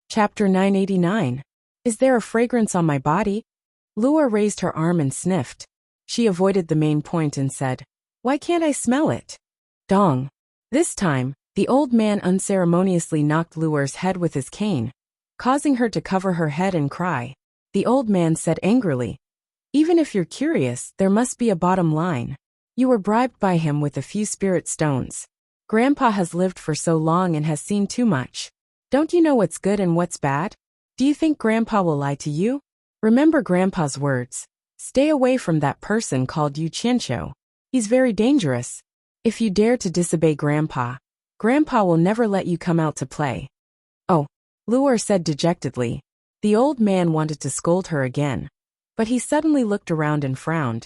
Chapter 989. Is there a fragrance on my body? Lua raised her arm and sniffed. She avoided the main point and said, "Why can't I smell it?" Dong. This time, the old man unceremoniously knocked Lua's head with his cane, causing her to cover her head and cry. The old man said angrily, "Even if you're curious, there must be a bottom line. You were bribed by him with a few spirit stones. Grandpa has lived for so long and has seen too much. Don't you know what's good and what's bad? Do you think Grandpa will lie to you? Remember Grandpa's words. Stay away from that person called Yu Qianqiu. He's very dangerous. If you dare to disobey Grandpa, Grandpa will never let you come out to play." "Oh," Luer said dejectedly. The old man wanted to scold her again, but he suddenly looked around and frowned.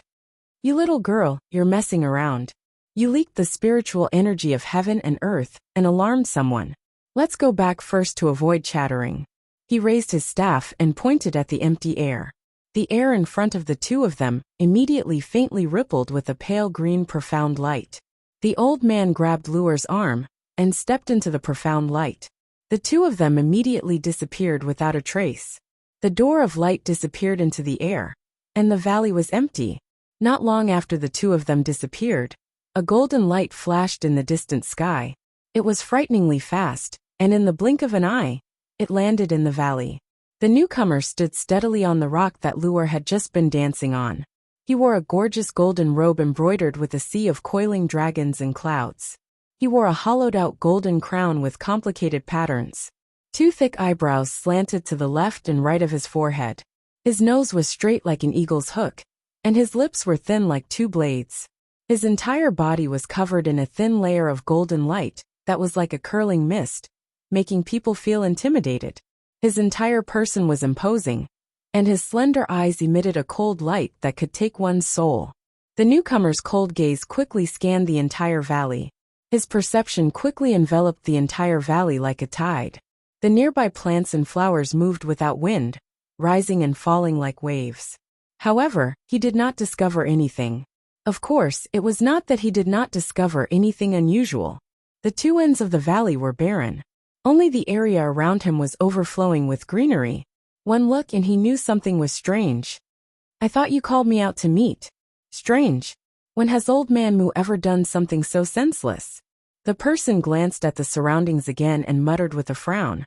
"You little girl, you're messing around. You leaked the spiritual energy of heaven and earth and alarmed someone. Let's go back first to avoid chattering." He raised his staff and pointed at the empty air. The air in front of the two of them immediately faintly rippled with a pale green profound light. The old man grabbed Luer's arm and stepped into the profound light. The two of them immediately disappeared without a trace. The door of light disappeared into the air, and the valley was empty. Not long after the two of them disappeared, a golden light flashed in the distant sky. It was frighteningly fast, and in the blink of an eye, it landed in the valley. The newcomer stood steadily on the rock that Luer had just been dancing on. He wore a gorgeous golden robe embroidered with a sea of coiling dragons and clouds. He wore a hollowed-out golden crown with complicated patterns. Two thick eyebrows slanted to the left and right of his forehead. His nose was straight like an eagle's hook, and his lips were thin like two blades. His entire body was covered in a thin layer of golden light that was like a curling mist, making people feel intimidated. His entire person was imposing, and his slender eyes emitted a cold light that could take one's soul. The newcomer's cold gaze quickly scanned the entire valley. His perception quickly enveloped the entire valley like a tide. The nearby plants and flowers moved without wind, rising and falling like waves. However, he did not discover anything. Of course, it was not that he did not discover anything unusual. The two ends of the valley were barren. Only the area around him was overflowing with greenery. One look and he knew something was strange. "I thought you called me out to meet." "Strange. When has old man Mu ever done something so senseless?" The person glanced at the surroundings again and muttered with a frown.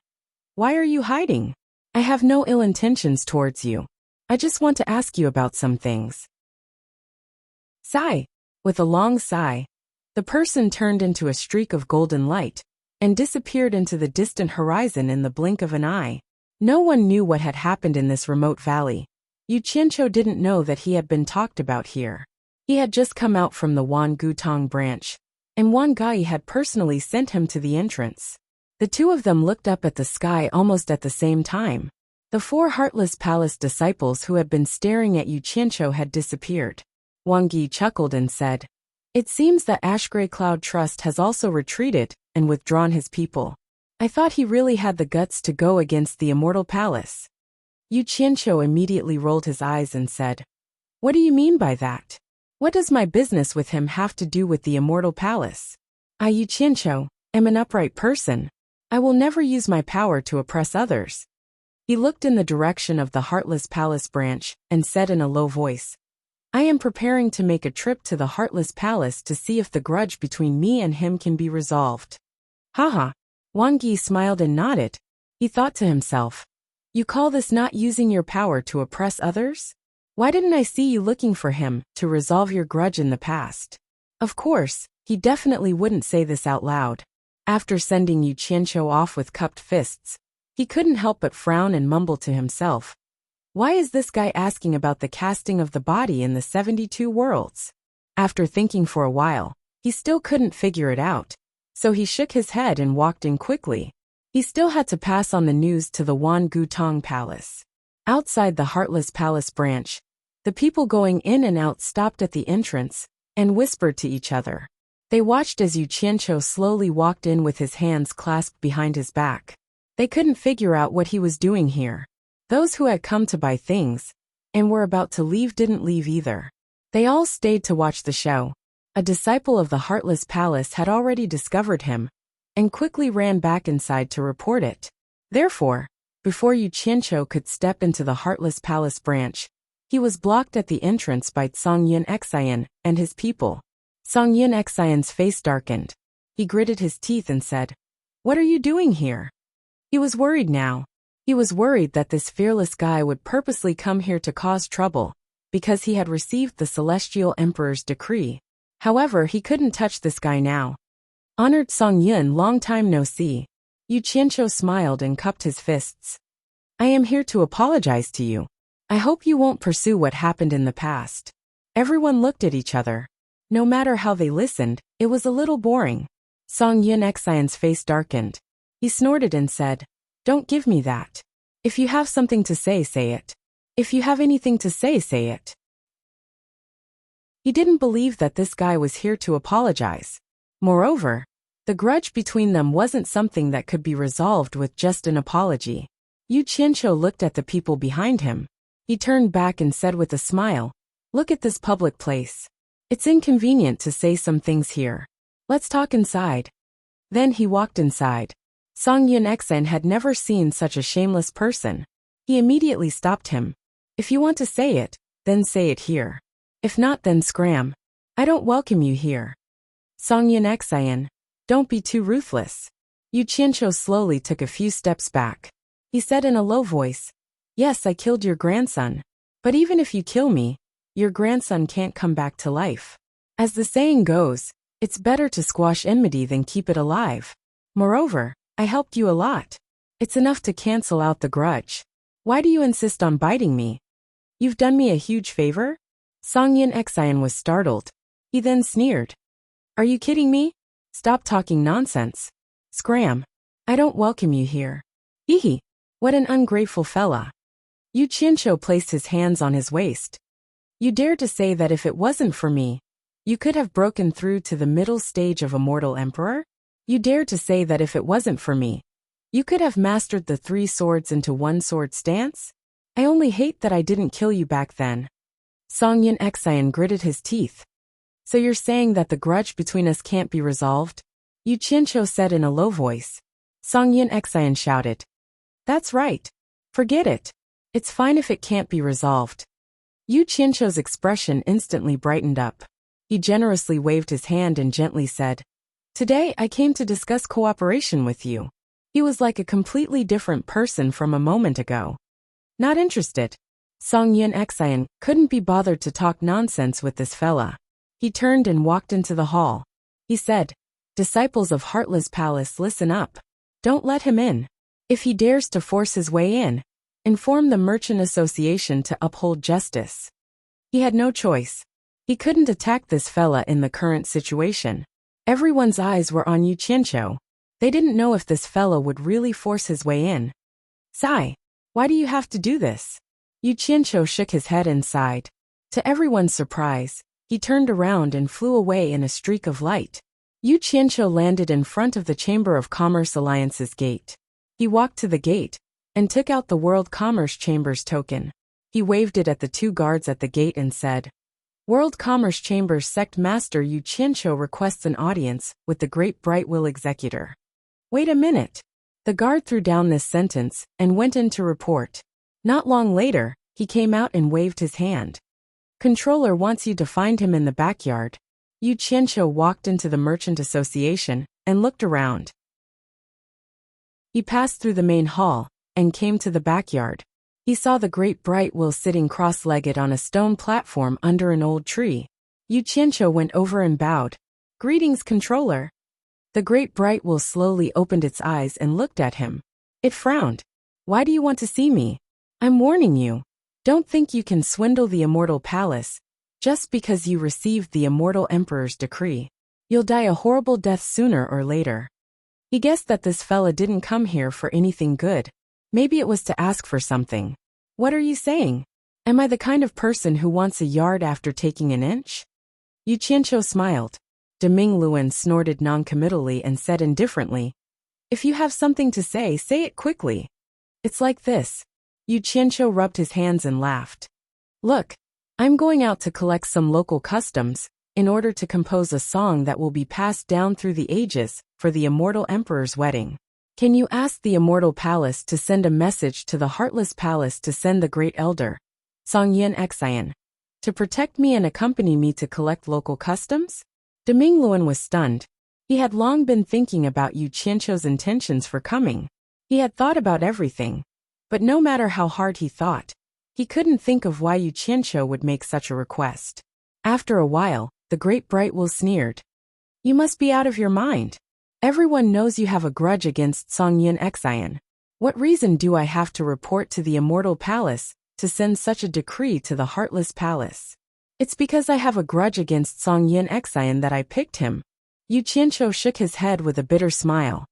"Why are you hiding? I have no ill intentions towards you. I just want to ask you about some things." Sigh. With a long sigh, the person turned into a streak of golden light and disappeared into the distant horizon in the blink of an eye. No one knew what had happened in this remote valley. Yu Qianqiu didn't know that he had been talked about here. He had just come out from the Wan Gutong branch, and Wan Gai had personally sent him to the entrance. The two of them looked up at the sky almost at the same time. The four Heartless Palace disciples who had been staring at Yu Qianqiu had disappeared. Wang Yi chuckled and said, "It seems that Ashgrey Cloud Trust has also retreated and withdrawn his people. I thought he really had the guts to go against the Immortal Palace." Yu Qianqiu immediately rolled his eyes and said, "What do you mean by that? What does my business with him have to do with the Immortal Palace? I, Yu Qianqiu, am an upright person. I will never use my power to oppress others." He looked in the direction of the Heartless Palace branch and said in a low voice, "I am preparing to make a trip to the Heartless Palace to see if the grudge between me and him can be resolved." Haha. Wang Yi smiled and nodded. He thought to himself, "You call this not using your power to oppress others? Why didn't I see you looking for him to resolve your grudge in the past?" Of course, he definitely wouldn't say this out loud. After sending Yu Qianqiu off with cupped fists, he couldn't help but frown and mumble to himself, "Why is this guy asking about the casting of the body in the 72 worlds?" After thinking for a while, he still couldn't figure it out, so he shook his head and walked in quickly. He still had to pass on the news to the Wan Gutong Palace. Outside the Heartless Palace branch, the people going in and out stopped at the entrance and whispered to each other. They watched as Yu Qianqiu slowly walked in with his hands clasped behind his back. They couldn't figure out what he was doing here. Those who had come to buy things and were about to leave didn't leave either. They all stayed to watch the show. A disciple of the Heartless Palace had already discovered him and quickly ran back inside to report it. Therefore, Before Yu Qianqiu could step into the Heartless Palace branch, he was blocked at the entrance by Song Yun Xian and his people. Song Yun Xian's face darkened. He gritted his teeth and said, "What are you doing here?" He was worried now. He was worried that this fearless guy would purposely come here to cause trouble, because he had received the Celestial Emperor's decree. However, he couldn't touch this guy now. Honored Song Yun, long time no see. Yu Qianqiu smiled and cupped his fists. I am here to apologize to you. I hope you won't pursue what happened in the past. Everyone looked at each other. No matter how they listened, it was a little boring. Song Yun Xian's face darkened. He snorted and said, "Don't give me that. If you have something to say, say it. If you have anything to say, say it." He didn't believe that this guy was here to apologize. Moreover, the grudge between them wasn't something that could be resolved with just an apology. Yu Qianqiu looked at the people behind him. He turned back and said with a smile, "Look at this public place. It's inconvenient to say some things here. Let's talk inside." Then he walked inside. Song Yun Xian had never seen such a shameless person. He immediately stopped him. "If you want to say it, then say it here. If not, then scram. I don't welcome you here." Song Yun Xian, don't be too ruthless. Yu Qianqiu slowly took a few steps back. He said in a low voice, "Yes, I killed your grandson. But even if you kill me, your grandson can't come back to life. As the saying goes, it's better to squash enmity than keep it alive. Moreover, I helped you a lot. It's enough to cancel out the grudge. Why do you insist on biting me? You've done me a huge favor?" Song Yun Xian was startled. He then sneered. "Are you kidding me? Stop talking nonsense. Scram. I don't welcome you here. Hee. What an ungrateful fella." Yu Qianqiu placed his hands on his waist. "You dare to say that if it wasn't for me, you could have broken through to the middle stage of Immortal Emperor? You dare to say that if it wasn't for me, you could have mastered the 3 swords into 1 sword stance? I only hate that I didn't kill you back then." Song Yun Xian gritted his teeth. "So you're saying that the grudge between us can't be resolved?" Yu Qianqiu said in a low voice. Song Yun Xian shouted, "That's right. Forget it. It's fine if it can't be resolved." Yu Qianqiu's expression instantly brightened up. He generously waved his hand and gently said, "Today I came to discuss cooperation with you." He was like a completely different person from a moment ago. "Not interested." Song Yun Xian couldn't be bothered to talk nonsense with this fella. He turned and walked into the hall. He said, "Disciples of Heartless Palace, listen up. Don't let him in. If he dares to force his way in, inform the Merchant Association to uphold justice." He had no choice. He couldn't attack this fella in the current situation. Everyone's eyes were on Yu Qianqiu. They didn't know if this fella would really force his way in. "Sigh. Why do you have to do this?" Yu Qianqiu shook his head and sighed. To everyone's surprise, he turned around and flew away in a streak of light. Yu Qianqiu landed in front of the Chamber of Commerce Alliance's gate. He walked to the gate and took out the World Commerce Chamber's token. He waved it at the 2 guards at the gate and said, "World Commerce Chamber's Sect Master Yu Qianqiu requests an audience with the Great Brightwill Executor." "Wait a minute." The guard threw down this sentence and went in to report. Not long later, he came out and waved his hand. "Controller wants you to find him in the backyard." Yu Qianqiu walked into the Merchant Association and looked around. He passed through the main hall and came to the backyard. He saw the Great Brightwill sitting cross-legged on a stone platform under an old tree. Yu Qianqiu went over and bowed. "Greetings, Controller." The Great Brightwill slowly opened its eyes and looked at him. It frowned. "Why do you want to see me? I'm warning you. Don't think you can swindle the Immortal Palace just because you received the Immortal Emperor's decree. You'll die a horrible death sooner or later." He guessed that this fella didn't come here for anything good. Maybe it was to ask for something. "What are you saying? Am I the kind of person who wants a yard after taking an inch?" Yu Qianqiu smiled. Deming Luan snorted noncommittally and said indifferently, "If you have something to say it quickly. It's like this." Yu Qianqiu rubbed his hands and laughed. "Look, I'm going out to collect some local customs in order to compose a song that will be passed down through the ages for the Immortal Emperor's wedding. Can you ask the Immortal Palace to send a message to the Heartless Palace to send the Great Elder, Songyin Xian, to protect me and accompany me to collect local customs? Demingluan was stunned. He had long been thinking about Yu Qianqiu's intentions for coming. He had thought about everything. But no matter how hard he thought, he couldn't think of why Yu Qianqiu would make such a request. After a while, the Great Bright Will sneered. You must be out of your mind. Everyone knows you have a grudge against Songyin Xian. What reason do I have to report to the Immortal Palace to send such a decree to the Heartless Palace? It's because I have a grudge against Songyin Xian that I picked him. Yu Qianqiu shook his head with a bitter smile.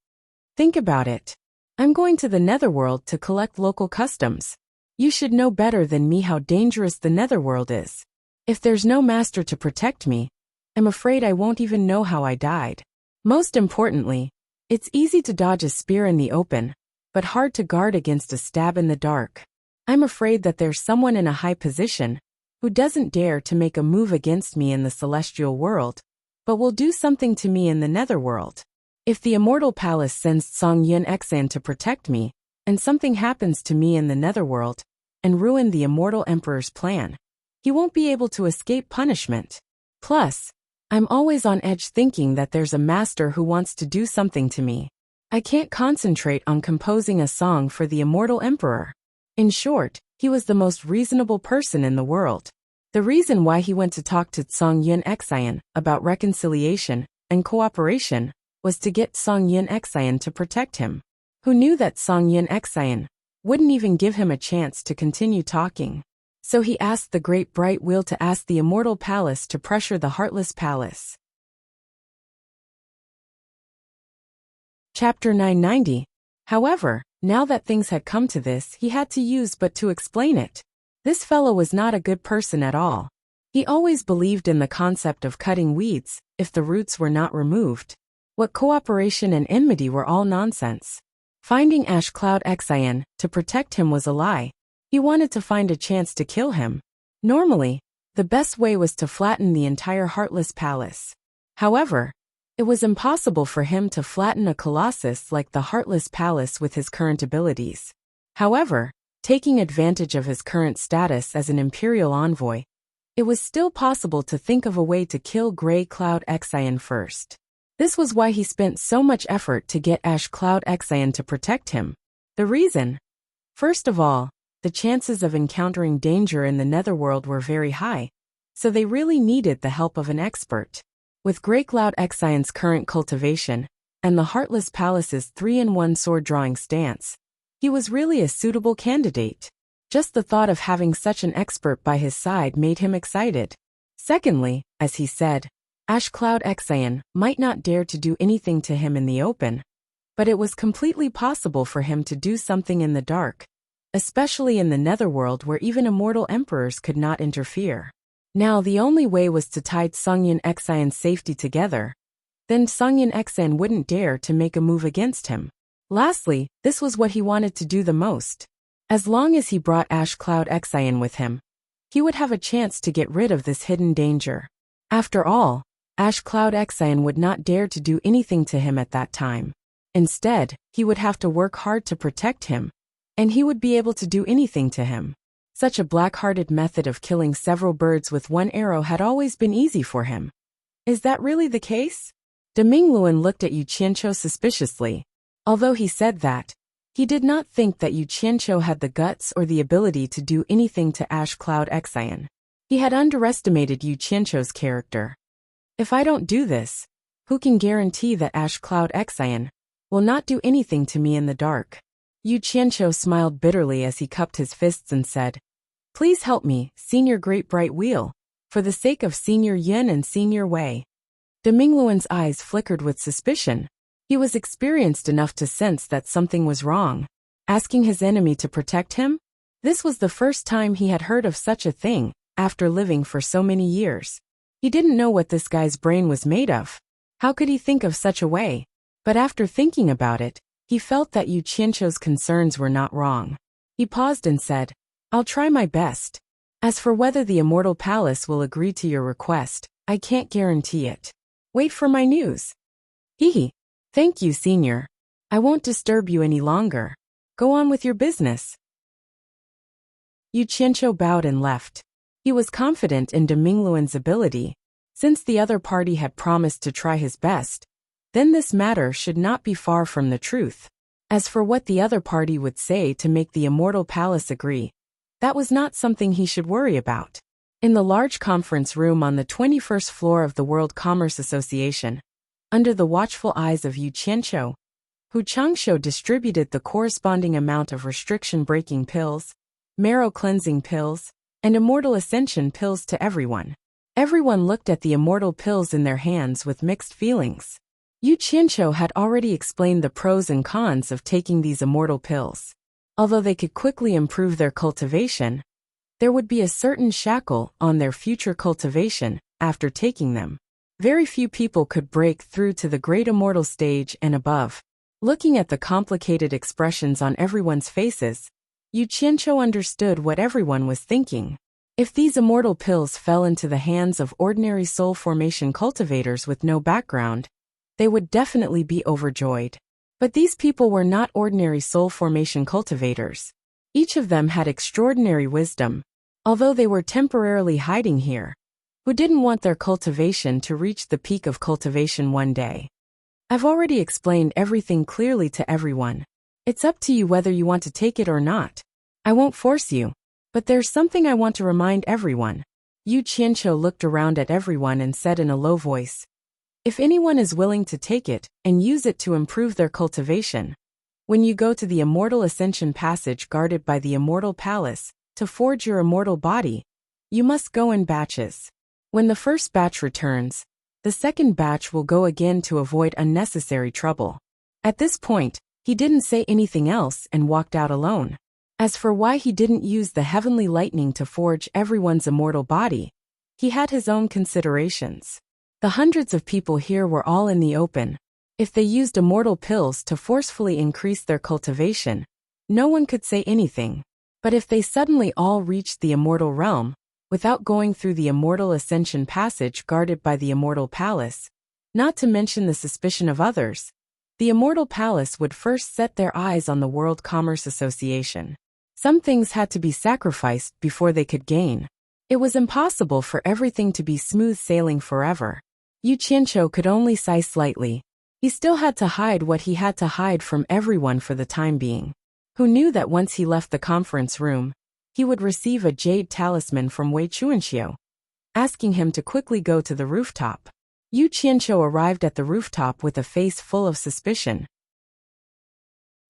Think about it. I'm going to the Netherworld to collect local customs. You should know better than me how dangerous the Netherworld is. If there's no master to protect me, I'm afraid I won't even know how I died. Most importantly, it's easy to dodge a spear in the open, but hard to guard against a stab in the dark. I'm afraid that there's someone in a high position who doesn't dare to make a move against me in the celestial world, but will do something to me in the Netherworld. If the Immortal Palace sends Songyin Xian to protect me, and something happens to me in the Netherworld, and ruin the Immortal Emperor's plan, he won't be able to escape punishment. Plus, I'm always on edge thinking that there's a master who wants to do something to me. I can't concentrate on composing a song for the Immortal Emperor. In short, he was the most reasonable person in the world. The reason why he went to talk to Songyin Xian about reconciliation and cooperation was to get Songyin Xian to protect him. Who knew that Songyin Xian wouldn't even give him a chance to continue talking? So he asked the Great Bright Wheel to ask the Immortal Palace to pressure the Heartless Palace. Chapter 990. However, now that things had come to this, he had to use but to explain it. This fellow was not a good person at all. He always believed in the concept of cutting weeds if the roots were not removed. What cooperation and enmity were all nonsense. Finding Ash Cloud Xian to protect him was a lie. He wanted to find a chance to kill him. Normally, the best way was to flatten the entire Heartless Palace. However, it was impossible for him to flatten a colossus like the Heartless Palace with his current abilities. However, taking advantage of his current status as an imperial envoy, it was still possible to think of a way to kill Grey Cloud Xian first. This was why he spent so much effort to get Ash Cloud Xian to protect him. The reason? First of all, the chances of encountering danger in the Netherworld were very high, so they really needed the help of an expert. With Grey Cloud Xian's current cultivation, and the Heartless Palace's 3-in-1 sword-drawing stance, he was really a suitable candidate. Just the thought of having such an expert by his side made him excited. Secondly, as he said, Ash Cloud Xian might not dare to do anything to him in the open, but it was completely possible for him to do something in the dark, especially in the Netherworld where even immortal emperors could not interfere. Now the only way was to tie Songyin Xian's safety together. Then Songyin Xian wouldn't dare to make a move against him. Lastly, this was what he wanted to do the most. As long as he brought Ash Cloud Xian with him, he would have a chance to get rid of this hidden danger. After all, Ash Cloud Xian would not dare to do anything to him at that time. Instead, he would have to work hard to protect him, and he would be able to do anything to him. Such a black-hearted method of killing several birds with one arrow had always been easy for him. Is that really the case? Demingluan looked at Yu Qianqiu suspiciously. Although he said that, he did not think that Yu Qianqiu had the guts or the ability to do anything to Ash Cloud Xian. He had underestimated Yu Qianqiu's character. If I don't do this, who can guarantee that Ash Cloud Xian will not do anything to me in the dark? Yu Qianqiu smiled bitterly as he cupped his fists and said, Please help me, Senior Great Bright Wheel, for the sake of Senior Yin and Senior Wei. Demingluan's eyes flickered with suspicion. He was experienced enough to sense that something was wrong. Asking his enemy to protect him? This was the first time he had heard of such a thing, after living for so many years. He didn't know what this guy's brain was made of. How could he think of such a way? But after thinking about it, he felt that Yu Qianqiu's concerns were not wrong. He paused and said, I'll try my best. As for whether the Immortal Palace will agree to your request, I can't guarantee it. Wait for my news. Hehe. Thank you, Senior. I won't disturb you any longer. Go on with your business. Yu Qianqiu bowed and left. He was confident in Demingluan's ability. Since the other party had promised to try his best, then this matter should not be far from the truth. As for what the other party would say to make the Immortal Palace agree, that was not something he should worry about. In the large conference room on the 21st floor of the World Commerce Association, under the watchful eyes of Yu Qianqiu, Hu Changshou distributed the corresponding amount of restriction-breaking pills, marrow-cleansing pills, and Immortal Ascension pills to everyone. Everyone looked at the immortal pills in their hands with mixed feelings. Yu Qianqiu had already explained the pros and cons of taking these immortal pills. Although they could quickly improve their cultivation, there would be a certain shackle on their future cultivation after taking them. Very few people could break through to the great immortal stage and above. Looking at the complicated expressions on everyone's faces, Yu Qianqiu understood what everyone was thinking. If these immortal pills fell into the hands of ordinary soul formation cultivators with no background, they would definitely be overjoyed. But these people were not ordinary soul formation cultivators. Each of them had extraordinary wisdom, although they were temporarily hiding here, who didn't want their cultivation to reach the peak of cultivation one day. I've already explained everything clearly to everyone. It's up to you whether you want to take it or not. I won't force you. But there's something I want to remind everyone. Yu Qianqiu looked around at everyone and said in a low voice, if anyone is willing to take it and use it to improve their cultivation, when you go to the Immortal Ascension Passage guarded by the Immortal Palace to forge your immortal body, you must go in batches. When the first batch returns, the second batch will go again to avoid unnecessary trouble. At this point, he didn't say anything else and walked out alone. As for why he didn't use the heavenly lightning to forge everyone's immortal body, he had his own considerations. The hundreds of people here were all in the open. If they used immortal pills to forcefully increase their cultivation, no one could say anything. But if they suddenly all reached the immortal realm, without going through the Immortal Ascension Passage guarded by the Immortal Palace, not to mention the suspicion of others, the Immortal Palace would first set their eyes on the World Commerce Association. Some things had to be sacrificed before they could gain. It was impossible for everything to be smooth sailing forever. Yu Qianqiu could only sigh slightly. He still had to hide what he had to hide from everyone for the time being. Who knew that once he left the conference room, he would receive a jade talisman from Wei Chuanxiu, asking him to quickly go to the rooftop. Yu Qianqiu arrived at the rooftop with a face full of suspicion.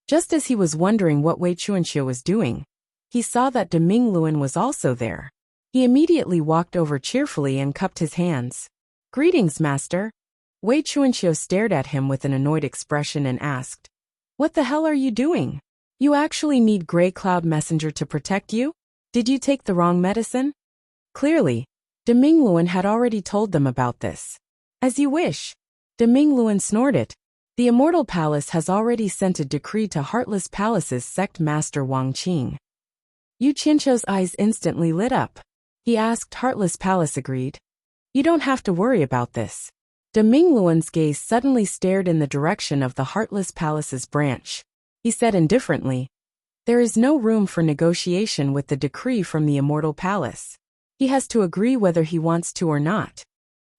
Just as he was wondering what Wei Chuanxiu was doing, he saw that Demingluan was also there. He immediately walked over cheerfully and cupped his hands. Greetings, master. Wei Chuanxiu stared at him with an annoyed expression and asked, what the hell are you doing? You actually need Grey Cloud Messenger to protect you? Did you take the wrong medicine? Clearly, Demingluan had already told them about this. As you wish. Demingluan snorted. The Immortal Palace has already sent a decree to Heartless Palace's sect master Wang Qing. Yu Qianqiu's eyes instantly lit up. He asked Heartless Palace agreed. You don't have to worry about this. Demingluan's gaze suddenly stared in the direction of the Heartless Palace's branch. He said indifferently, there is no room for negotiation with the decree from the Immortal Palace. He has to agree whether he wants to or not.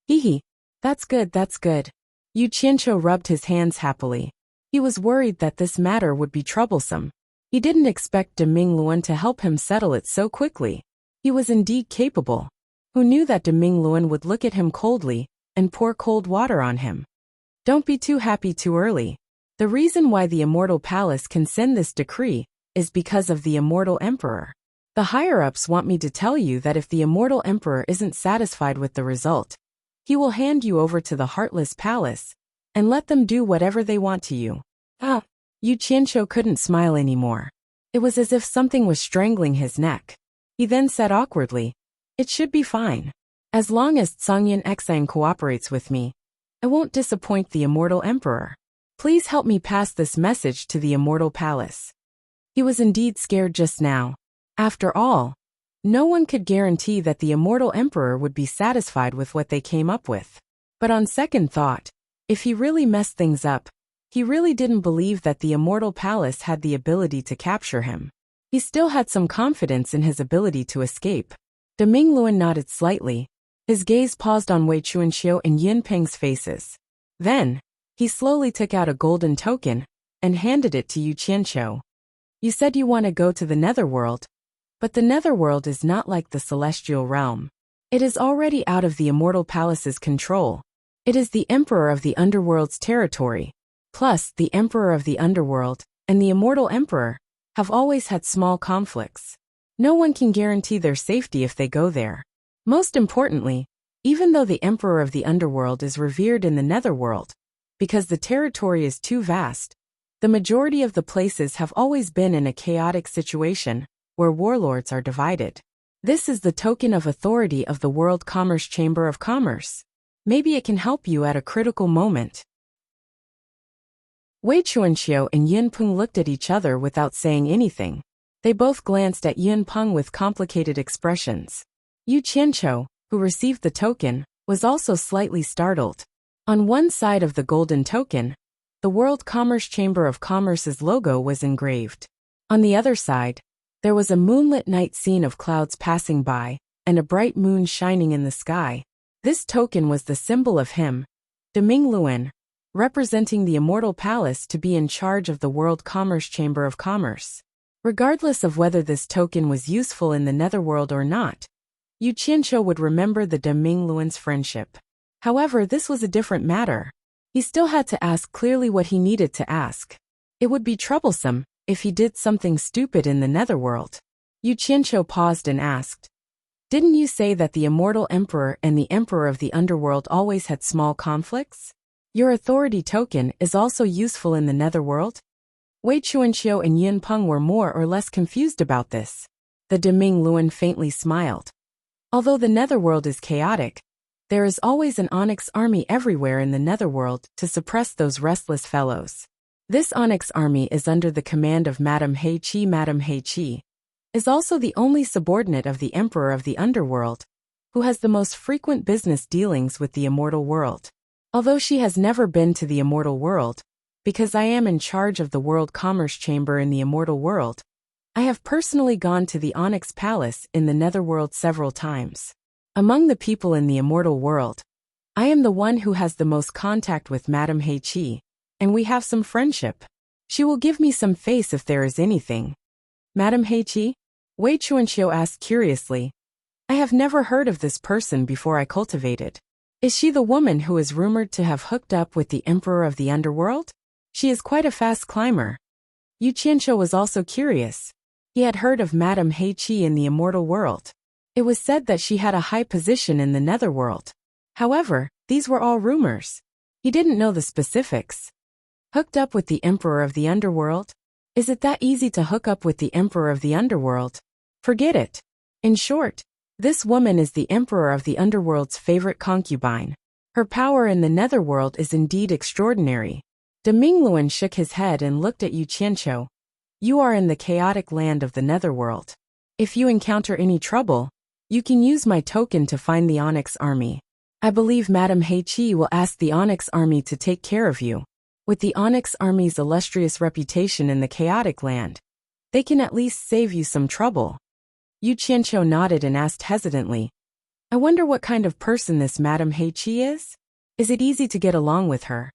Hee. That's good, that's good. Yu Qianqiu rubbed his hands happily. He was worried that this matter would be troublesome. He didn't expect Demingluan to help him settle it so quickly. He was indeed capable. Who knew that Demingluan would look at him coldly and pour cold water on him? Don't be too happy too early. The reason why the Immortal Palace can send this decree is because of the Immortal Emperor. The higher-ups want me to tell you that if the Immortal Emperor isn't satisfied with the result, he will hand you over to the Heartless Palace and let them do whatever they want to you. Yu Qianqiu couldn't smile anymore. It was as if something was strangling his neck. He then said awkwardly, it should be fine. As long as Zhangyan Exine cooperates with me, I won't disappoint the Immortal Emperor. Please help me pass this message to the Immortal Palace. He was indeed scared just now. After all, no one could guarantee that the Immortal Emperor would be satisfied with what they came up with. But on second thought, if he really messed things up, He really didn't believe that the immortal palace had the ability to capture him. He still had some confidence in his ability to escape. Demingluan nodded slightly. His gaze paused on Wei Chuanxiu and Yin Peng's faces. Then, he slowly took out a golden token and handed it to Yu Qianqiu. You said you want to go to the netherworld, but the netherworld is not like the celestial realm. It is already out of the immortal palace's control. It is the emperor of the underworld's territory. Plus, the emperor of the underworld and the immortal emperor have always had small conflicts. No one can guarantee their safety if they go there. Most importantly, even though the emperor of the underworld is revered in the netherworld, because the territory is too vast, the majority of the places have always been in a chaotic situation where warlords are divided. This is the token of authority of the World Commerce Chamber of Commerce. Maybe it can help you at a critical moment. Wei Chuanxiu and Yin Peng looked at each other without saying anything. They both glanced at Yin Peng with complicated expressions. Yu Qianqiu, who received the token, was also slightly startled. On one side of the golden token, the World Commerce Chamber of Commerce's logo was engraved. On the other side, there was a moonlit night scene of clouds passing by and a bright moon shining in the sky. This token was the symbol of him, Demingluan, representing the immortal palace to be in charge of the World Commerce Chamber of Commerce. Regardless of whether this token was useful in the netherworld or not, Yu Qianqiu would remember the Demingluan's friendship. However, this was a different matter. He still had to ask clearly what he needed to ask. It would be troublesome if he did something stupid in the netherworld. Yu Qianqiu paused and asked, "Didn't you say that the immortal emperor and the emperor of the underworld always had small conflicts? Your authority token is also useful in the netherworld?" Wei Chuanxiu and Yin Peng were more or less confused about this. The Demingluan faintly smiled. Although the netherworld is chaotic, there is always an onyx army everywhere in the netherworld to suppress those restless fellows. This onyx army is under the command of Madame He Qi. Madame He Qi is also the only subordinate of the emperor of the underworld, who has the most frequent business dealings with the immortal world. Although she has never been to the immortal world, because I am in charge of the World Commerce Chamber in the immortal world, I have personally gone to the Onyx Palace in the netherworld several times. Among the people in the immortal world, I am the one who has the most contact with Madame He Qi, and we have some friendship. She will give me some face if there is anything. Madame He Qi? Wei Chuanxiu asked curiously. I have never heard of this person before I cultivated. Is she the woman who is rumored to have hooked up with the emperor of the underworld? She is quite a fast climber. Yu Qianqiu was also curious. He had heard of Madame He Qi in the immortal world. It was said that she had a high position in the netherworld. However, these were all rumors. He didn't know the specifics. Hooked up with the emperor of the underworld? Is it that easy to hook up with the emperor of the underworld? Forget it. In short, this woman is the emperor of the underworld's favorite concubine. Her power in the netherworld is indeed extraordinary. Demingluan shook his head and looked at Yu Qianqiu. You are in the chaotic land of the netherworld. If you encounter any trouble, you can use my token to find the Onyx Army. I believe Madame He Qi will ask the Onyx Army to take care of you. With the Onyx Army's illustrious reputation in the chaotic land, they can at least save you some trouble. Yu Qianqiu nodded and asked hesitantly, I wonder what kind of person this Madame He Qi is? Is it easy to get along with her?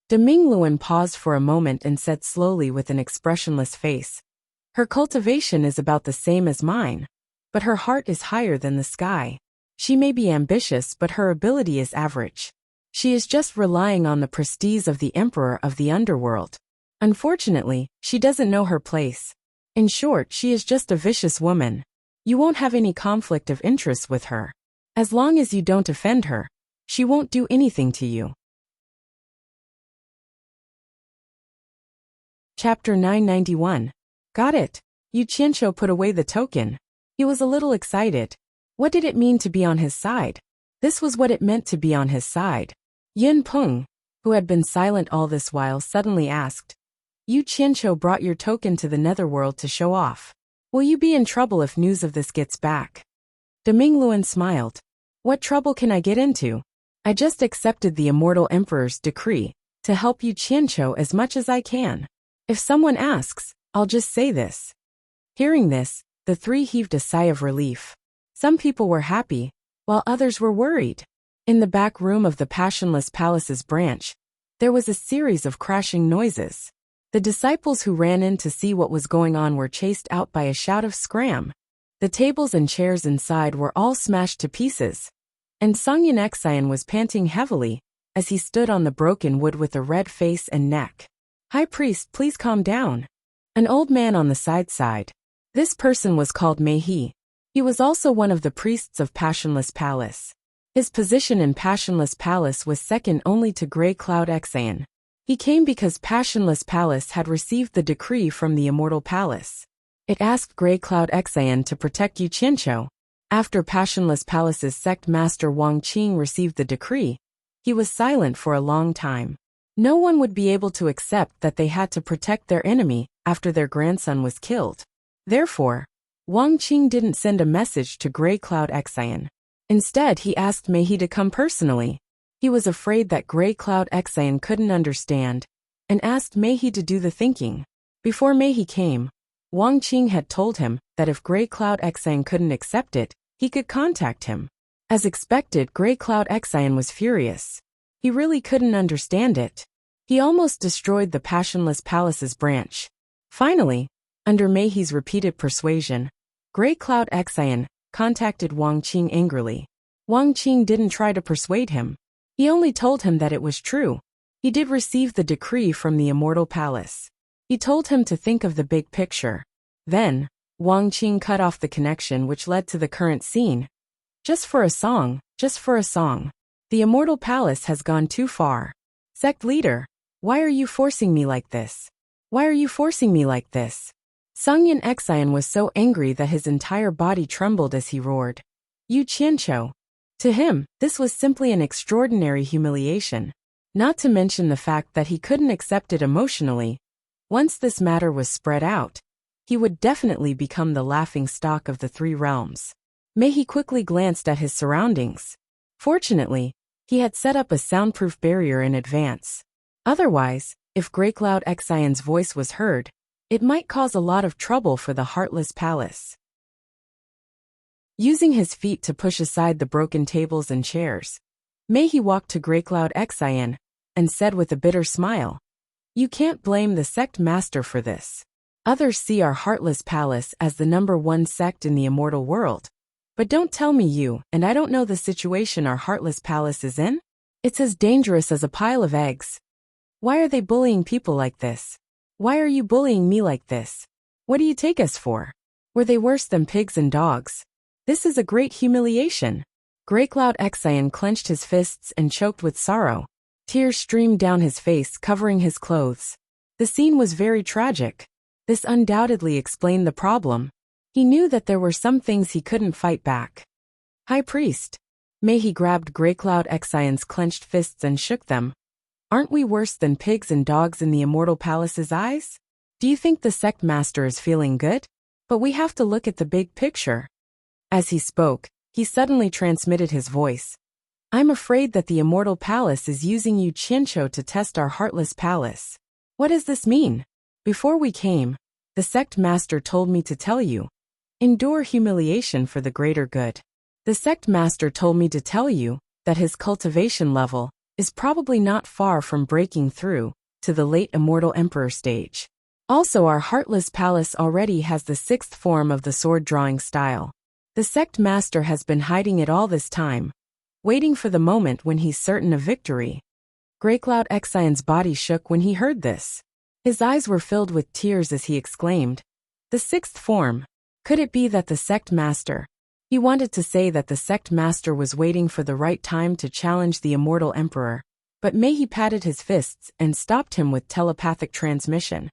Demingluan paused for a moment and said slowly with an expressionless face, Her cultivation is about the same as mine, but her heart is higher than the sky. She may be ambitious, but her ability is average. She is just relying on the prestige of the emperor of the underworld. Unfortunately, she doesn't know her place. In short, she is just a vicious woman. You won't have any conflict of interest with her. As long as you don't offend her, she won't do anything to you. Chapter 991. Got it. Yu Qianqiu put away the token. He was a little excited. What did it mean to be on his side? This was what it meant to be on his side. Yin Peng, who had been silent all this while, suddenly asked, Yu Qianqiu brought your token to the netherworld to show off. Will you be in trouble if news of this gets back? Demingluan smiled. What trouble can I get into? I just accepted the immortal emperor's decree to help you Qianqiu as much as I can. If someone asks, I'll just say this." Hearing this, the three heaved a sigh of relief. Some people were happy, while others were worried. In the back room of the Passionless Palace's branch, there was a series of crashing noises. The disciples who ran in to see what was going on were chased out by a shout of scram. The tables and chairs inside were all smashed to pieces, and Sungyan Xian was panting heavily as he stood on the broken wood with a red face and neck. "High priest, please calm down." An old man on the side. This person was called Mei He. He was also one of the priests of Passionless Palace. His position in Passionless Palace was second only to Grey Cloud Xian. He came because Passionless Palace had received the decree from the Immortal Palace. It asked Grey Cloud Xian to protect Yu Qianqiu. After Passionless Palace's sect master Wang Qing received the decree, he was silent for a long time. No one would be able to accept that they had to protect their enemy after their grandson was killed. Therefore, Wang Qing didn't send a message to Grey Cloud Xian. Instead, he asked Mei He to come personally. He was afraid that Grey Cloud Xian couldn't understand, and asked Mei He to do the thinking. Before Mei He came, Wang Qing had told him that if Grey Cloud Xian couldn't accept it, he could contact him. As expected, Grey Cloud Xian was furious. He really couldn't understand it. He almost destroyed the Passionless Palace's branch. Finally, under Mei He's repeated persuasion, Grey Cloud Xian contacted Wang Qing angrily. Wang Qing didn't try to persuade him. He only told him that it was true. He did receive the decree from the Immortal Palace. He told him to think of the big picture. Then, Wang Qing cut off the connection, which led to the current scene. Just for a song. The Immortal Palace has gone too far. Sect leader, why are you forcing me like this? Sungyan Xian was so angry that his entire body trembled as he roared. Yu Qianqiu. To him, this was simply an extraordinary humiliation. Not to mention the fact that he couldn't accept it emotionally. Once this matter was spread out, he would definitely become the laughingstock of the three realms. Mei He quickly glanced at his surroundings. Fortunately, he had set up a soundproof barrier in advance. Otherwise, if Grey Cloud Xian's voice was heard, it might cause a lot of trouble for the Heartless Palace. Using his feet to push aside the broken tables and chairs, Mei He walked to Grey Cloud Xian and said with a bitter smile, "You can't blame the sect master for this. Others see our Heartless Palace as the #1 sect in the immortal world. But don't tell me you and I don't know the situation our Heartless Palace is in? It's as dangerous as a pile of eggs. Why are they bullying people like this? Why are you bullying me like this? What do you take us for? Were they worse than pigs and dogs? This is a great humiliation." Grey Cloud Xian clenched his fists and choked with sorrow. Tears streamed down his face, covering his clothes. The scene was very tragic. This undoubtedly explained the problem. He knew that there were some things he couldn't fight back. "High priest." Mei He grabbed Grey Cloud Xian's clenched fists and shook them. "Aren't we worse than pigs and dogs in the Immortal Palace's eyes? Do you think the sect master is feeling good? But we have to look at the big picture." As he spoke, he suddenly transmitted his voice. "I'm afraid that the Immortal Palace is using Yu Qianqiu to test our Heartless Palace. What does this mean? Before we came, the sect master told me to tell you. Endure humiliation for the greater good. The sect master told me to tell you that his cultivation level is probably not far from breaking through to the late Immortal Emperor stage. Also, our Heartless Palace already has the 6th form of the sword drawing style. The sect master has been hiding it all this time, waiting for the moment when he's certain of victory." Grey Cloud Xian's body shook when he heard this. His eyes were filled with tears as he exclaimed, "The 6th form. Could it be that the sect master?" He wanted to say that the sect master was waiting for the right time to challenge the Immortal Emperor, but Mei He patted his fists and stopped him with telepathic transmission.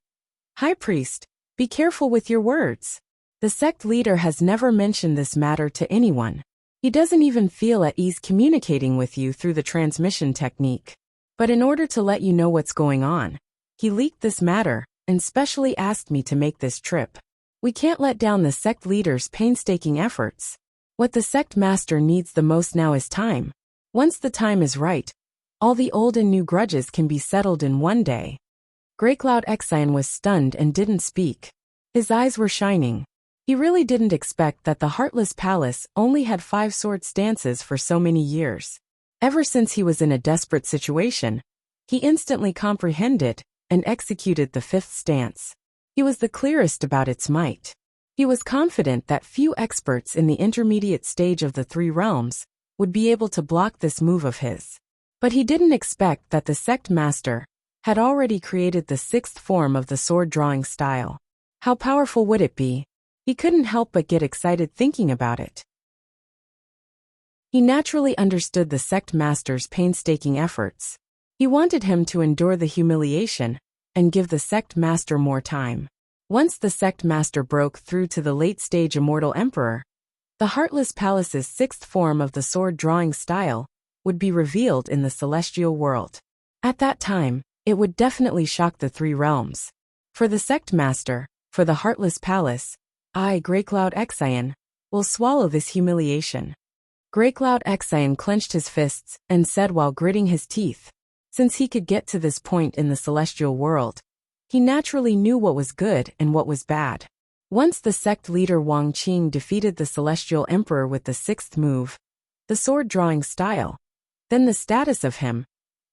"High priest, be careful with your words. The sect leader has never mentioned this matter to anyone. He doesn't even feel at ease communicating with you through the transmission technique. But in order to let you know what's going on, he leaked this matter and specially asked me to make this trip. We can't let down the sect leader's painstaking efforts. What the sect master needs the most now is time. Once the time is right, All the old and new grudges can be settled in one day. Grey Cloud Exine was stunned and didn't speak. His eyes were shining. He really didn't expect that the Heartless Palace only had 5 sword stances for so many years. Ever since he was in a desperate situation, he instantly comprehended and executed the 5th stance. He was the clearest about its might. He was confident that few experts in the intermediate stage of the 3 realms would be able to block this move of his. But he didn't expect that the sect master had already created the 6th form of the sword drawing style. How powerful would it be? He couldn't help but get excited thinking about it. He naturally understood the sect master's painstaking efforts. He wanted him to endure the humiliation and give the sect master more time. Once the sect master broke through to the late-stage Immortal Emperor, the Heartless Palace's 6th form of the sword drawing style would be revealed in the celestial world. At that time, it would definitely shock the 3 realms. For the sect master, for the Heartless Palace, I, Grey Cloud Exine, will swallow this humiliation. Grey Cloud Exine clenched his fists and said while gritting his teeth, since he could get to this point in the celestial world, he naturally knew what was good and what was bad. Once the sect leader Wang Qing defeated the celestial emperor with the 6th move, the sword drawing style, then the status of him,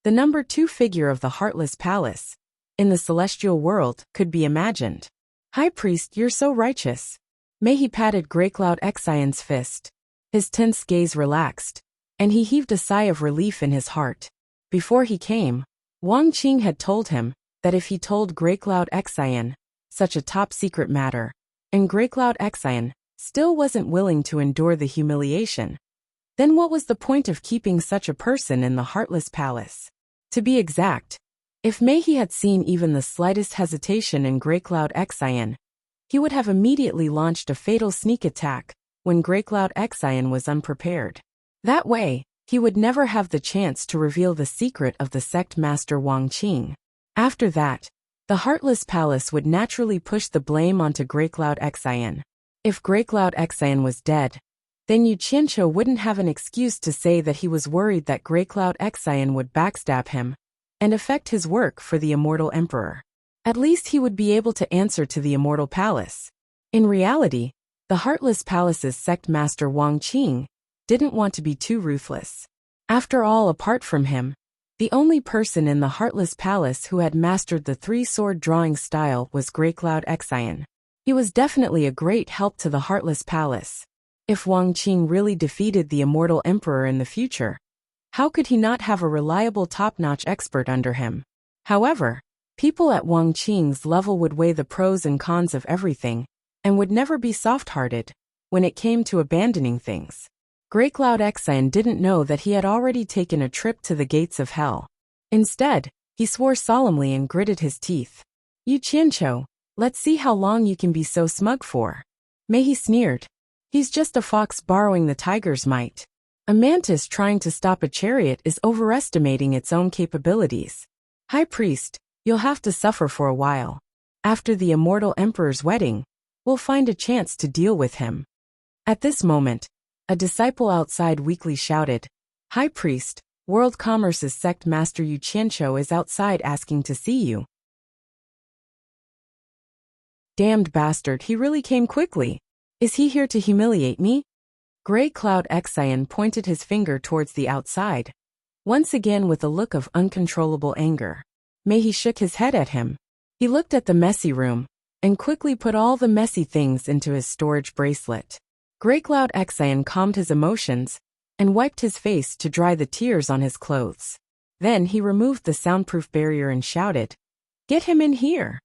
the number 2 figure of the Heartless Palace, in the celestial world could be imagined. High Priest, you're so righteous. He patted Grey Cloud Exine's fist. His tense gaze relaxed, and he heaved a sigh of relief in his heart. Before he came, Wang Qing had told him that if he told Grey Cloud Exine such a top-secret matter, and Grey Cloud Exine still wasn't willing to endure the humiliation, then what was the point of keeping such a person in the Heartless Palace? To be exact, if Mehi had seen even the slightest hesitation in Grey Cloud Exine, he would have immediately launched a fatal sneak attack when Grey Cloud Exine was unprepared. That way, he would never have the chance to reveal the secret of the sect master Wang Qing. After that, the Heartless Palace would naturally push the blame onto Grey Cloud Exine. If Grey Cloud Exine was dead, then Yu Qianqiu wouldn't have an excuse to say that he was worried that Grey Cloud Exine would backstab him and affect his work for the Immortal Emperor. At least he would be able to answer to the Immortal Palace. In reality, the Heartless Palace's sect master Wang Qing didn't want to be too ruthless. After all, apart from him, the only person in the Heartless Palace who had mastered the 3-sword drawing style was Grey Cloud Exine. He was definitely a great help to the Heartless Palace. If Wang Qing really defeated the Immortal Emperor in the future, how could he not have a reliable top-notch expert under him? However, people at Wang Qing's level would weigh the pros and cons of everything, and would never be soft-hearted when it came to abandoning things. Grey Cloud Exine didn't know that he had already taken a trip to the gates of hell. Instead, he swore solemnly and gritted his teeth. Yu Qianqiu, let's see how long you can be so smug for. He sneered. He's just a fox borrowing the tiger's might. A mantis trying to stop a chariot is overestimating its own capabilities. High Priest, you'll have to suffer for a while. After the Immortal Emperor's wedding, we'll find a chance to deal with him. At this moment, a disciple outside weakly shouted, High Priest, World Commerce's sect master Yu Qianqiu is outside asking to see you. Damned bastard, he really came quickly. Is he here to humiliate me? Grey Cloud Exine pointed his finger towards the outside, once again with a look of uncontrollable anger. He shook his head at him. He looked at the messy room, and quickly put all the messy things into his storage bracelet. Grey Cloud Exine calmed his emotions, and wiped his face to dry the tears on his clothes. Then he removed the soundproof barrier and shouted, Get him in here!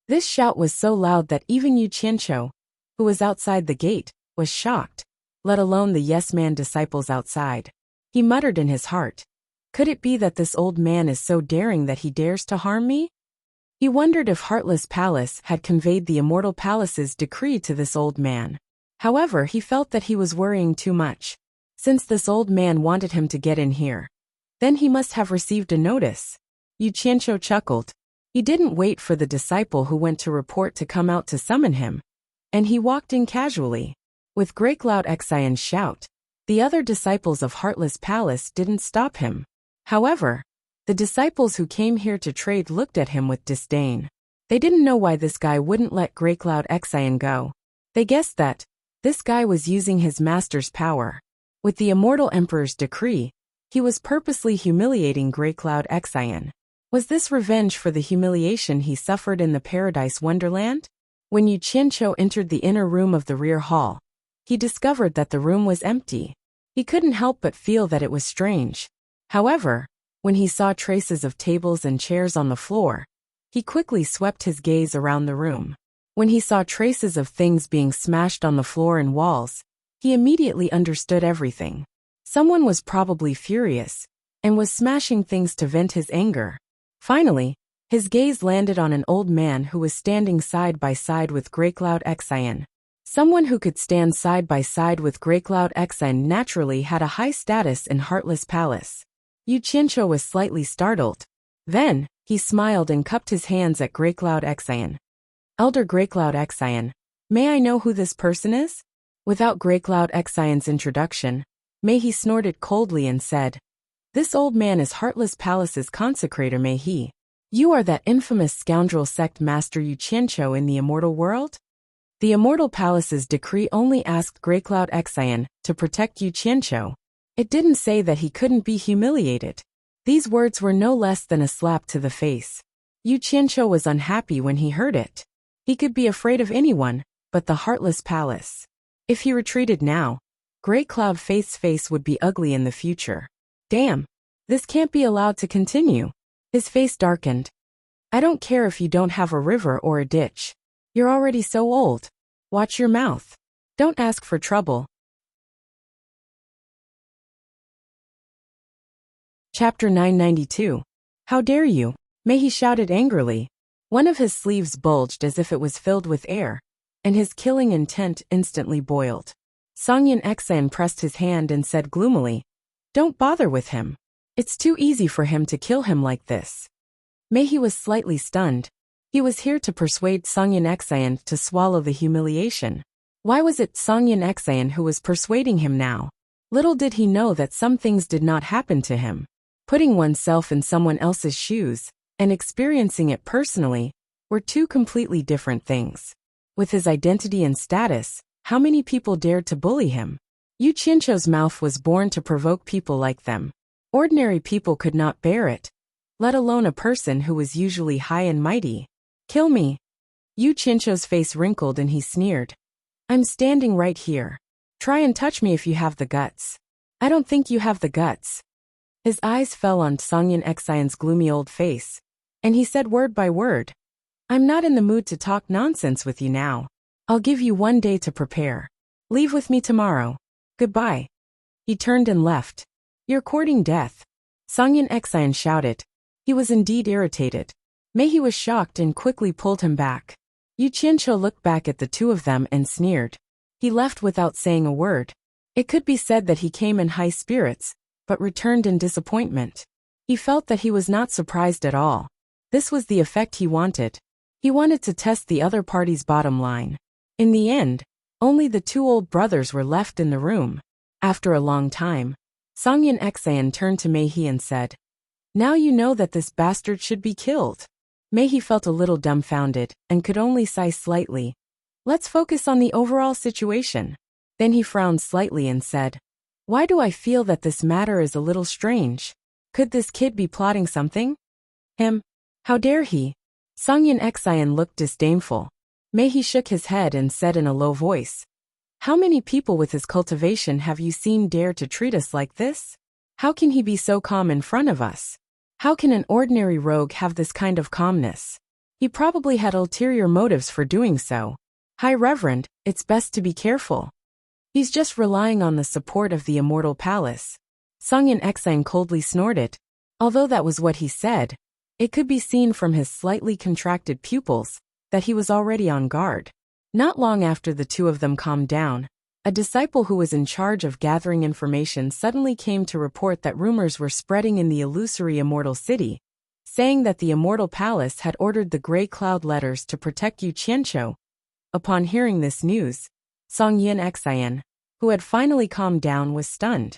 This shout was so loud that even Yu Qianqiu, who was outside the gate, was shocked, let alone the yes-man disciples outside. He muttered in his heart, Could it be that this old man is so daring that he dares to harm me? He wondered if Heartless Palace had conveyed the Immortal Palace's decree to this old man. However, he felt that he was worrying too much. Since this old man wanted him to get in here, then he must have received a notice. Yu Qianqiu chuckled. He didn't wait for the disciple who went to report to come out to summon him, and he walked in casually. With Grey Cloud Exine's shout, the other disciples of Heartless Palace didn't stop him. However, The disciples who came here to trade looked at him with disdain. They didn't know why this guy wouldn't let Grey Cloud Exion go. They guessed that this guy was using his master's power. With the immortal emperor's decree, he was purposely humiliating Grey Cloud Exion. Was this revenge for the humiliation he suffered in the Paradise Wonderland? When Yu Qianqiu entered the inner room of the rear hall, he discovered that the room was empty. He couldn't help but feel that it was strange. However, when he saw traces of tables and chairs on the floor, he quickly swept his gaze around the room. When he saw traces of things being smashed on the floor and walls, he immediately understood everything. Someone was probably furious and was smashing things to vent his anger. Finally, his gaze landed on an old man who was standing side by side with Grey Cloud Exion. Someone who could stand side by side with Grey Cloud Exion naturally had a high status in Heartless Palace. Yu Qianqiu was slightly startled. Then, he smiled and cupped his hands at Grey Cloud Exion. Elder Grey Cloud Exion, may I know who this person is? Without Grey Cloud Exion's introduction, Mei He snorted coldly and said, This old man is Heartless Palace's consecrator Mei He. You are that infamous scoundrel sect master Yu Qianqiu in the immortal world? The immortal palace's decree only asked Grey Cloud Exion to protect Yu Qianqiu. It didn't say that he couldn't be humiliated. These words were no less than a slap to the face. Yu Qianqiu was unhappy when he heard it. He could be afraid of anyone, but the Heartless Palace. If he retreated now, Grey Cloud Faith's face would be ugly in the future. Damn, this can't be allowed to continue. His face darkened. I don't care if you don't have a river or a ditch. You're already so old. Watch your mouth. Don't ask for trouble. Chapter 992. How dare you? Mei He shouted angrily. One of his sleeves bulged as if it was filled with air, and his killing intent instantly boiled. Songyan Exion pressed his hand and said gloomily, Don't bother with him. It's too easy for him to kill him like this. Mei He was slightly stunned. He was here to persuade Songyan Exion to swallow the humiliation. Why was it Songyan Exion who was persuading him now? Little did he know that some things did not happen to him. Putting oneself in someone else's shoes and experiencing it personally were two completely different things. With his identity and status, how many people dared to bully him? Yu Qianqiu's mouth was born to provoke people like them. Ordinary people could not bear it, let alone a person who was usually high and mighty. Kill me. Yu Qianqiu's face wrinkled and he sneered. I'm standing right here. Try and touch me if you have the guts. I don't think you have the guts. His eyes fell on Songyan Exion's gloomy old face, and he said word by word, I'm not in the mood to talk nonsense with you now. I'll give you 1 day to prepare. Leave with me tomorrow. Goodbye. He turned and left. You're courting death. Songyan Exion shouted. He was indeed irritated. Mei He was shocked and quickly pulled him back. Yu Qianqiu looked back at the two of them and sneered. He left without saying a word. It could be said that he came in high spirits, but returned in disappointment. He felt that he was not surprised at all. This was the effect he wanted. He wanted to test the other party's bottom line. In the end, only the two old brothers were left in the room. After a long time, Songyan Exion turned to Mei He and said, Now you know that this bastard should be killed. Mei He felt a little dumbfounded and could only sigh slightly. Let's focus on the overall situation. Then he frowned slightly and said, Why do I feel that this matter is a little strange? Could this kid be plotting something? Him? How dare he? Songyan Exion looked disdainful. Mei He shook his head and said in a low voice, How many people with his cultivation have you seen dare to treat us like this? How can he be so calm in front of us? How can an ordinary rogue have this kind of calmness? He probably had ulterior motives for doing so. High Reverend, it's best to be careful. He's just relying on the support of the immortal palace. Songyan Exion coldly snorted. Although that was what he said, it could be seen from his slightly contracted pupils that he was already on guard. Not long after the two of them calmed down, a disciple who was in charge of gathering information suddenly came to report that rumors were spreading in the illusory immortal city, saying that the immortal palace had ordered the Grey Cloud letters to protect Yu Qianqiu. Upon hearing this news, Songyan Exion, who had finally calmed down, was stunned.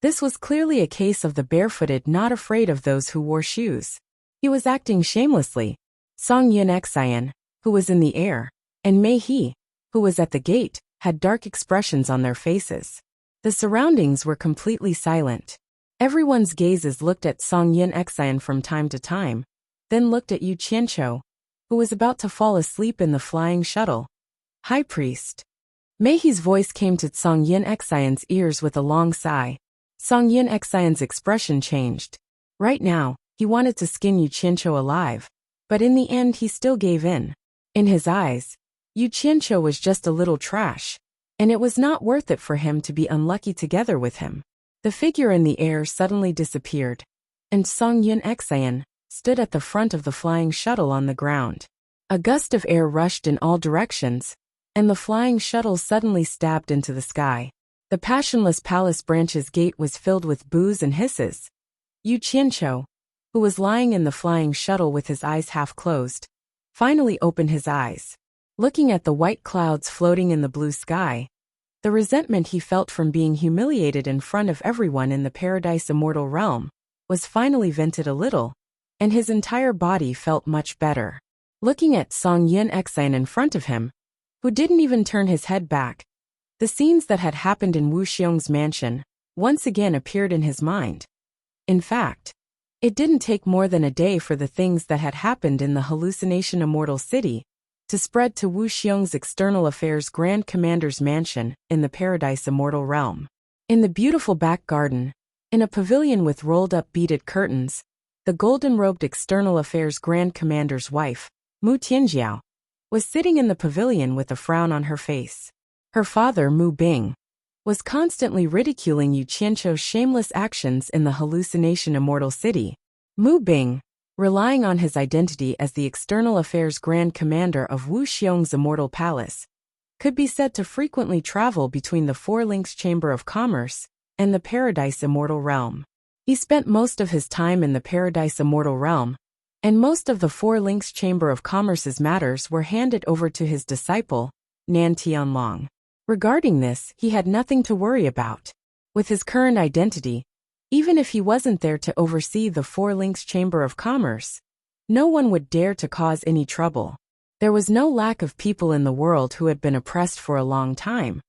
This was clearly a case of the barefooted not afraid of those who wore shoes. He was acting shamelessly. Song Yin Xian, who was in the air, and Mei He, who was at the gate, had dark expressions on their faces. The surroundings were completely silent. Everyone's gazes looked at Song Yin Xian from time to time, then looked at Yu Qianqiu, who was about to fall asleep in the flying shuttle. High Priest. Mei He's voice came to Song Yin Xian's ears with a long sigh. Song Yin Xian's expression changed. Right now, he wanted to skin Yu Qianqiu alive, but in the end he still gave in. In his eyes, Yu Qianqiu was just a little trash, and it was not worth it for him to be unlucky together with him. The figure in the air suddenly disappeared, and Song Yin Xian stood at the front of the flying shuttle on the ground. A gust of air rushed in all directions, and the flying shuttle suddenly stabbed into the sky. The passionless palace branch's gate was filled with boos and hisses. Yu Qianqiu, who was lying in the flying shuttle with his eyes half closed, finally opened his eyes. Looking at the white clouds floating in the blue sky, the resentment he felt from being humiliated in front of everyone in the Paradise Immortal realm was finally vented a little, and his entire body felt much better. Looking at Song Yin Xian in front of him, who didn't even turn his head back, the scenes that had happened in Wu Xiong's mansion once again appeared in his mind. In fact, it didn't take more than a day for the things that had happened in the Hallucination Immortal City to spread to Wu Xiong's External Affairs Grand Commander's mansion in the Paradise Immortal realm. In the beautiful back garden, in a pavilion with rolled-up beaded curtains, the golden-robed External Affairs Grand Commander's wife, Mu Tianjiao, was sitting in the pavilion with a frown on her face. Her father, Mu Bing, was constantly ridiculing Yu Qianqiu's shameless actions in the Hallucination Immortal City. Mu Bing, relying on his identity as the External Affairs Grand Commander of Wu Xiong's Immortal Palace, could be said to frequently travel between the Four Links Chamber of Commerce and the Paradise Immortal Realm. He spent most of his time in the Paradise Immortal Realm, and most of the Four Links Chamber of Commerce's matters were handed over to his disciple, Nan Tianlong. Regarding this, he had nothing to worry about. With his current identity, even if he wasn't there to oversee the Four Links Chamber of Commerce, no one would dare to cause any trouble. There was no lack of people in the world who had been oppressed for a long time,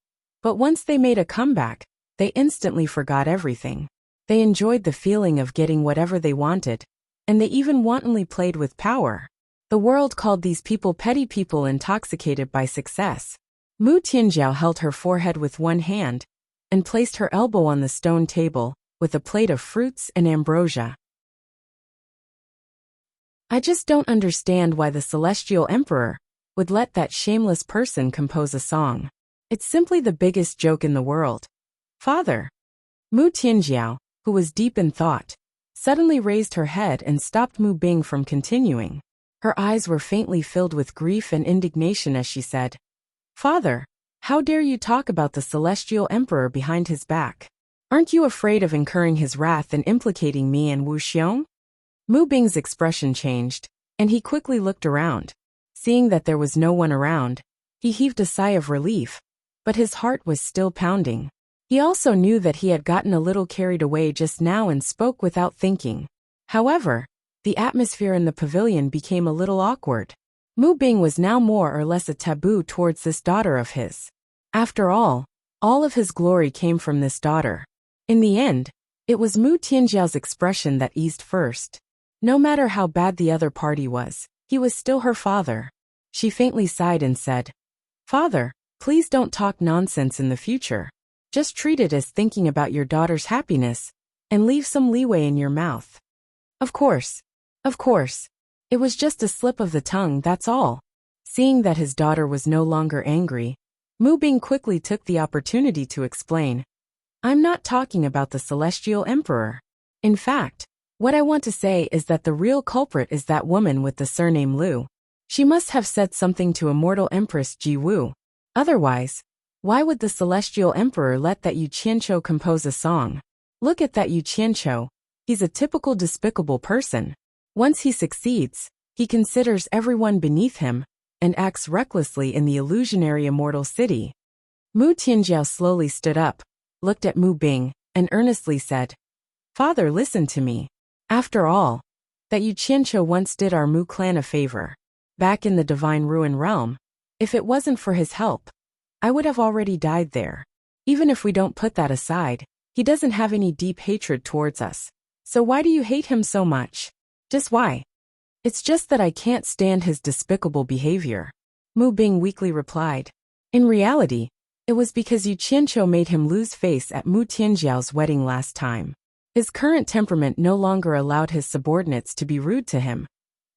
but once they made a comeback, they instantly forgot everything. They enjoyed the feeling of getting whatever they wanted, and they even wantonly played with power. The world called these people petty people intoxicated by success. Mu Tianjiao held her forehead with one hand and placed her elbow on the stone table with a plate of fruits and ambrosia. I just don't understand why the Celestial Emperor would let that shameless person compose a song. It's simply the biggest joke in the world. Father. Mu Tianjiao, who was deep in thought, suddenly raised her head and stopped Mu Bing from continuing. Her eyes were faintly filled with grief and indignation as she said, "Father, how dare you talk about the Celestial Emperor behind his back? Aren't you afraid of incurring his wrath and implicating me and Wu Xiong?" Mu Bing's expression changed, and he quickly looked around. Seeing that there was no one around, he heaved a sigh of relief, but his heart was still pounding. He also knew that he had gotten a little carried away just now and spoke without thinking. However, the atmosphere in the pavilion became a little awkward. Mu Bing was now more or less a taboo towards this daughter of his. After all of his glory came from this daughter. In the end, it was Mu Tianjiao's expression that eased first. No matter how bad the other party was, he was still her father. She faintly sighed and said, "Father, please don't talk nonsense in the future. Just treat it as thinking about your daughter's happiness, and leave some leeway in your mouth." Of course. It was just a slip of the tongue, that's all." Seeing that his daughter was no longer angry, Mu Bing quickly took the opportunity to explain, "I'm not talking about the Celestial Emperor. In fact, what I want to say is that the real culprit is that woman with the surname Liu. She must have said something to Immortal Empress Ji Wu. Otherwise, why would the Celestial Emperor let that Yu Qianqiu compose a song? Look at that Yu Qianqiu. He's a typical despicable person. Once he succeeds, he considers everyone beneath him and acts recklessly in the illusionary Immortal City." Mu Tianjiao slowly stood up, looked at Mu Bing, and earnestly said, "Father, listen to me. After all, that Yu Qianqiu once did our Mu clan a favor. Back in the Divine Ruin Realm, if it wasn't for his help, I would have already died there. Even if we don't put that aside, he doesn't have any deep hatred towards us. So why do you hate him so much? Just why?" "It's just that I can't stand his despicable behavior," Mu Bing weakly replied. In reality, it was because Yu Qianqiu made him lose face at Mu Tianjiao's wedding last time. His current temperament no longer allowed his subordinates to be rude to him,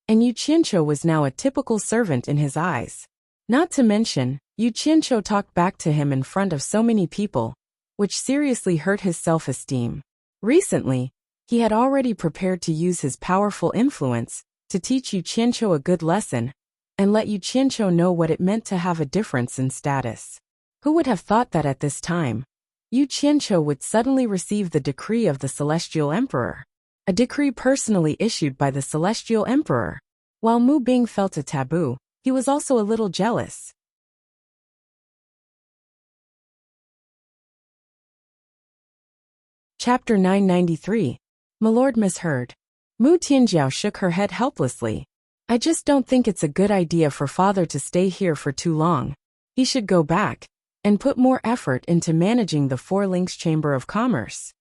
and Yu Qianqiu was now a typical servant in his eyes. Not to mention, Yu Qianqiu talked back to him in front of so many people, which seriously hurt his self-esteem. Recently, he had already prepared to use his powerful influence to teach Yu Qianqiu a good lesson and let Yu Qianqiu know what it meant to have a difference in status. Who would have thought that at this time, Yu Qianqiu would suddenly receive the decree of the Celestial Emperor, a decree personally issued by the Celestial Emperor? While Mu Bing felt a taboo, he was also a little jealous. Chapter 993. Milord misheard. Mu Tianjiao shook her head helplessly. "I just don't think it's a good idea for father to stay here for too long. He should go back and put more effort into managing the Four Links Chamber of Commerce."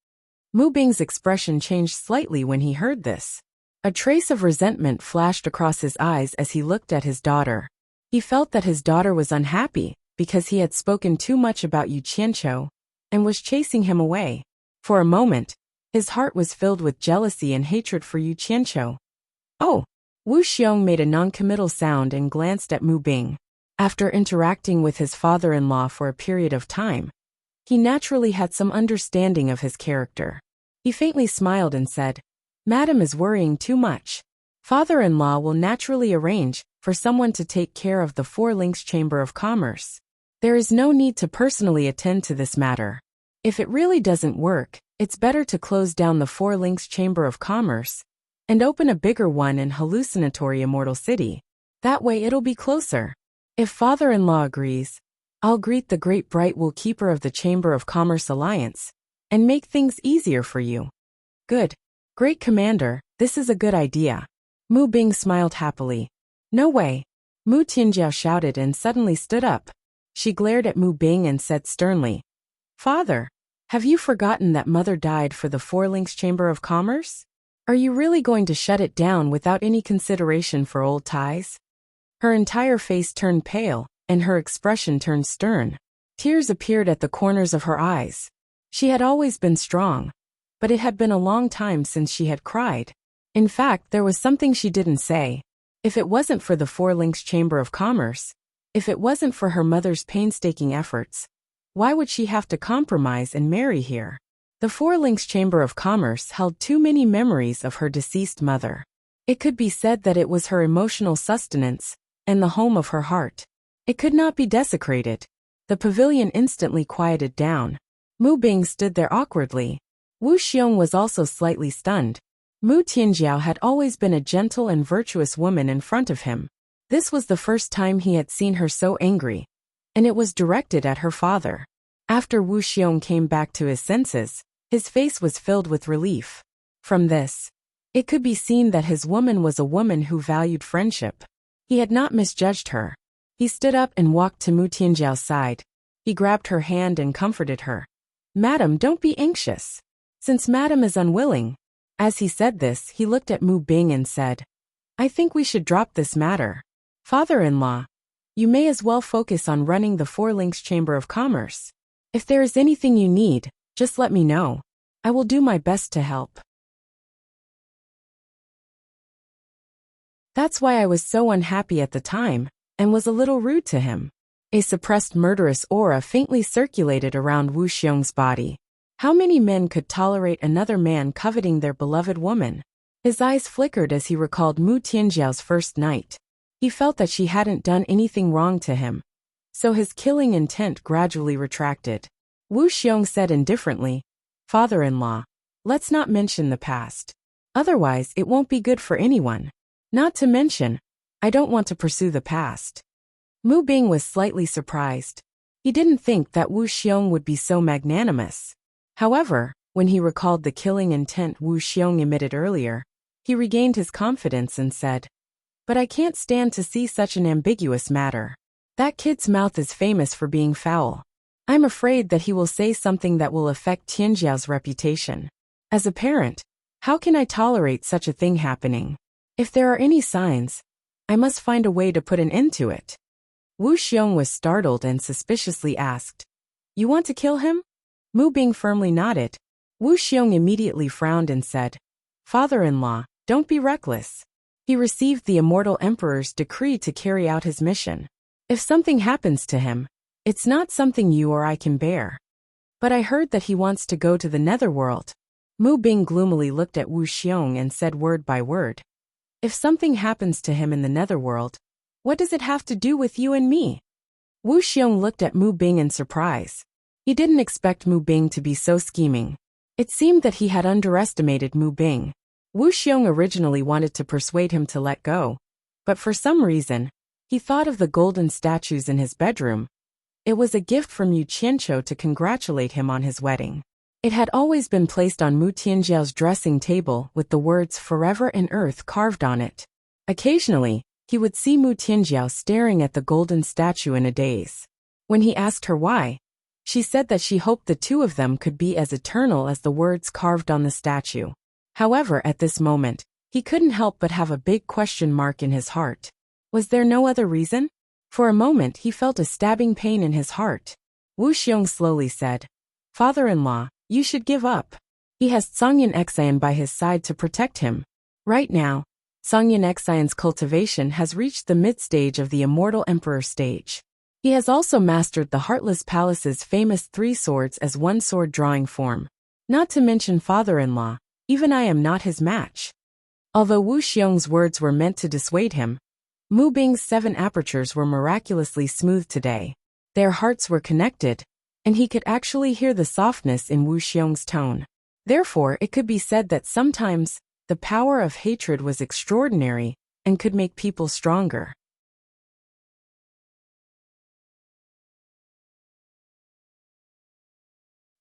Mu Bing's expression changed slightly when he heard this. A trace of resentment flashed across his eyes as he looked at his daughter. He felt that his daughter was unhappy because he had spoken too much about Yu Qianqiu and was chasing him away. For a moment, his heart was filled with jealousy and hatred for Yu Qianqiu. "Oh!" Wu Xiong made a non-committal sound and glanced at Mu Bing. After interacting with his father-in-law for a period of time, he naturally had some understanding of his character. He faintly smiled and said, "Madam is worrying too much. Father-in-law will naturally arrange for someone to take care of the Four Links Chamber of Commerce. There is no need to personally attend to this matter. If it really doesn't work, it's better to close down the Four Links Chamber of Commerce and open a bigger one in hallucinatory Immortal City. That way it'll be closer. If father-in-law agrees, I'll greet the great bright wool keeper of the Chamber of Commerce Alliance and make things easier for you." "Good. Great commander, this is a good idea." Mu Bing smiled happily. "No way." Mu Tianjiao shouted and suddenly stood up. She glared at Mu Bing and said sternly, "Father, have you forgotten that mother died for the Four Links Chamber of Commerce? Are you really going to shut it down without any consideration for old ties?" Her entire face turned pale, and her expression turned stern. Tears appeared at the corners of her eyes. She had always been strong, but it had been a long time since she had cried. In fact, there was something she didn't say. If it wasn't for the Four Links Chamber of Commerce, if it wasn't for her mother's painstaking efforts, why would she have to compromise and marry here? The Four Links Chamber of Commerce held too many memories of her deceased mother. It could be said that it was her emotional sustenance and the home of her heart. It could not be desecrated. The pavilion instantly quieted down. Mu Bing stood there awkwardly. Wu Xiong was also slightly stunned. Mu Tianjiao had always been a gentle and virtuous woman in front of him. This was the first time he had seen her so angry, and it was directed at her father. After Wu Xiong came back to his senses, his face was filled with relief. From this, it could be seen that his woman was a woman who valued friendship. He had not misjudged her. He stood up and walked to Mu Tianjiao's side. He grabbed her hand and comforted her. "Madam, don't be anxious. Since Madam is unwilling." As he said this, he looked at Mu Bing and said, "I think we should drop this matter. Father-in-law, you may as well focus on running the Four Links Chamber of Commerce. If there is anything you need, just let me know. I will do my best to help." That's why I was so unhappy at the time, and was a little rude to him. A suppressed murderous aura faintly circulated around Wu Xiong's body. How many men could tolerate another man coveting their beloved woman? His eyes flickered as he recalled Mu Tianjiao's first night. He felt that she hadn't done anything wrong to him, so his killing intent gradually retracted. Wu Xiong said indifferently, "Father-in-law, let's not mention the past. Otherwise, it won't be good for anyone. Not to mention, I don't want to pursue the past." Mu Bing was slightly surprised. He didn't think that Wu Xiong would be so magnanimous. However, When he recalled the killing intent Wu Xiong emitted earlier, he regained his confidence and said, "But I can't stand to see such an ambiguous matter. That kid's mouth is famous for being foul. I'm afraid that he will say something that will affect Tianjiao's reputation. As a parent, how can I tolerate such a thing happening? If there are any signs, I must find a way to put an end to it." Wu Xiong was startled and suspiciously asked, "You want to kill him?" Mu Bing firmly nodded. Wu Xiong immediately frowned and said, "Father-in-law, don't be reckless. He received the immortal emperor's decree to carry out his mission. If something happens to him, it's not something you or I can bear." "But I heard that he wants to go to the netherworld." Mu Bing gloomily looked at Wu Xiong and said word by word, "If something happens to him in the netherworld, what does it have to do with you and me?" Wu Xiong looked at Mu Bing in surprise. He didn't expect Mu Bing to be so scheming. It seemed that he had underestimated Mu Bing. Wu Xiong originally wanted to persuade him to let go, but for some reason, he thought of the golden statues in his bedroom. It was a gift from Yu Qianqiu to congratulate him on his wedding. It had always been placed on Mu Tianjiao's dressing table with the words "Forever and Earth" carved on it. Occasionally, he would see Mu Tianjiao staring at the golden statue in a daze. When he asked her why, she said that she hoped the two of them could be as eternal as the words carved on the statue. However, at this moment, he couldn't help but have a big question mark in his heart. Was there no other reason? For a moment he felt a stabbing pain in his heart. Wu Xiong slowly said, "Father-in-law, you should give up. He has Songyan Xian by his side to protect him. Right now, Songyan Xian's cultivation has reached the mid-stage of the Immortal Emperor stage. He has also mastered the Heartless Palace's famous 3 swords as one sword drawing form. Not to mention father-in-law, even I am not his match." Although Wu Xiong's words were meant to dissuade him, Mu Bing's 7 apertures were miraculously smooth today. Their hearts were connected, and he could actually hear the softness in Wu Xiong's tone. Therefore, it could be said that sometimes, the power of hatred was extraordinary and could make people stronger.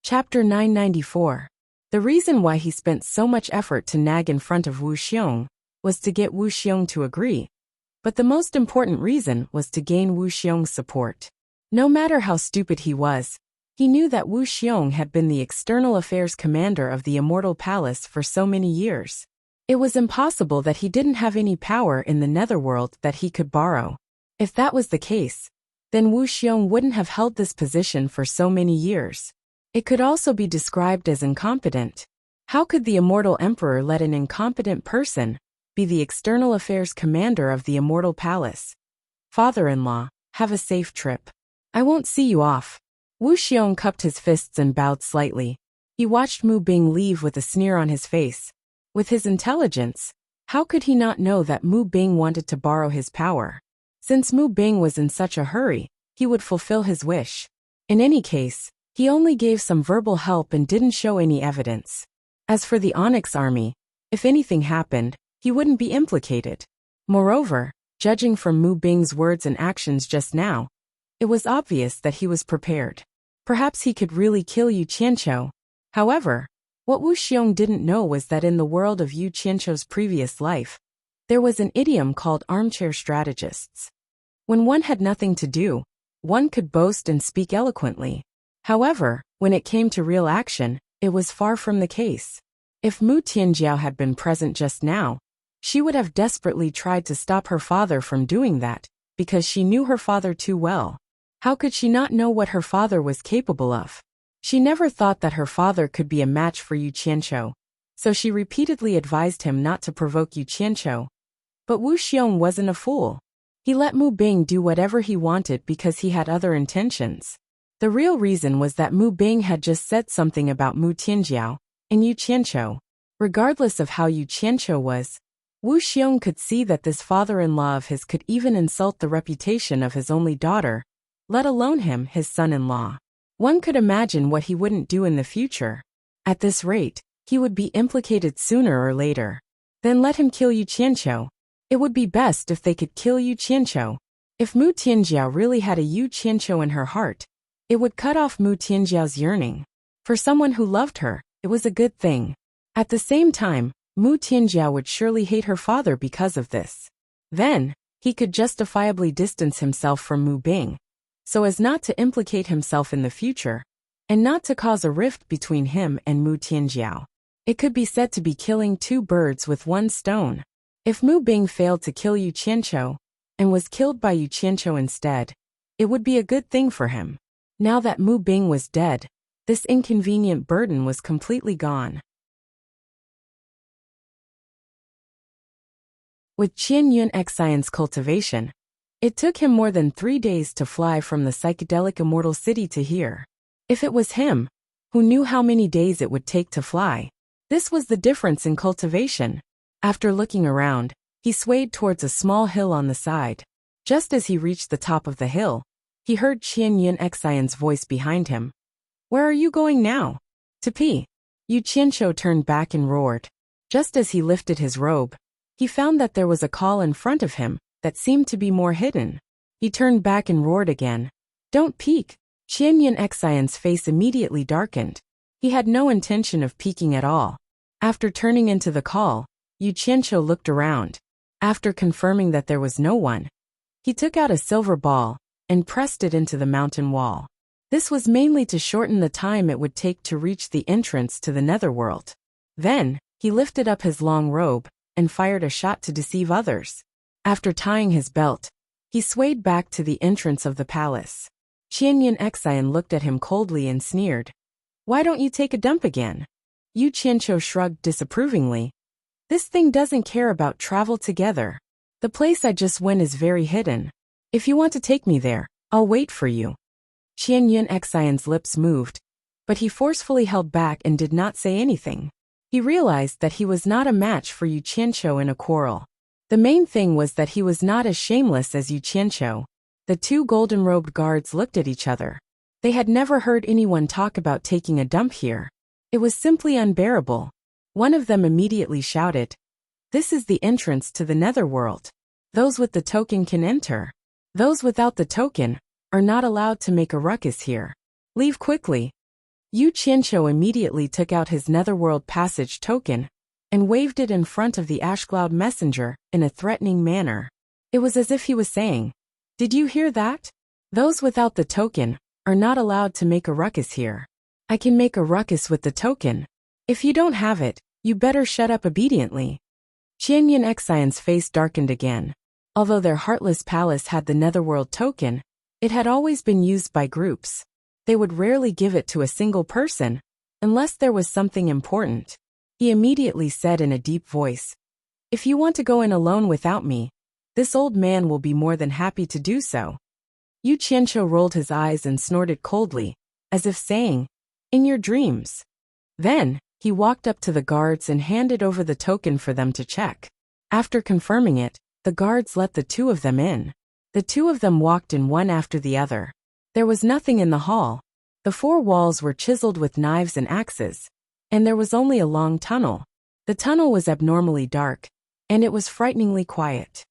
Chapter 994. The reason why he spent so much effort to nag in front of Wu Xiong was to get Wu Xiong to agree, but the most important reason was to gain Wu Xiong's support. No matter how stupid he was, he knew that Wu Xiong had been the external affairs commander of the Immortal Palace for so many years. It was impossible that he didn't have any power in the netherworld that he could borrow. If that was the case, then Wu Xiong wouldn't have held this position for so many years. It could also be described as incompetent. How could the Immortal Emperor let an incompetent person be the external affairs commander of the Immortal Palace? "Father-in-law, have a safe trip. I won't see you off." Wu Xiong cupped his fists and bowed slightly. He watched Mu Bing leave with a sneer on his face. With his intelligence, how could he not know that Mu Bing wanted to borrow his power? Since Mu Bing was in such a hurry, he would fulfill his wish. In any case, he only gave some verbal help and didn't show any evidence. As for the Onyx army, if anything happened, he wouldn't be implicated. Moreover, judging from Mu Bing's words and actions just now, it was obvious that he was prepared. Perhaps he could really kill Yu Qianqiu. However, what Wu Xiong didn't know was that in the world of Yu Qianqiu's previous life, there was an idiom called armchair strategists. When one had nothing to do, one could boast and speak eloquently. However, when it came to real action, it was far from the case. If Mu Tianjiao had been present just now, she would have desperately tried to stop her father from doing that, because she knew her father too well. How could she not know what her father was capable of? She never thought that her father could be a match for Yu Qianqiu, so she repeatedly advised him not to provoke Yu Qianqiu. But Wu Xiong wasn't a fool. He let Mu Bing do whatever he wanted because he had other intentions. The real reason was that Mu Bing had just said something about Mu Tianjiao and Yu Qianqiu. Regardless of how Yu Qianqiu was, Wu Xiong could see that this father-in-law of his could even insult the reputation of his only daughter, let alone him, his son-in-law. One could imagine what he wouldn't do in the future. At this rate, he would be implicated sooner or later. Then let him kill Yu Qianqiu. It would be best if they could kill Yu Qianqiu. If Mu Tianjiao really had a Yu Qianqiu in her heart, it would cut off Mu Tianjiao's yearning. For someone who loved her, It was a good thing. At the same time, Mu Tianjiao would surely hate her father because of this. Then, he could justifiably distance himself from Mu Bing, so as not to implicate himself in the future, and not to cause a rift between him and Mu Tianjiao. It could be said to be killing two birds with one stone. If Mu Bing failed to kill Yu Qianqiu, and was killed by Yu Qianqiu instead, it would be a good thing for him. Now that Mu Bing was dead, this inconvenient burden was completely gone. With Qian Yun Xian's cultivation, it took him more than 3 days to fly from the psychedelic immortal city to here. If it was him, who knew how many days it would take to fly, this was the difference in cultivation. After looking around, he swayed towards a small hill on the side. Just as he reached the top of the hill, he heard Qian Yun Xian's voice behind him. "Where are you going now?" "To pee." Yu Qianqiu turned back and roared. Just as he lifted his robe, he found that there was a call in front of him that seemed to be more hidden. He turned back and roared again. "Don't peek." Qian Yun Xian's face immediately darkened. He had no intention of peeking at all. After turning into the call, Yu Qianqiu looked around. After confirming that there was no one, he took out a silver ball and pressed it into the mountain wall. This was mainly to shorten the time it would take to reach the entrance to the netherworld. Then, he lifted up his long robe and fired a shot to deceive others. After tying his belt, he swayed back to the entrance of the palace. Qian Yun Xian looked at him coldly and sneered. "Why don't you take a dump again?" Yu Qianqiu shrugged disapprovingly. "This thing doesn't care about travel together. The place I just went is very hidden. If you want to take me there, I'll wait for you." Qian Yun Xian's lips moved, but he forcefully held back and did not say anything. He realized that he was not a match for Yu Qianqiu in a quarrel. The main thing was that he was not as shameless as Yu Qianqiu. The two golden-robed guards looked at each other. They had never heard anyone talk about taking a dump here. It was simply unbearable. One of them immediately shouted, "This is the entrance to the netherworld. Those with the token can enter. Those without the token are not allowed to make a ruckus here. Leave quickly." Yu Qianqiu immediately took out his netherworld passage token and waved it in front of the Ashcloud messenger in a threatening manner. It was as if he was saying, "Did you hear that? Those without the token are not allowed to make a ruckus here. I can make a ruckus with the token. If you don't have it, you better shut up obediently." Qian Yun Xian's face darkened again. Although their heartless palace had the netherworld token, it had always been used by groups. They would rarely give it to a single person, unless there was something important. He immediately said in a deep voice, "If you want to go in alone without me, this old man will be more than happy to do so." Yu Qianqiu rolled his eyes and snorted coldly, as if saying, "In your dreams." Then, he walked up to the guards and handed over the token for them to check. After confirming it, the guards let the two of them in. The two of them walked in one after the other. There was nothing in the hall. The four walls were chiseled with knives and axes, and there was only a long tunnel. The tunnel was abnormally dark, and it was frighteningly quiet.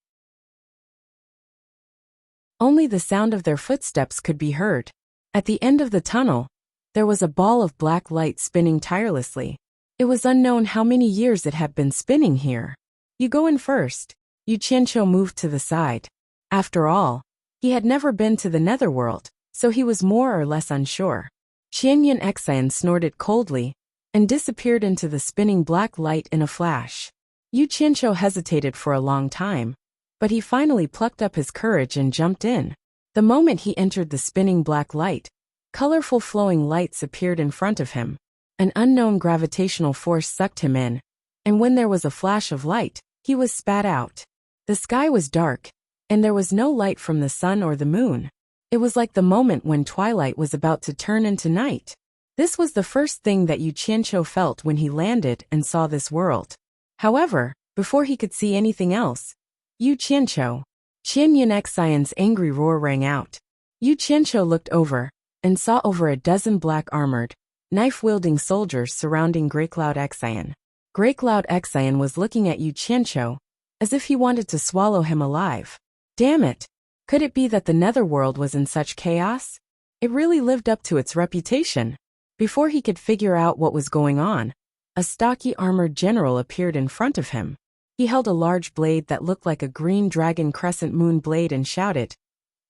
Only the sound of their footsteps could be heard. At the end of the tunnel, there was a ball of black light spinning tirelessly. It was unknown how many years it had been spinning here. "You go in first." Yu Qianqiu moved to the side. After all, he had never been to the netherworld, so he was more or less unsure. Qian Yun Xian snorted coldly and disappeared into the spinning black light in a flash. Yu Qianqiu hesitated for a long time, but he finally plucked up his courage and jumped in. The moment he entered the spinning black light, colorful flowing lights appeared in front of him. An unknown gravitational force sucked him in, and when there was a flash of light, he was spat out. The sky was dark, and there was no light from the sun or the moon. It was like the moment when twilight was about to turn into night. This was the first thing that Yu Qianqiu felt when he landed and saw this world. However, before he could see anything else, Yu Qianqiu, Qian Yun Xian's angry roar rang out. Yu Qianqiu looked over and saw over a dozen black-armored, knife-wielding soldiers surrounding Greycloud Xian. Greycloud Xian was looking at Yu Qianqiu as if he wanted to swallow him alive. Damn it! Could it be that the netherworld was in such chaos? It really lived up to its reputation. Before he could figure out what was going on, a stocky armored general appeared in front of him. He held a large blade that looked like a green dragon crescent moon blade and shouted,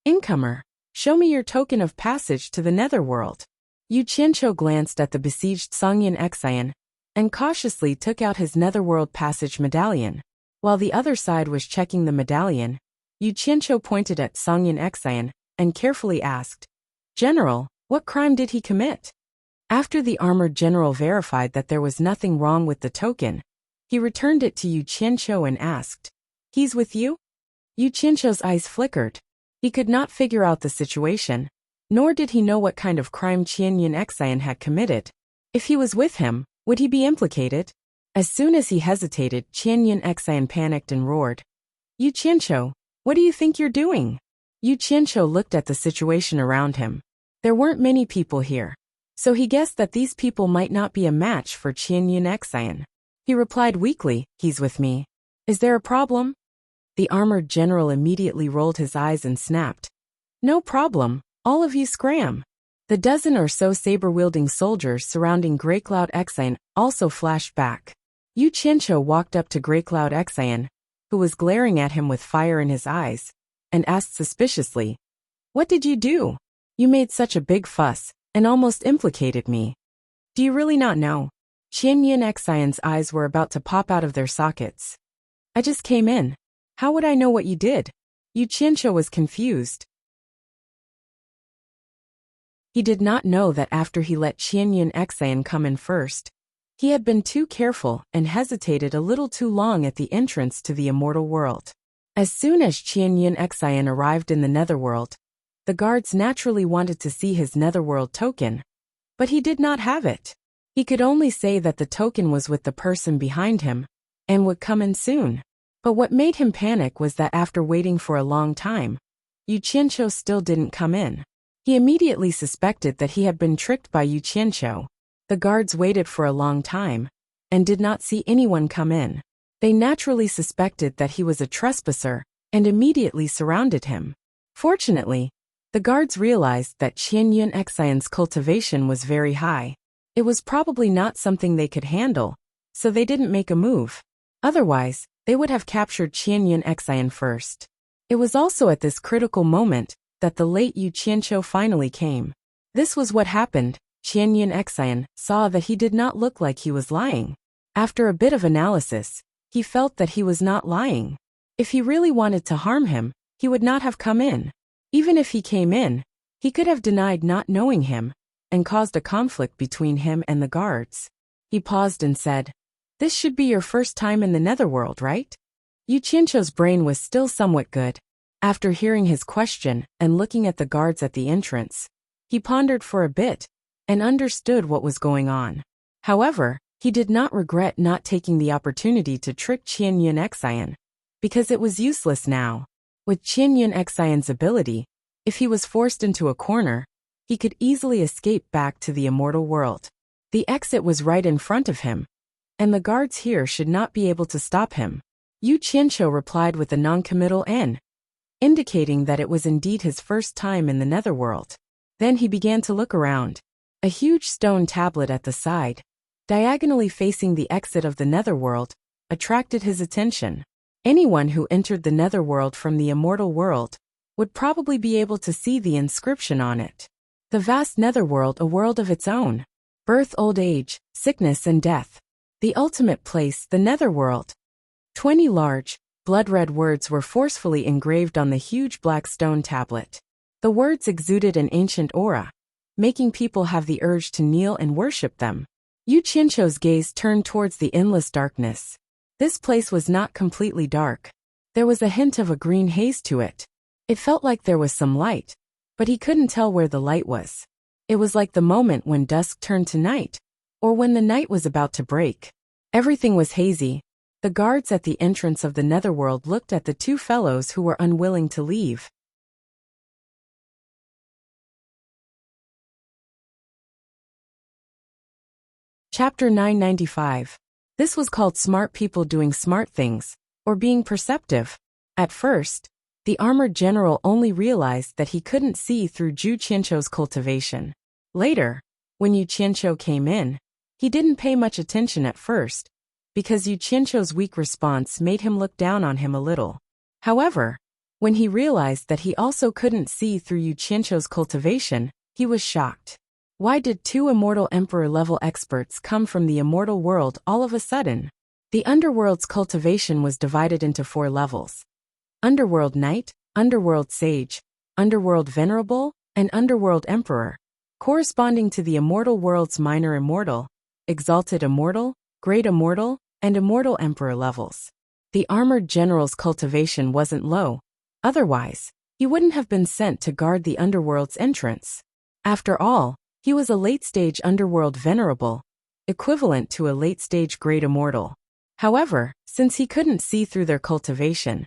"Incomer, show me your token of passage to the netherworld." Yu Qianqiu glanced at the besieged Songyan Xian and cautiously took out his netherworld passage medallion. While the other side was checking the medallion, Yu Qianqiu pointed at Songyan Xian and carefully asked, "General, what crime did he commit?" After the armored general verified that there was nothing wrong with the token, he returned it to Yu Qianqiu and asked, "He's with you?" Yu Qianqiu's eyes flickered. He could not figure out the situation, nor did he know what kind of crime Qianyan Xian had committed. If he was with him, would he be implicated? As soon as he hesitated, Qianyan Xian panicked and roared, "Yu Qianqiu, what do you think you're doing?" Yu Qianqiu looked at the situation around him. There weren't many people here, so he guessed that these people might not be a match for Qianyan Xian. He replied weakly, "He's with me. Is there a problem?" The armored general immediately rolled his eyes and snapped, "No problem, all of you scram." The dozen or so saber-wielding soldiers surrounding Greycloud Xian also flashed back. Yu Qianqiu walked up to Greycloud Xian, who was glaring at him with fire in his eyes, and asked suspiciously, "What did you do? You made such a big fuss and almost implicated me. Do you really not know?" Qianyan Xian's eyes were about to pop out of their sockets. "I just came in. How would I know what you did?" Yu Qianqiu was confused. He did not know that after he let Qianyan Xian come in first, he had been too careful and hesitated a little too long at the entrance to the immortal world. As soon as Qianyan Xian arrived in the netherworld, the guards naturally wanted to see his netherworld token, but he did not have it. He could only say that the token was with the person behind him and would come in soon. But what made him panic was that after waiting for a long time, Yu Qianqiu still didn't come in. He immediately suspected that he had been tricked by Yu Qianqiu. The guards waited for a long time and did not see anyone come in. They naturally suspected that he was a trespasser and immediately surrounded him. Fortunately, the guards realized that Qianyan Xian's cultivation was very high. It was probably not something they could handle, so they didn't make a move. Otherwise, they would have captured Qianyan Xian first. It was also at this critical moment that the late Yu Qianqiu finally came. This was what happened. Qianyan Xian saw that he did not look like he was lying. After a bit of analysis, he felt that he was not lying. If he really wanted to harm him, he would not have come in. Even if he came in, he could have denied not knowing him and caused a conflict between him and the guards. He paused and said, "This should be your first time in the netherworld, right?" Yu Qianqiu's brain was still somewhat good. After hearing his question and looking at the guards at the entrance, he pondered for a bit and understood what was going on. However, he did not regret not taking the opportunity to trick Qianyan Xian, because it was useless now. With Qianyan Xian's ability, if he was forced into a corner, he could easily escape back to the immortal world. The exit was right in front of him, and the guards here should not be able to stop him. Yu Qianqiu replied with a non-committal N, indicating that it was indeed his first time in the netherworld. Then he began to look around. A huge stone tablet at the side, diagonally facing the exit of the netherworld, attracted his attention. Anyone who entered the netherworld from the immortal world would probably be able to see the inscription on it. The vast netherworld, a world of its own. Birth, old age, sickness and death. The ultimate place, the netherworld. 20 large, blood-red words were forcefully engraved on the huge black stone tablet. The words exuded an ancient aura, making people have the urge to kneel and worship them. Yu Qianqiu's gaze turned towards the endless darkness. This place was not completely dark. There was a hint of a green haze to it. It felt like there was some light, but he couldn't tell where the light was. It was like the moment when dusk turned to night, or when the night was about to break. Everything was hazy. The guards at the entrance of the netherworld looked at the two fellows who were unwilling to leave. Chapter 995. This was called smart people doing smart things, or being perceptive. At first, the armored general only realized that he couldn't see through Yu Qianqiu's cultivation. Later, When Yu Qianqiu came in, he didn't pay much attention at first, because Yu Qianqiu's weak response made him look down on him a little. However, when he realized that he also couldn't see through Yu Qianqiu's cultivation, he was shocked. Why did two immortal emperor-level experts come from the immortal world all of a sudden? The underworld's cultivation was divided into 4 levels: Underworld Knight, Underworld Sage, Underworld Venerable, and Underworld Emperor, corresponding to the immortal world's minor immortal, exalted immortal, great immortal, and immortal emperor levels. The armored general's cultivation wasn't low, otherwise, he wouldn't have been sent to guard the underworld's entrance. After all, he was a late-stage underworld venerable, equivalent to a late-stage great immortal. However, since he couldn't see through their cultivation,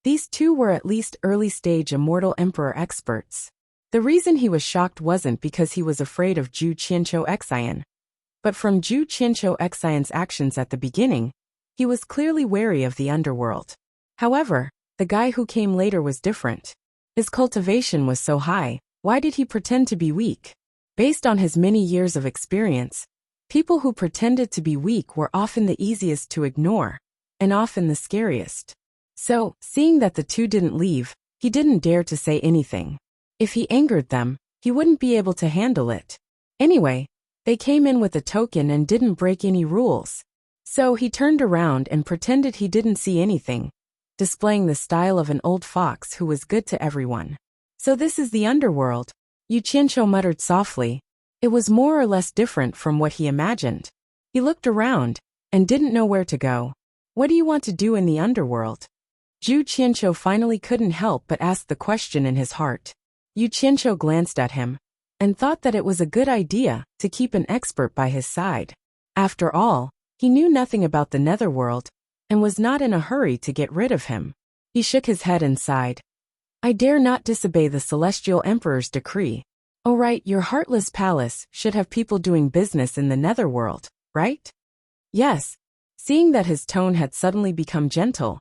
these two were at least early-stage immortal emperor experts. The reason he was shocked wasn't because he was afraid of Zhu Qianqiu Xian, but from Zhu Qianqiu Xian's actions at the beginning, he was clearly wary of the underworld. However, the guy who came later was different. His cultivation was so high, why did he pretend to be weak? Based on his many years of experience, people who pretended to be weak were often the easiest to ignore, and often the scariest. So, seeing that the two didn't leave, he didn't dare to say anything. If he angered them, he wouldn't be able to handle it. Anyway, they came in with a token and didn't break any rules. So he turned around and pretended he didn't see anything, displaying the style of an old fox who was good to everyone. So this is the underworld, Yu Qianqiu muttered softly. It was more or less different from what he imagined. He looked around and didn't know where to go. What do you want to do in the underworld? Zhu Qianqiu finally couldn't help but ask the question in his heart. Yu Qianqiu glanced at him and thought that it was a good idea to keep an expert by his side. After all, he knew nothing about the netherworld and was not in a hurry to get rid of him. He shook his head and sighed. I dare not disobey the Celestial Emperor's decree. Oh right, your heartless palace should have people doing business in the netherworld, right? Yes. Seeing that his tone had suddenly become gentle,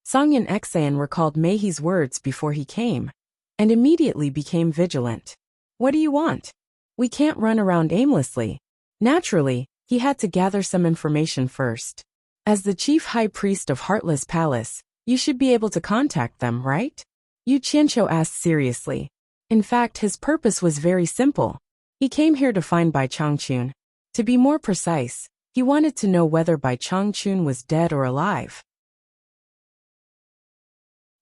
Songyan Xian recalled Meihi's words before he came, and immediately became vigilant. What do you want? We can't run around aimlessly. Naturally, he had to gather some information first. As the chief high priest of Heartless Palace, you should be able to contact them, right? Yu Qianqiu asked seriously. In fact, his purpose was very simple. He came here to find Bai Changchun. To be more precise, he wanted to know whether Bai Changchun was dead or alive.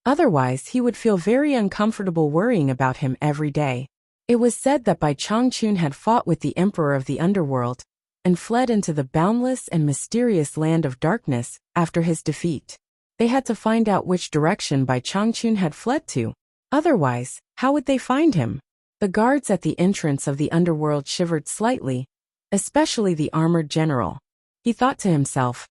Otherwise, he would feel very uncomfortable worrying about him every day. It was said that Bai Changchun had fought with the Emperor of the Underworld and fled into the boundless and mysterious land of darkness after his defeat. They had to find out which direction Bai Changchun had fled to. Otherwise, how would they find him? The guards at the entrance of the underworld shivered slightly, especially the armored general. He thought to himself,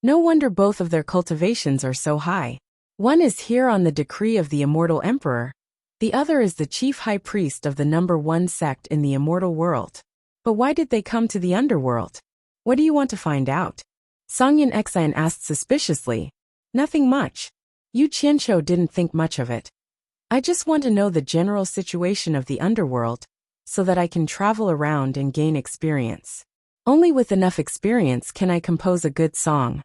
no wonder both of their cultivations are so high. One is here on the decree of the immortal emperor. The other is the chief high priest of the number 1 sect in the immortal world. But why did they come to the underworld? What do you want to find out? Songyan Xian asked suspiciously. Nothing much. Yu Qianqiu didn't think much of it. I just want to know the general situation of the underworld, so that I can travel around and gain experience. Only with enough experience can I compose a good song.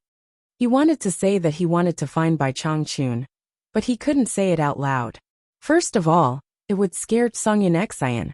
He wanted to say that he wanted to find Bai Changchun, but he couldn't say it out loud. First of all, it would scare Songyan Xian,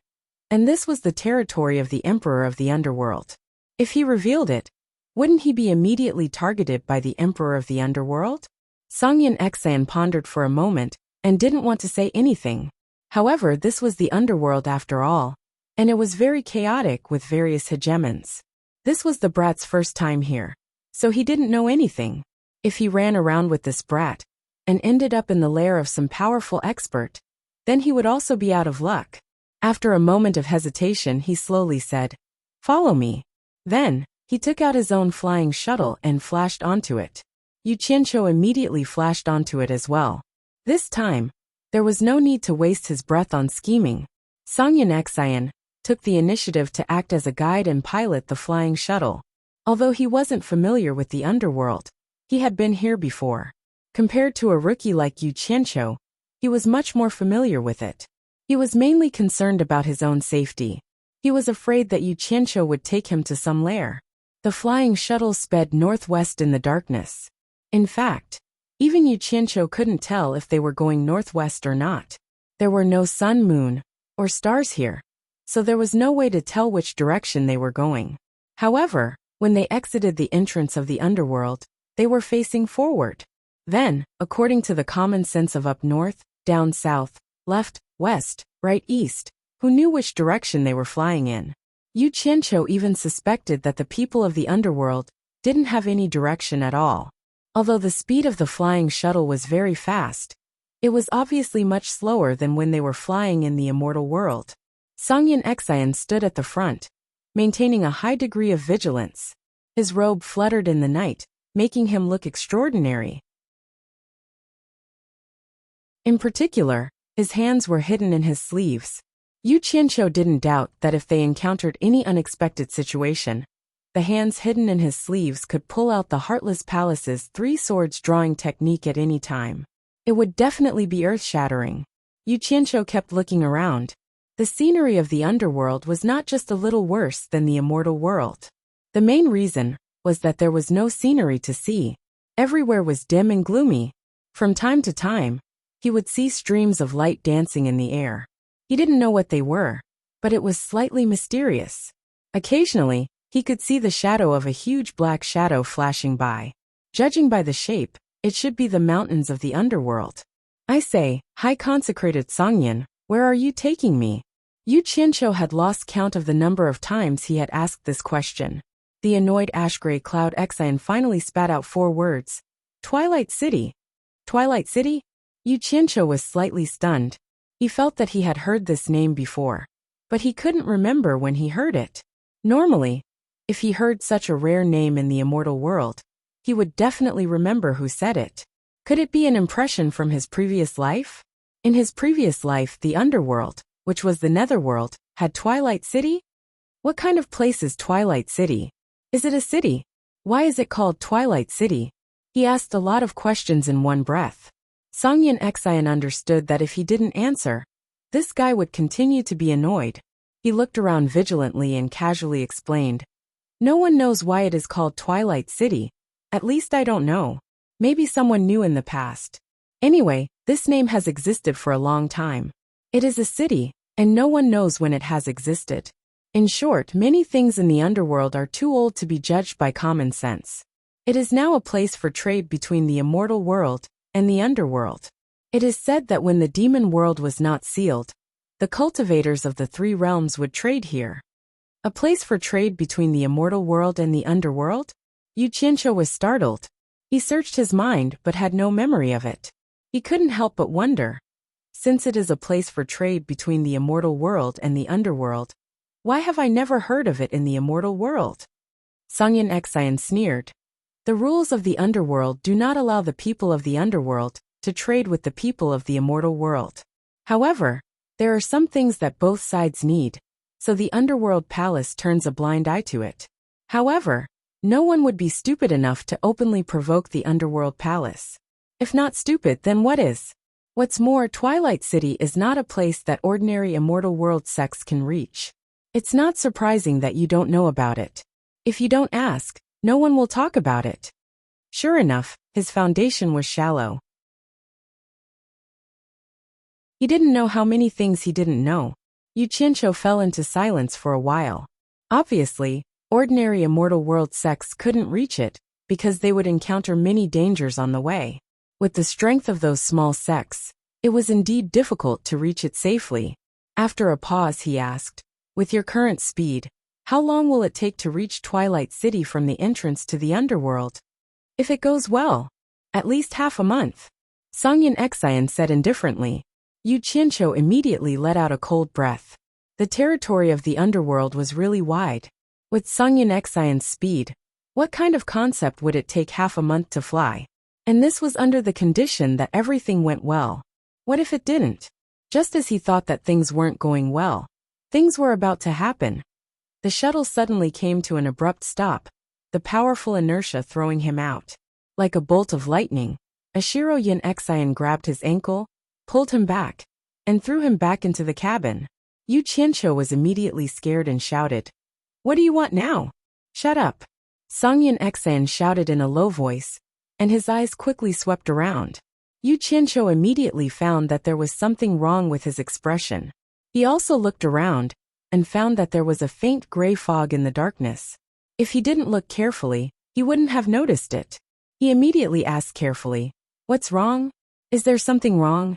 and this was the territory of the Emperor of the Underworld. If he revealed it, wouldn't he be immediately targeted by the Emperor of the Underworld? Songyan Xian pondered for a moment and didn't want to say anything. However, this was the underworld after all, and it was very chaotic with various hegemons. This was the brat's first time here, so he didn't know anything. If he ran around with this brat and ended up in the lair of some powerful expert, then he would also be out of luck. After a moment of hesitation, he slowly said, "Follow me." Then, he took out his own flying shuttle and flashed onto it. Yu Qianqiu immediately flashed onto it as well. This time, there was no need to waste his breath on scheming. Songyan Xian took the initiative to act as a guide and pilot the flying shuttle. Although he wasn't familiar with the underworld, he had been here before. Compared to a rookie like Yu Qianqiu, he was much more familiar with it. He was mainly concerned about his own safety. He was afraid that Yu Qianqiu would take him to some lair. The flying shuttle sped northwest in the darkness. In fact, even Yu Qianqiu couldn't tell if they were going northwest or not. There were no sun, moon, or stars here, so there was no way to tell which direction they were going. However, when they exited the entrance of the underworld, they were facing forward. Then, according to the common sense of up north, down south, left, west, right, east, who knew which direction they were flying in? Yu Qianqiu even suspected that the people of the underworld didn't have any direction at all. Although the speed of the flying shuttle was very fast, it was obviously much slower than when they were flying in the immortal world. Songyin Xian stood at the front, maintaining a high degree of vigilance. His robe fluttered in the night, making him look extraordinary. In particular, his hands were hidden in his sleeves. Yu Qianqiu didn't doubt that if they encountered any unexpected situation, the hands hidden in his sleeves could pull out the Heartless Palace's 3 swords drawing technique at any time. It would definitely be earth-shattering. Yu Qianqiu kept looking around. The scenery of the underworld was not just a little worse than the immortal world. The main reason was that there was no scenery to see. Everywhere was dim and gloomy. From time to time, he would see streams of light dancing in the air. He didn't know what they were, but it was slightly mysterious. Occasionally, he could see the shadow of a huge black shadow flashing by. Judging by the shape, it should be the mountains of the underworld. I say, high consecrated Songyin, where are you taking me? Yu Qianqiu had lost count of the number of times he had asked this question. The annoyed ash-gray cloud Xian finally spat out 4 words. Twilight City. Twilight City? Yu Qianqiu was slightly stunned. He felt that he had heard this name before, but he couldn't remember when he heard it. Normally, if he heard such a rare name in the immortal world, he would definitely remember who said it. Could it be an impression from his previous life? In his previous life, the underworld, which was the netherworld, had Twilight City? What kind of place is Twilight City? Is it a city? Why is it called Twilight City? He asked a lot of questions in one breath. Songyin Xian understood that if he didn't answer, this guy would continue to be annoyed. He looked around vigilantly and casually explained, "No one knows why it is called Twilight City. At least I don't know. Maybe someone knew in the past. Anyway, this name has existed for a long time. It is a city, and no one knows when it has existed. In short, many things in the underworld are too old to be judged by common sense. It is now a place for trade between the immortal world and the underworld. It is said that when the demon world was not sealed, the cultivators of the 3 realms would trade here. A place for trade between the immortal world and the underworld? Yu Qianqiu was startled. He searched his mind but had no memory of it. He couldn't help but wonder. Since it is a place for trade between the immortal world and the underworld, why have I never heard of it in the immortal world? Songyin Xian sneered. The rules of the underworld do not allow the people of the underworld to trade with the people of the immortal world. However, there are some things that both sides need, so the underworld palace turns a blind eye to it. However, no one would be stupid enough to openly provoke the underworld palace. If not stupid, then what is? What's more, Twilight City is not a place that ordinary immortal world sects can reach. It's not surprising that you don't know about it. If you don't ask, no one will talk about it. Sure enough, his foundation was shallow. He didn't know how many things he didn't know. Yu Qianqiu fell into silence for a while. Obviously, ordinary immortal world sects couldn't reach it, because they would encounter many dangers on the way. With the strength of those small sects, it was indeed difficult to reach it safely. After a pause he asked, "With your current speed, how long will it take to reach Twilight City from the entrance to the underworld?" "If it goes well, at least half a month," Songyin Xian said indifferently. Yu Qianqiu immediately let out a cold breath. The territory of the underworld was really wide. With Songyin Xian's speed, what kind of concept would it take half a month to fly? And this was under the condition that everything went well. What if it didn't? Just as he thought that things weren't going well, things were about to happen. The shuttle suddenly came to an abrupt stop, the powerful inertia throwing him out. Like a bolt of lightning, Ashiro Yin Xian grabbed his ankle, pulled him back, and threw him back into the cabin. Yu Qianqiu was immediately scared and shouted, "What do you want now? Shut up." Songyan Exan shouted in a low voice, and his eyes quickly swept around. Yu Qianqiu immediately found that there was something wrong with his expression. He also looked around, and found that there was a faint gray fog in the darkness. If he didn't look carefully, he wouldn't have noticed it. He immediately asked carefully, "What's wrong? Is there something wrong?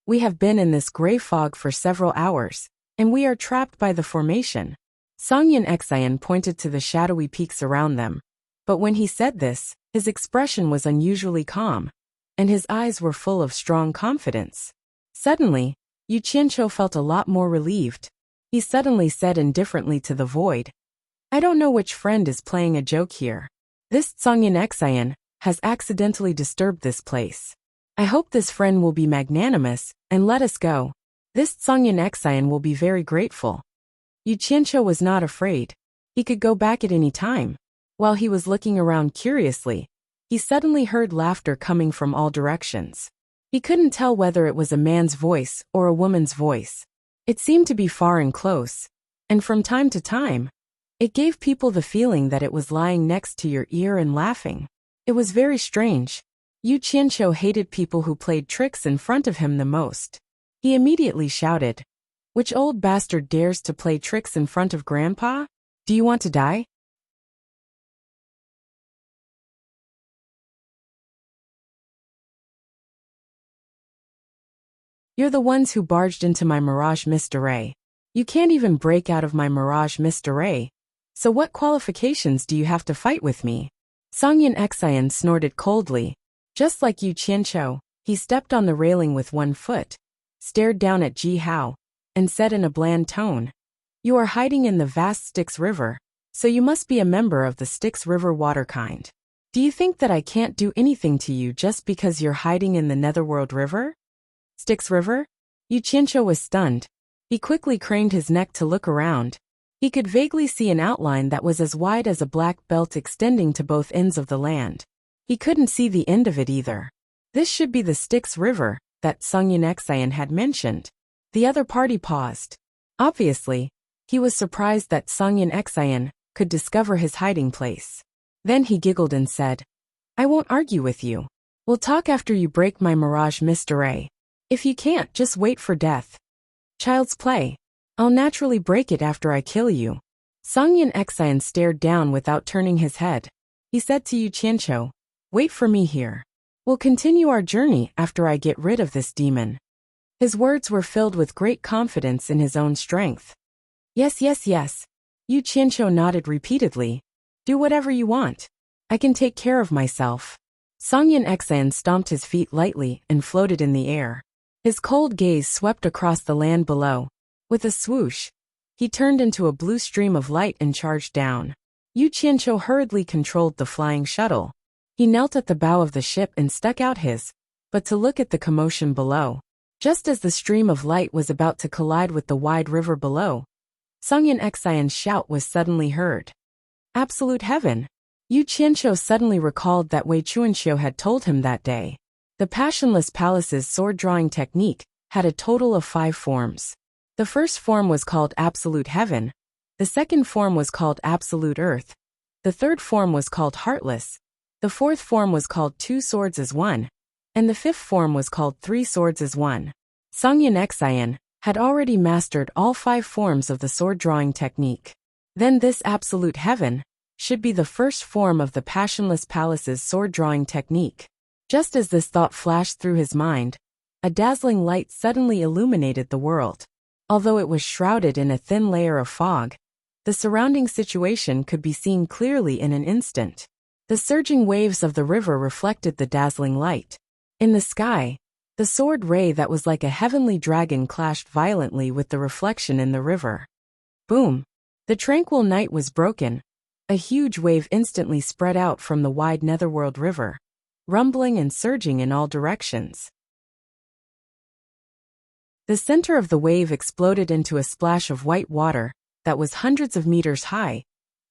We have been in this gray fog for several hours, and we are trapped by the formation." Songyan Exan pointed to the shadowy peaks around them, but when he said this, his expression was unusually calm, and his eyes were full of strong confidence. Suddenly, Yu Qianqiu felt a lot more relieved. He suddenly said indifferently to the void, "I don't know which friend is playing a joke here. This Songyan Exan has accidentally disturbed this place. I hope this friend will be magnanimous and let us go. This Songyan Exan will be very grateful." Yu Qianqiu was not afraid. He could go back at any time. While he was looking around curiously, he suddenly heard laughter coming from all directions. He couldn't tell whether it was a man's voice or a woman's voice. It seemed to be far and close, and from time to time, it gave people the feeling that it was lying next to your ear and laughing. It was very strange. Yu Qianqiu hated people who played tricks in front of him the most. He immediately shouted, "Which old bastard dares to play tricks in front of Grandpa? Do you want to die?" "You're the ones who barged into my Mirage Mystery. You can't even break out of my Mirage Mystery. So what qualifications do you have to fight with me?" Songyan Exan snorted coldly. Just like Yu Qianqiu, he stepped on the railing with one foot, stared down at Ji Hao, and said in a bland tone, "You are hiding in the vast Styx River, so you must be a member of the Styx River water kind. Do you think that I can't do anything to you just because you're hiding in the Netherworld River?" Styx River? Yu Qianqiu was stunned. He quickly craned his neck to look around. He could vaguely see an outline that was as wide as a black belt extending to both ends of the land. He couldn't see the end of it either. This should be the Styx River that Songyan Exan had mentioned. The other party paused. Obviously, he was surprised that Songyan Exan could discover his hiding place. Then he giggled and said, "I won't argue with you. We'll talk after you break my Mirage Mystery. If you can't, just wait for death. Child's play. I'll naturally break it after I kill you." Songyan Exan stared down without turning his head. He said to Yu Qianqiu, "Wait for me here. We'll continue our journey after I get rid of this demon." His words were filled with great confidence in his own strength. Yes, yes, yes. Yu Qianqiu nodded repeatedly. "Do whatever you want. I can take care of myself." Songyan Exan stomped his feet lightly and floated in the air. His cold gaze swept across the land below. With a swoosh, he turned into a blue stream of light and charged down. Yu Qianqiu hurriedly controlled the flying shuttle. He knelt at the bow of the ship and stuck out his, but to look at the commotion below. Just as the stream of light was about to collide with the wide river below, Songyan Exan's shout was suddenly heard. Absolute heaven! Yu Qianqiu suddenly recalled that Wei Chuanqiu had told him that day. The Passionless Palace's sword-drawing technique had a total of 5 forms. The first form was called Absolute Heaven, the second form was called Absolute Earth, the third form was called Heartless, the fourth form was called 2 Swords as One, and the fifth form was called 3 Swords as One. Songyan Exan had already mastered all 5 forms of the sword-drawing technique. Then this Absolute Heaven should be the first form of the Passionless Palace's sword-drawing technique. Just as this thought flashed through his mind, a dazzling light suddenly illuminated the world. Although it was shrouded in a thin layer of fog, the surrounding situation could be seen clearly in an instant. The surging waves of the river reflected the dazzling light. In the sky, the sword ray that was like a heavenly dragon clashed violently with the reflection in the river. Boom! The tranquil night was broken. A huge wave instantly spread out from the wide Netherworld River, rumbling and surging in all directions. The center of the wave exploded into a splash of white water that was hundreds of meters high,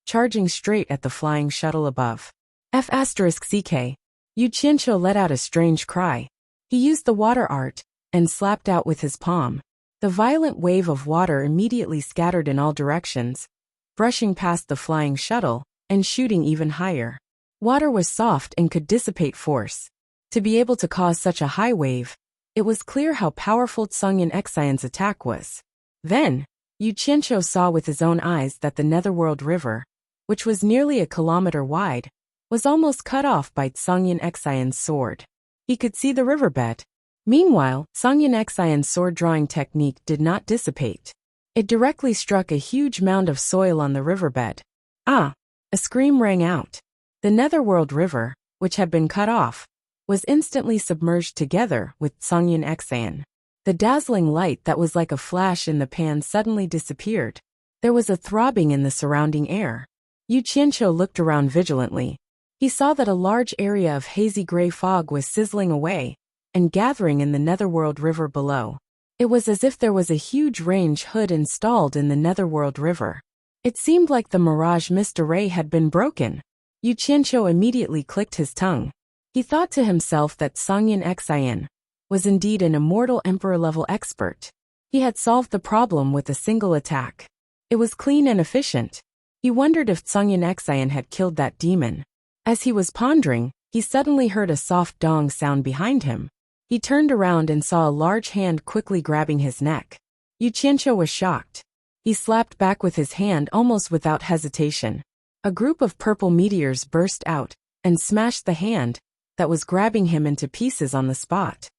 charging straight at the flying shuttle above. F***CK. Yu Qianqiu let out a strange cry. He used the water art and slapped out with his palm. The violent wave of water immediately scattered in all directions, brushing past the flying shuttle and shooting even higher. Water was soft and could dissipate force. To be able to cause such a high wave, it was clear how powerful Tsungyin Xian's attack was. Then, Yu Qianqiu saw with his own eyes that the Netherworld River, which was nearly a kilometer wide, was almost cut off by Tsungyin Xian's sword. He could see the riverbed. Meanwhile, Tsungyin Xian's sword-drawing technique did not dissipate. It directly struck a huge mound of soil on the riverbed. Ah! A scream rang out. The Netherworld River, which had been cut off, was instantly submerged together with Tsungyin Xian. The dazzling light that was like a flash in the pan suddenly disappeared. There was a throbbing in the surrounding air. Yu Qianqiu looked around vigilantly. He saw that a large area of hazy gray fog was sizzling away and gathering in the Netherworld River below. It was as if there was a huge range hood installed in the Netherworld River. It seemed like the mirage mist array had been broken. Yu Qianqiu immediately clicked his tongue. He thought to himself that Tsungyin Xian was indeed an immortal emperor-level expert. He had solved the problem with a single attack. It was clean and efficient. He wondered if Tsungyin Xian had killed that demon. As he was pondering, he suddenly heard a soft dong sound behind him. He turned around and saw a large hand quickly grabbing his neck. Yu Qianqiu was shocked. He slapped back with his hand almost without hesitation. A group of purple meteors burst out and smashed the hand that was grabbing him into pieces on the spot.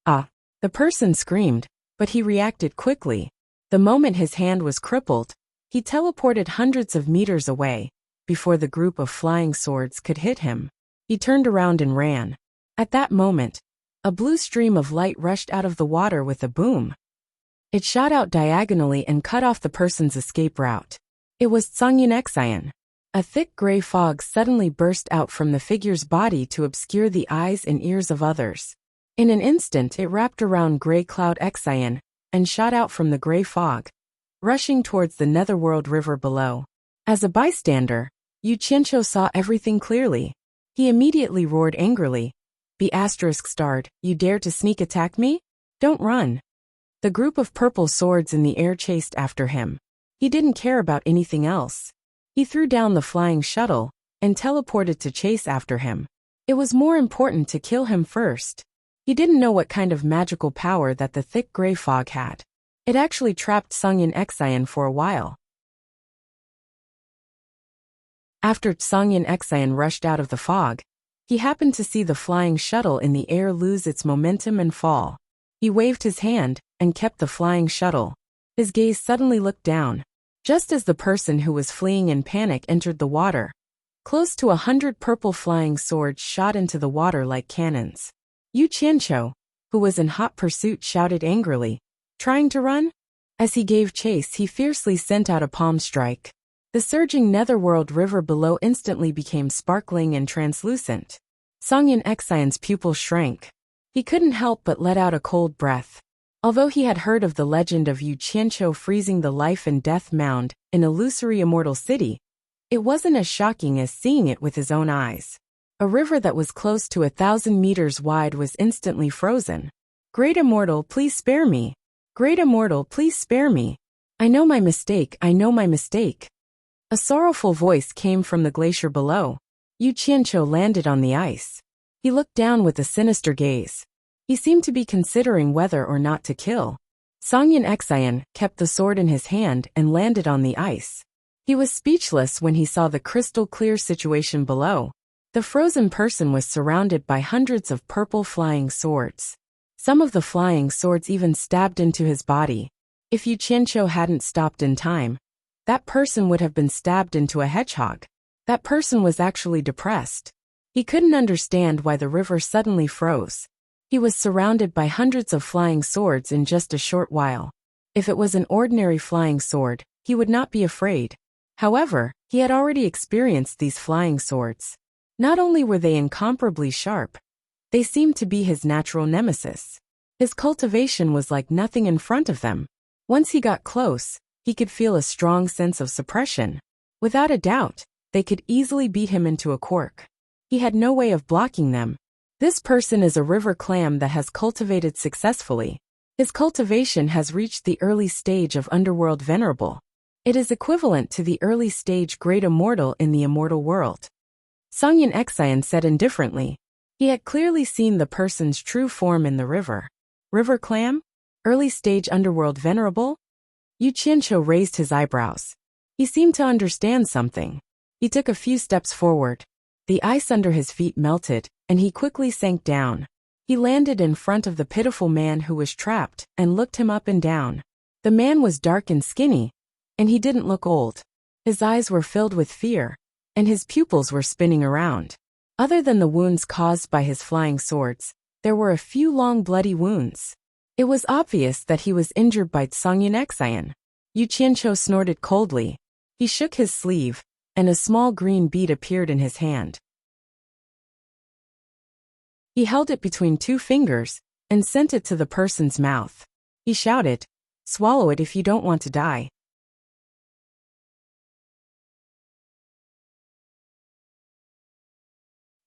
Ah! The person screamed, but he reacted quickly. The moment his hand was crippled, he teleported hundreds of meters away before the group of flying swords could hit him. He turned around and ran. At that moment, a blue stream of light rushed out of the water with a boom. It shot out diagonally and cut off the person's escape route. It was Tsungyin Xian. A thick gray fog suddenly burst out from the figure's body to obscure the eyes and ears of others. In an instant it wrapped around Gray Cloud Xian and shot out from the gray fog, rushing towards the Netherworld River below. As a bystander, Yu Qianqiu saw everything clearly. He immediately roared angrily. ***, you dare to sneak attack me? Don't run. The group of purple swords in the air chased after him. He didn't care about anything else. He threw down the flying shuttle and teleported to chase after him. It was more important to kill him first. He didn't know what kind of magical power that the thick gray fog had. It actually trapped Tsungyin Xian for a while. After Tsungyin Xian rushed out of the fog, he happened to see the flying shuttle in the air lose its momentum and fall. He waved his hand and kept the flying shuttle. His gaze suddenly looked down. Just as the person who was fleeing in panic entered the water, close to 100 purple flying swords shot into the water like cannons. Yu Qianqiu, who was in hot pursuit, shouted angrily, "Trying to run?" As he gave chase, he fiercely sent out a palm strike. The surging Netherworld River below instantly became sparkling and translucent. Tsungyin Xian's pupil shrank. He couldn't help but let out a cold breath. Although he had heard of the legend of Yu Qianqiu freezing the life and death mound in illusory immortal city, it wasn't as shocking as seeing it with his own eyes. A river that was close to 1,000 meters wide was instantly frozen. "Great Immortal, please spare me. Great Immortal, please spare me. I know my mistake, I know my mistake." A sorrowful voice came from the glacier below. Yu Qianqiu landed on the ice. He looked down with a sinister gaze. He seemed to be considering whether or not to kill. Tsungyin Xian kept the sword in his hand and landed on the ice. He was speechless when he saw the crystal-clear situation below. The frozen person was surrounded by hundreds of purple flying swords. Some of the flying swords even stabbed into his body. If Yu Qianqiu hadn't stopped in time, that person would have been stabbed into a hedgehog. That person was actually depressed. He couldn't understand why the river suddenly froze. He was surrounded by hundreds of flying swords in just a short while. If it was an ordinary flying sword, he would not be afraid. However, he had already experienced these flying swords. Not only were they incomparably sharp, they seemed to be his natural nemesis. His cultivation was like nothing in front of them. Once he got close, he could feel a strong sense of suppression. Without a doubt, they could easily beat him into a cork. He had no way of blocking them. This person is a river clam that has cultivated successfully. His cultivation has reached the early stage of underworld venerable. It is equivalent to the early stage great immortal in the immortal world. Enrich said indifferently. He had clearly seen the person's true form in the river. River clam? Early stage underworld venerable? Yu raised his eyebrows. He seemed to understand something. He took a few steps forward. The ice under his feet melted, and he quickly sank down. He landed in front of the pitiful man who was trapped and looked him up and down. The man was dark and skinny, and he didn't look old. His eyes were filled with fear, and his pupils were spinning around. Other than the wounds caused by his flying swords, there were a few long bloody wounds. It was obvious that he was injured by Enrich. Yu snorted coldly. He shook his sleeve, and a small green bead appeared in his hand. He held it between two fingers and sent it to the person's mouth. He shouted, "Swallow it if you don't want to die."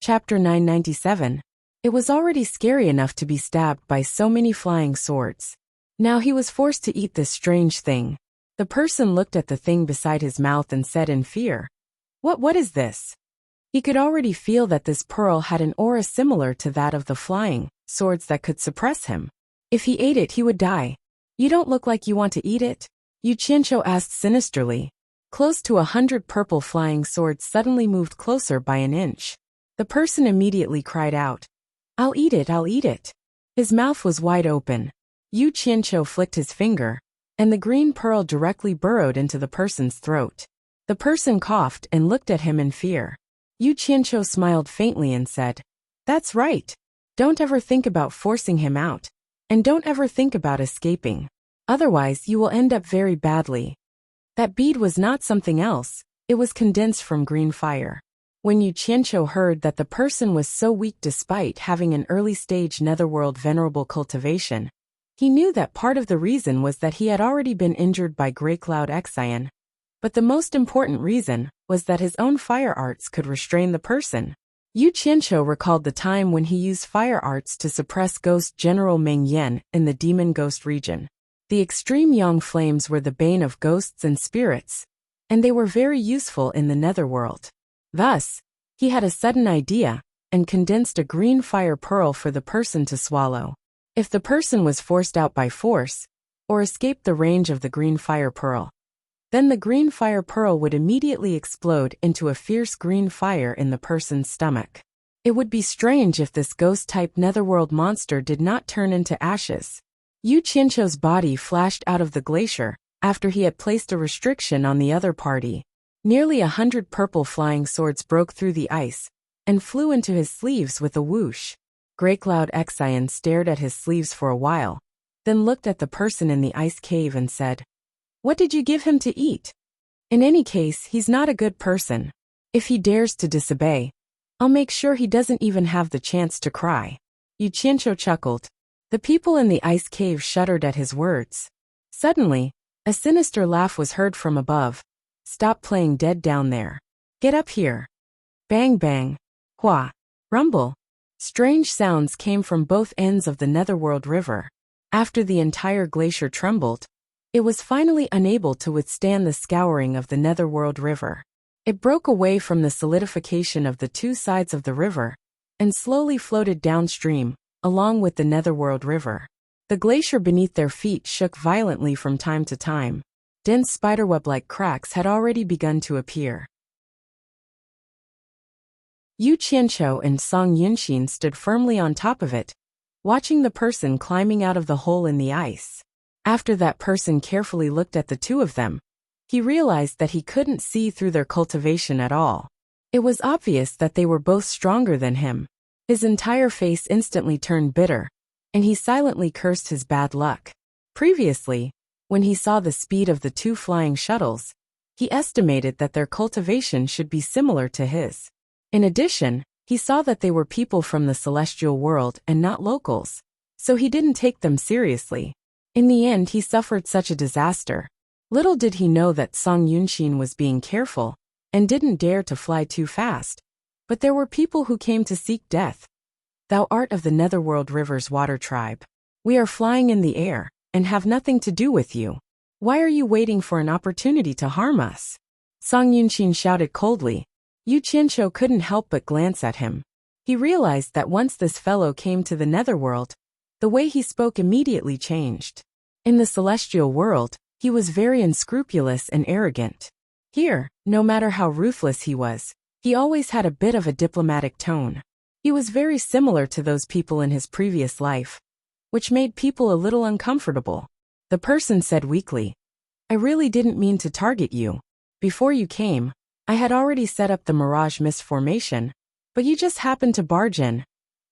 Chapter 997. It was already scary enough to be stabbed by so many flying swords. Now he was forced to eat this strange thing. The person looked at the thing beside his mouth and said in fear, What is this?" He could already feel that this pearl had an aura similar to that of the flying swords that could suppress him. If he ate it, he would die. "You don't look like you want to eat it?" Yu asked sinisterly. Close to 100 purple flying swords suddenly moved closer by an inch. The person immediately cried out, I'll eat it, I'll eat it." His mouth was wide open. Yu flicked his finger, and the green pearl directly burrowed into the person's throat. The person coughed and looked at him in fear. Yu smiled faintly and said, "That's right. Don't ever think about forcing him out, and don't ever think about escaping. Otherwise you will end up very badly." That bead was not something else, it was condensed from green fire. When Yu heard that the person was so weak despite having an early-stage netherworld venerable cultivation, he knew that part of the reason was that he had already been injured by Grey Cloud Exion. But the most important reason was that his own fire arts could restrain the person. Yu recalled the time when he used fire arts to suppress Ghost General Meng Yan in the Demon Ghost region. The extreme yang flames were the bane of ghosts and spirits, and they were very useful in the netherworld. Thus, he had a sudden idea and condensed a green fire pearl for the person to swallow. If the person was forced out by force, or escaped the range of the green fire pearl, then the green fire pearl would immediately explode into a fierce green fire in the person's stomach. It would be strange if this ghost-type netherworld monster did not turn into ashes. Yu body flashed out of the glacier after he had placed a restriction on the other party. Nearly 100 purple flying swords broke through the ice and flew into his sleeves with a whoosh. Grey Cloud Exion stared at his sleeves for a while, then looked at the person in the ice cave and said, "What did you give him to eat? In any case, he's not a good person. If he dares to disobey, I'll make sure he doesn't even have the chance to cry." Yu chuckled. The people in the ice cave shuddered at his words. Suddenly, a sinister laugh was heard from above. "Stop playing dead down there. Get up here." Bang bang. Hua. Rumble. Strange sounds came from both ends of the netherworld river. After the entire glacier trembled, it was finally unable to withstand the scouring of the netherworld river. It broke away from the solidification of the two sides of the river and slowly floated downstream, along with the netherworld river. The glacier beneath their feet shook violently from time to time. Dense spiderweb-like cracks had already begun to appear. Yu and Song Yunshin stood firmly on top of it, watching the person climbing out of the hole in the ice. After that person carefully looked at the two of them, he realized that he couldn't see through their cultivation at all. It was obvious that they were both stronger than him. His entire face instantly turned bitter, and he silently cursed his bad luck. Previously, when he saw the speed of the two flying shuttles, he estimated that their cultivation should be similar to his. In addition, he saw that they were people from the celestial world and not locals, so he didn't take them seriously. In the end, he suffered such a disaster. Little did he know that Song Yunshin was being careful and didn't dare to fly too fast. But there were people who came to seek death. "Thou art of the netherworld river's water tribe. We are flying in the air and have nothing to do with you. Why are you waiting for an opportunity to harm us? Song Yunshin shouted coldly. Yu Qianqiu couldn't help but glance at him. He realized that once this fellow came to the netherworld, the way he spoke immediately changed. In the celestial world, he was very unscrupulous and arrogant. Here, no matter how ruthless he was, he always had a bit of a diplomatic tone. He was very similar to those people in his previous life, which made people a little uncomfortable. The person said weakly, I really didn't mean to target you. Before you came, I had already set up the Mirage Mist formation, but you just happened to barge in.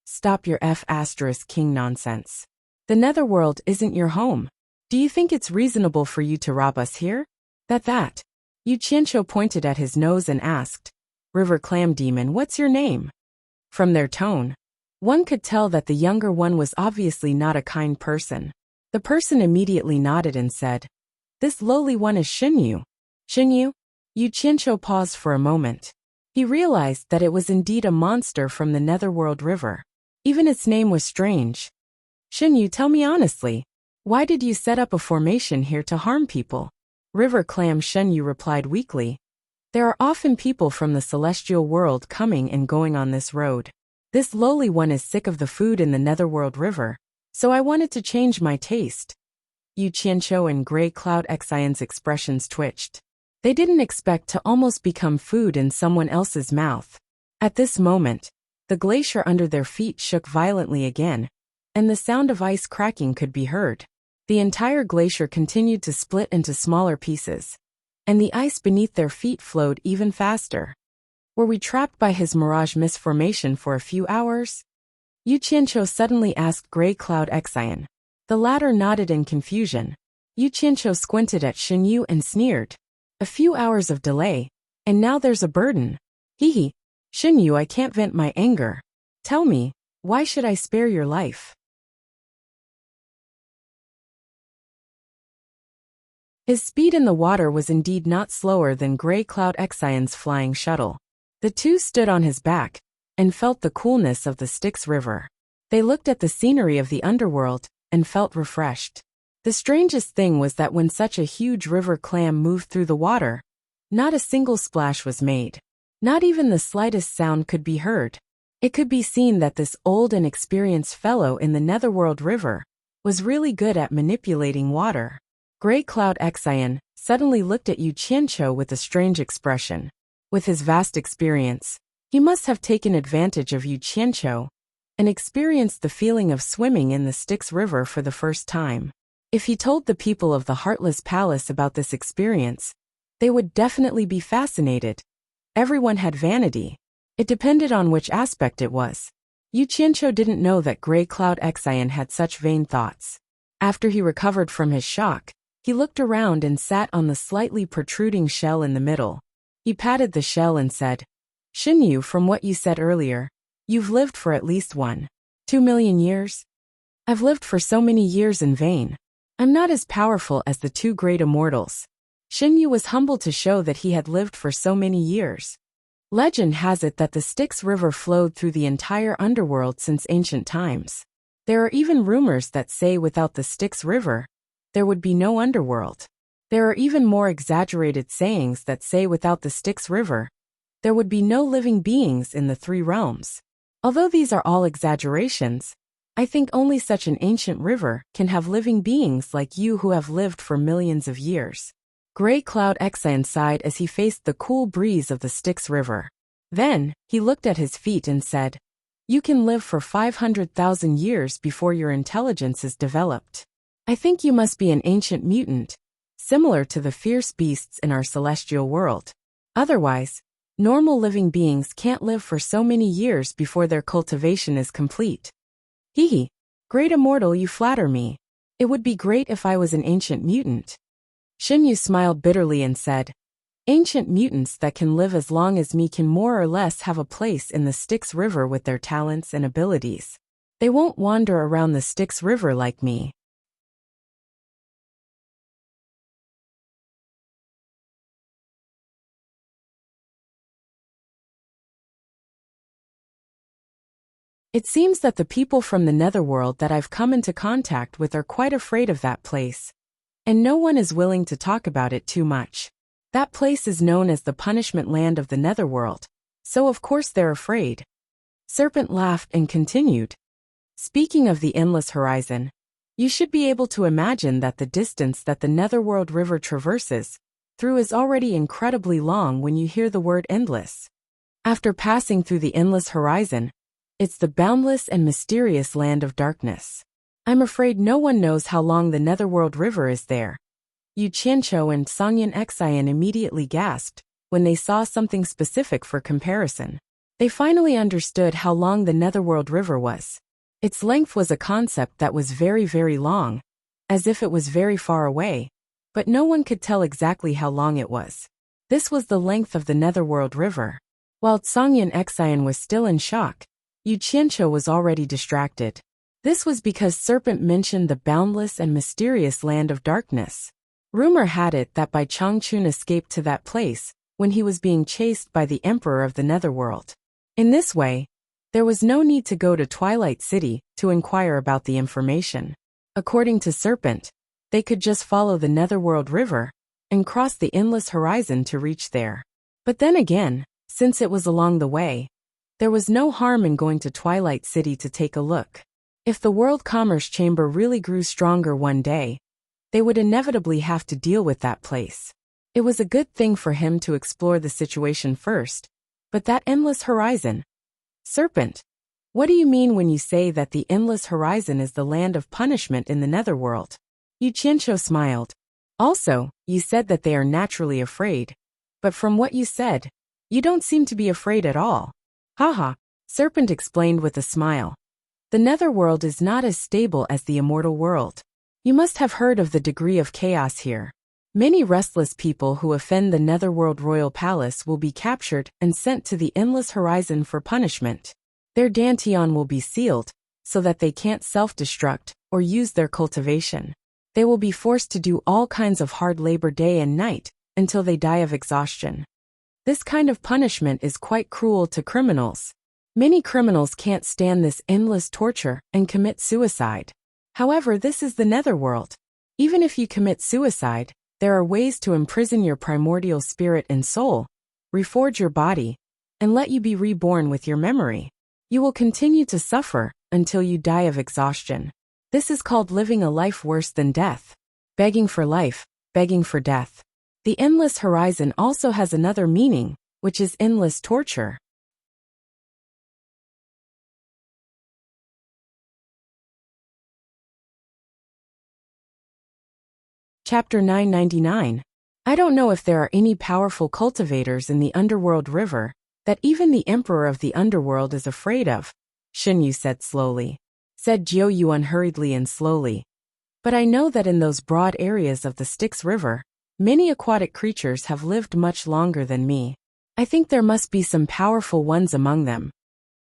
Stop your King nonsense. The netherworld isn't your home. Do you think it's reasonable for you to rob us here? That. Yu Qianqiu pointed at his nose and asked, River Clam Demon, what's your name? From their tone, one could tell that the younger one was obviously not a kind person. The person immediately nodded and said, This lowly one is Xinyu. Xinyu? Yu Qianqiu paused for a moment. He realized that it was indeed a monster from the Netherworld River. Even its name was strange. Xinyu, tell me honestly, why did you set up a formation here to harm people? River Clam Xinyu replied weakly. There are often people from the celestial world coming and going on this road. This lowly one is sick of the food in the Netherworld River, so I wanted to change my taste. Yu Qianqiu and Grey Cloud Xion's expressions twitched. They didn't expect to almost become food in someone else's mouth. At this moment, the glacier under their feet shook violently again, and the sound of ice cracking could be heard. The entire glacier continued to split into smaller pieces, and the ice beneath their feet flowed even faster. Were we trapped by his Mirage Mist formation for a few hours? Yu Qianqiu suddenly asked Grey Cloud Xion. The latter nodded in confusion. Yu Qianqiu squinted at Xinyu and sneered. A few hours of delay, and now there's a burden. Hee. Xinyu, I can't vent my anger. Tell me, why should I spare your life? His speed in the water was indeed not slower than Grey Cloud Xion's flying shuttle. The two stood on his back and felt the coolness of the Styx River. They looked at the scenery of the underworld and felt refreshed. The strangest thing was that when such a huge river clam moved through the water, not a single splash was made. Not even the slightest sound could be heard. It could be seen that this old and experienced fellow in the Netherworld River was really good at manipulating water. Grey Cloud Xion suddenly looked at Yu Qianqiu with a strange expression. With his vast experience, he must have taken advantage of Yu Qianqiu and experienced the feeling of swimming in the Styx River for the first time. If he told the people of the Heartless Palace about this experience, they would definitely be fascinated. Everyone had vanity. It depended on which aspect it was. Yu Qianqiu didn't know that Grey Cloud Xion had such vain thoughts. After he recovered from his shock, he looked around and sat on the slightly protruding shell in the middle. He patted the shell and said, Xinyu, from what you said earlier, you've lived for at least 2 million years? I've lived for so many years in vain. I'm not as powerful as the two great immortals. Xinyu was humbled to show that he had lived for so many years. Legend has it that the Styx River flowed through the entire underworld since ancient times. There are even rumors that say without the Styx River, there would be no underworld. There are even more exaggerated sayings that say without the Styx River, there would be no living beings in the three realms. Although these are all exaggerations, I think only such an ancient river can have living beings like you who have lived for millions of years. Grey Cloud Xion sighed as he faced the cool breeze of the Styx River. Then, he looked at his feet and said, You can live for 500,000 years before your intelligence is developed. I think you must be an ancient mutant, similar to the fierce beasts in our celestial world. Otherwise, normal living beings can't live for so many years before their cultivation is complete. Hee. Great immortal, you flatter me. It would be great if I was an ancient mutant. Xinyu smiled bitterly and said, Ancient mutants that can live as long as me can more or less have a place in the Styx River with their talents and abilities. They won't wander around the Styx River like me. It seems that the people from the netherworld that I've come into contact with are quite afraid of that place, and no one is willing to talk about it too much. That place is known as the punishment land of the netherworld, so of course they're afraid. Serpent laughed and continued. Speaking of the endless horizon, you should be able to imagine that the distance that the netherworld river traverses through is already incredibly long when you hear the word endless. After passing through the endless horizon, it's the boundless and mysterious land of darkness. I'm afraid no one knows how long the netherworld river is there. Yu Qianqiu and Songyan Xian immediately gasped when they saw something specific for comparison. They finally understood how long the netherworld river was. Its length was a concept that was very, very long, as if it was very far away, but no one could tell exactly how long it was. This was the length of the netherworld river. While Songyan Xian was still in shock, Yu Qianqiu was already distracted. This was because Serpent mentioned the boundless and mysterious land of darkness. Rumor had it that Bai Changchun escaped to that place when he was being chased by the Emperor of the Netherworld. In this way, there was no need to go to Twilight City to inquire about the information. According to Serpent, they could just follow the Netherworld River and cross the endless horizon to reach there. But then again, since it was along the way, there was no harm in going to Twilight City to take a look. If the World Commerce Chamber really grew stronger one day, they would inevitably have to deal with that place. It was a good thing for him to explore the situation first, but that endless horizon. Serpent, what do you mean when you say that the endless horizon is the land of punishment in the netherworld? Yu Qianqiu smiled. Also, you said that they are naturally afraid, but from what you said, you don't seem to be afraid at all. Haha, Serpent explained with a smile. The netherworld is not as stable as the immortal world. You must have heard of the degree of chaos here. Many restless people who offend the netherworld royal palace will be captured and sent to the endless horizon for punishment. Their dantian will be sealed, so that they can't self-destruct or use their cultivation. They will be forced to do all kinds of hard labor day and night until they die of exhaustion. This kind of punishment is quite cruel to criminals. Many criminals can't stand this endless torture and commit suicide. However, this is the netherworld. Even if you commit suicide, there are ways to imprison your primordial spirit and soul, reforge your body, and let you be reborn with your memory. You will continue to suffer until you die of exhaustion. This is called living a life worse than death. Begging for life, begging for death. The endless horizon also has another meaning, which is endless torture. Chapter 999. I don't know if there are any powerful cultivators in the underworld river that even the emperor of the underworld is afraid of, Shinyu said slowly. Said Jiuyu unhurriedly and slowly. But I know that in those broad areas of the Styx River, many aquatic creatures have lived much longer than me. I think there must be some powerful ones among them.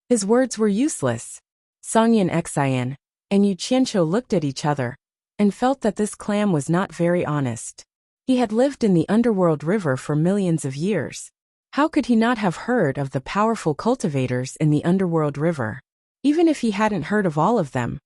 His words were useless. Songyan Xian and Yu Qianqiu looked at each other and felt that this clam was not very honest. He had lived in the underworld river for millions of years. How could he not have heard of the powerful cultivators in the underworld river? Even if he hadn't heard of all of them,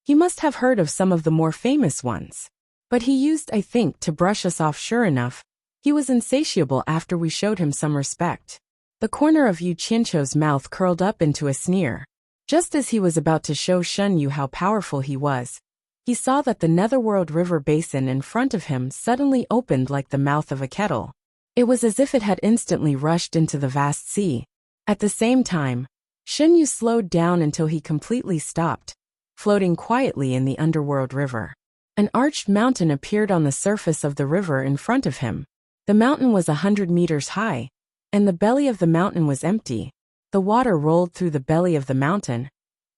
he must have heard of some of the more famous ones. But he used, I think, to brush us off. Sure enough, he was insatiable after we showed him some respect. The corner of Yu Qianqiu's mouth curled up into a sneer. Just as he was about to show Shun Yu how powerful he was, he saw that the netherworld river basin in front of him suddenly opened like the mouth of a kettle. It was as if it had instantly rushed into the vast sea. At the same time, Shun Yu slowed down until he completely stopped, floating quietly in the underworld river. An arched mountain appeared on the surface of the river in front of him. The mountain was 100 meters high, and the belly of the mountain was empty. The water rolled through the belly of the mountain,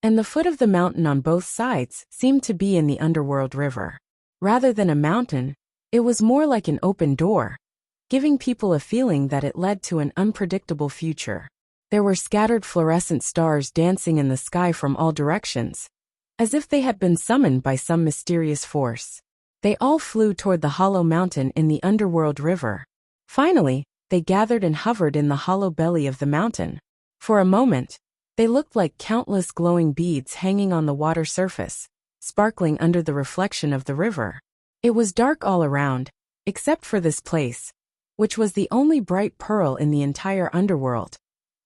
and the foot of the mountain on both sides seemed to be in the underworld river. Rather than a mountain, it was more like an open door, giving people a feeling that it led to an unpredictable future. There were scattered fluorescent stars dancing in the sky from all directions, as if they had been summoned by some mysterious force. They all flew toward the hollow mountain in the underworld river. Finally, they gathered and hovered in the hollow belly of the mountain. For a moment, They looked like countless glowing beads hanging on the water surface, sparkling under the reflection of the river. It was dark all around, except for this place, which was the only bright pearl in the entire underworld,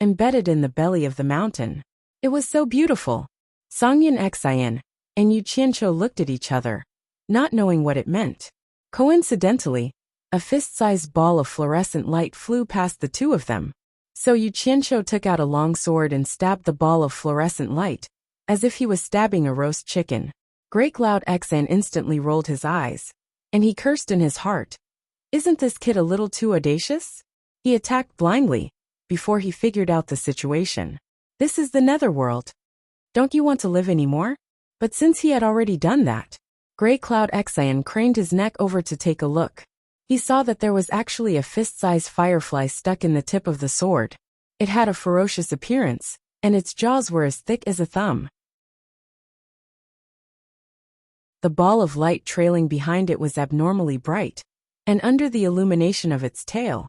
embedded in the belly of the mountain. It was so beautiful. Songyin Xian and Yu Qianqiu looked at each other, not knowing what it meant. Coincidentally, a fist-sized ball of fluorescent light flew past the two of them. So Yu Qianqiu took out a long sword and stabbed the ball of fluorescent light, as if he was stabbing a roast chicken. Great Cloud Xian instantly rolled his eyes, and he cursed in his heart. Isn't this kid a little too audacious? He attacked blindly, before he figured out the situation. This is the netherworld. Don't you want to live anymore? But since he had already done that, Great Cloud Xian craned his neck over to take a look. He saw that there was actually a fist-sized firefly stuck in the tip of the sword. It had a ferocious appearance, and its jaws were as thick as a thumb. The ball of light trailing behind it was abnormally bright, and under the illumination of its tail,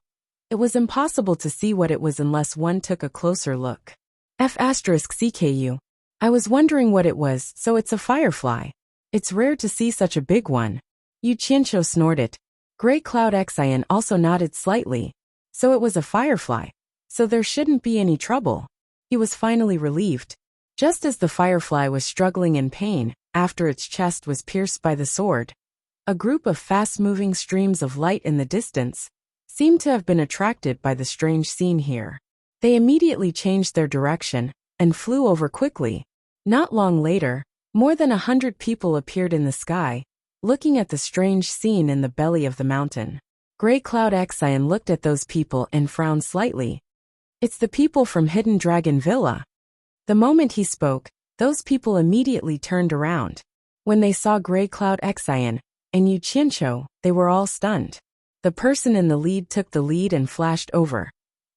it was impossible to see what it was unless one took a closer look. F***CKU. I was wondering what it was, so it's a firefly. It's rare to see such a big one. Yu Qianqiu snorted. Great Cloud Xian also nodded slightly. So it was a firefly. So there shouldn't be any trouble. He was finally relieved. Just as the firefly was struggling in pain, after its chest was pierced by the sword, a group of fast-moving streams of light in the distance seemed to have been attracted by the strange scene here. They immediately changed their direction and flew over quickly. Not long later, more than 100 people appeared in the sky, looking at the strange scene in the belly of the mountain. Great Cloud Xian looked at those people and frowned slightly. It's the people from Hidden Dragon Villa. The moment he spoke, those people immediately turned around. When they saw Great Cloud Xian and Yu Qianqiu, they were all stunned. The person in the lead took the lead and flashed over.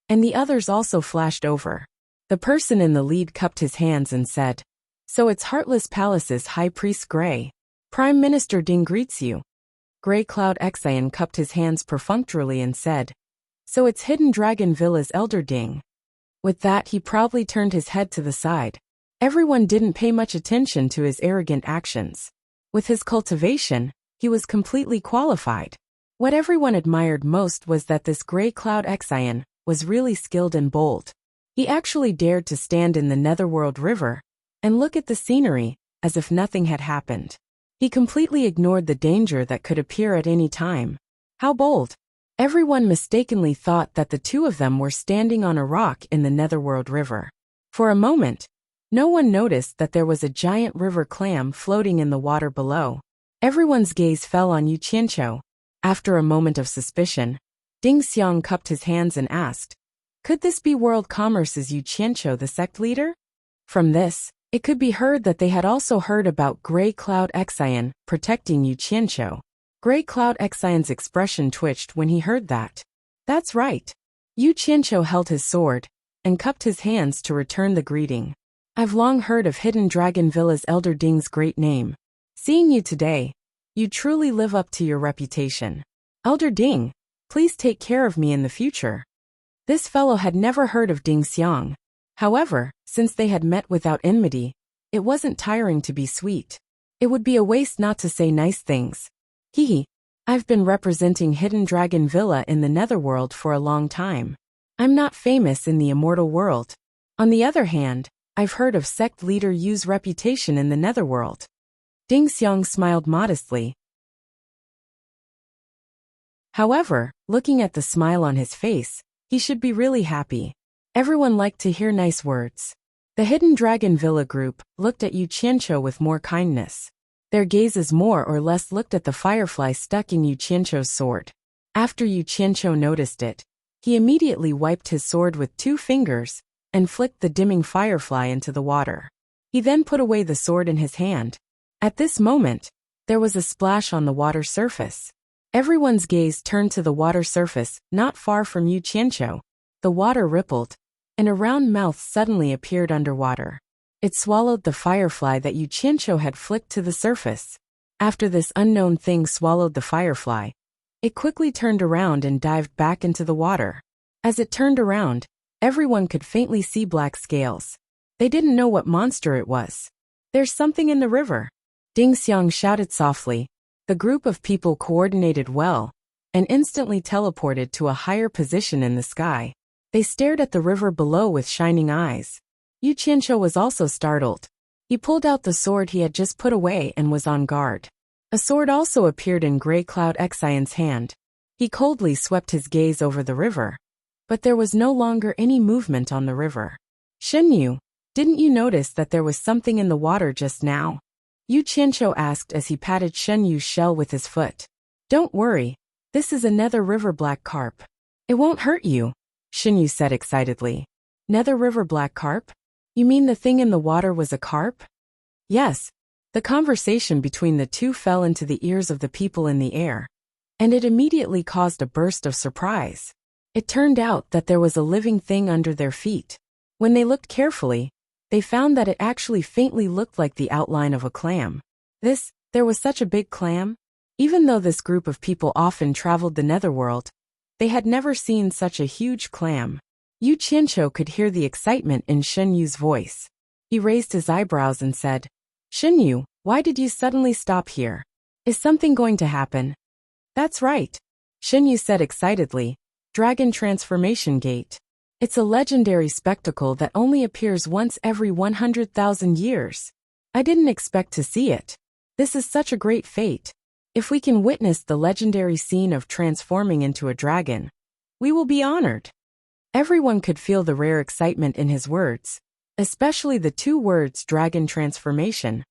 And the others also flashed over. The person in the lead cupped his hands and said, "So it's Heartless Palace's High Priest Grey. Prime Minister Ding greets you." Great Cloud Xian cupped his hands perfunctorily and said, "So it's Hidden Dragon Villa's Elder Ding." With that, he proudly turned his head to the side. Everyone didn't pay much attention to his arrogant actions. With his cultivation, he was completely qualified. What everyone admired most was that this Great Cloud Xian was really skilled and bold. He actually dared to stand in the Netherworld River and look at the scenery as if nothing had happened. He completely ignored the danger that could appear at any time. How bold! Everyone mistakenly thought that the two of them were standing on a rock in the Netherworld River. For a moment, no one noticed that there was a giant river clam floating in the water below. Everyone's gaze fell on Yu Qianqiu. After a moment of suspicion, Ding Xiang cupped his hands and asked, "Could this be World Commerce's Yu Qianqiu, the sect leader?" From this, it could be heard that they had also heard about Great Cloud Xian protecting Yu Qianqiu. Great Cloud Xian's expression twitched when he heard that. That's right. Yu Qianqiu held his sword and cupped his hands to return the greeting. I've long heard of Hidden Dragon Villa's Elder Ding's great name. Seeing you today, you truly live up to your reputation. Elder Ding, please take care of me in the future. This fellow had never heard of Ding Xiang. However, since they had met without enmity, it wasn't tiring to be sweet. It would be a waste not to say nice things. Hee. I've been representing Hidden Dragon Villa in the Netherworld for a long time. I'm not famous in the immortal world. On the other hand, I've heard of sect leader Yu's reputation in the Netherworld. Ding Xiang smiled modestly. However, looking at the smile on his face, he should be really happy. Everyone liked to hear nice words. The Hidden Dragon Villa group looked at Yu Qianqiu with more kindness. Their gazes more or less looked at the firefly stuck in Yu Qianqiu's sword. After Yu Qianqiu noticed it, he immediately wiped his sword with 2 fingers and flicked the dimming firefly into the water. He then put away the sword in his hand. At this moment, there was a splash on the water surface. Everyone's gaze turned to the water surface, not far from Yu Qianqiu. The water rippled, and a round mouth suddenly appeared underwater. It swallowed the firefly that Yu Qianqiu had flicked to the surface. After this unknown thing swallowed the firefly, it quickly turned around and dived back into the water. As it turned around, everyone could faintly see black scales. They didn't know what monster it was. There's something in the river. Ding Xiang shouted softly. The group of people coordinated well and instantly teleported to a higher position in the sky. They stared at the river below with shining eyes. Yu Qianqiu was also startled. He pulled out the sword he had just put away and was on guard. A sword also appeared in Grey Cloud Xian's hand. He coldly swept his gaze over the river. But there was no longer any movement on the river. Shenyu, didn't you notice that there was something in the water just now? Yu Qianqiu asked as he patted Shenyu's shell with his foot. Don't worry. This is a nether river black carp. It won't hurt you, Shenyu said excitedly. Nether river black carp? You mean the thing in the water was a carp? Yes. The conversation between the two fell into the ears of the people in the air, and it immediately caused a burst of surprise. It turned out that there was a living thing under their feet. When they looked carefully, they found that it actually faintly looked like the outline of a clam. There was such a big clam? Even though this group of people often traveled the netherworld, they had never seen such a huge clam. Yu Qianqiu could hear the excitement in Shenyu's voice. He raised his eyebrows and said, Shenyu, why did you suddenly stop here? Is something going to happen? That's right, Shenyu said excitedly. Dragon Transformation Gate. It's a legendary spectacle that only appears once every 100,000 years. I didn't expect to see it. This is such a great fate. If we can witness the legendary scene of transforming into a dragon, we will be honored. Everyone could feel the rare excitement in his words, especially the two words dragon transformation,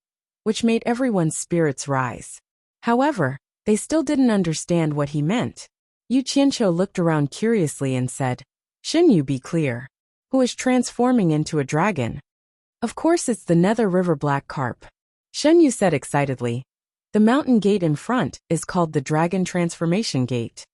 which made everyone's spirits rise. However, they still didn't understand what he meant. Yu Qianqiu looked around curiously and said, Shenyu, be clear. Who is transforming into a dragon? Of course it's the Nether River Black Carp. Shenyu said excitedly. The mountain gate in front is called the Dragon Transformation Gate.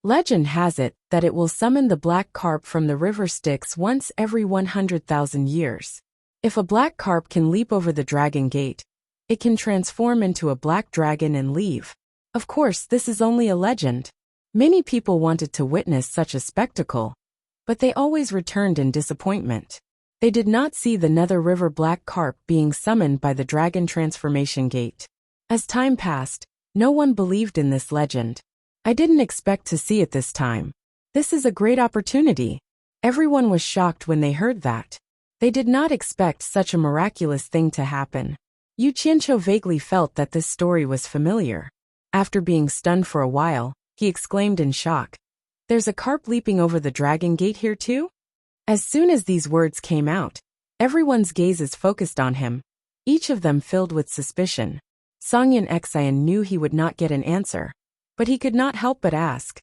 Legend has it that it will summon the black carp from the river Styx once every 100,000 years. If a black carp can leap over the dragon gate, it can transform into a black dragon and leave. Of course, this is only a legend. Many people wanted to witness such a spectacle, but they always returned in disappointment. They did not see the Nether River Black Carp being summoned by the Dragon Transformation Gate. As time passed, no one believed in this legend. I didn't expect to see it this time. This is a great opportunity. Everyone was shocked when they heard that. They did not expect such a miraculous thing to happen. Yu Qianqiu vaguely felt that this story was familiar. After being stunned for a while, he exclaimed in shock. There's a carp leaping over the dragon gate here too? As soon as these words came out, everyone's gazes focused on him, each of them filled with suspicion. Songyan Xian knew he would not get an answer, but he could not help but ask,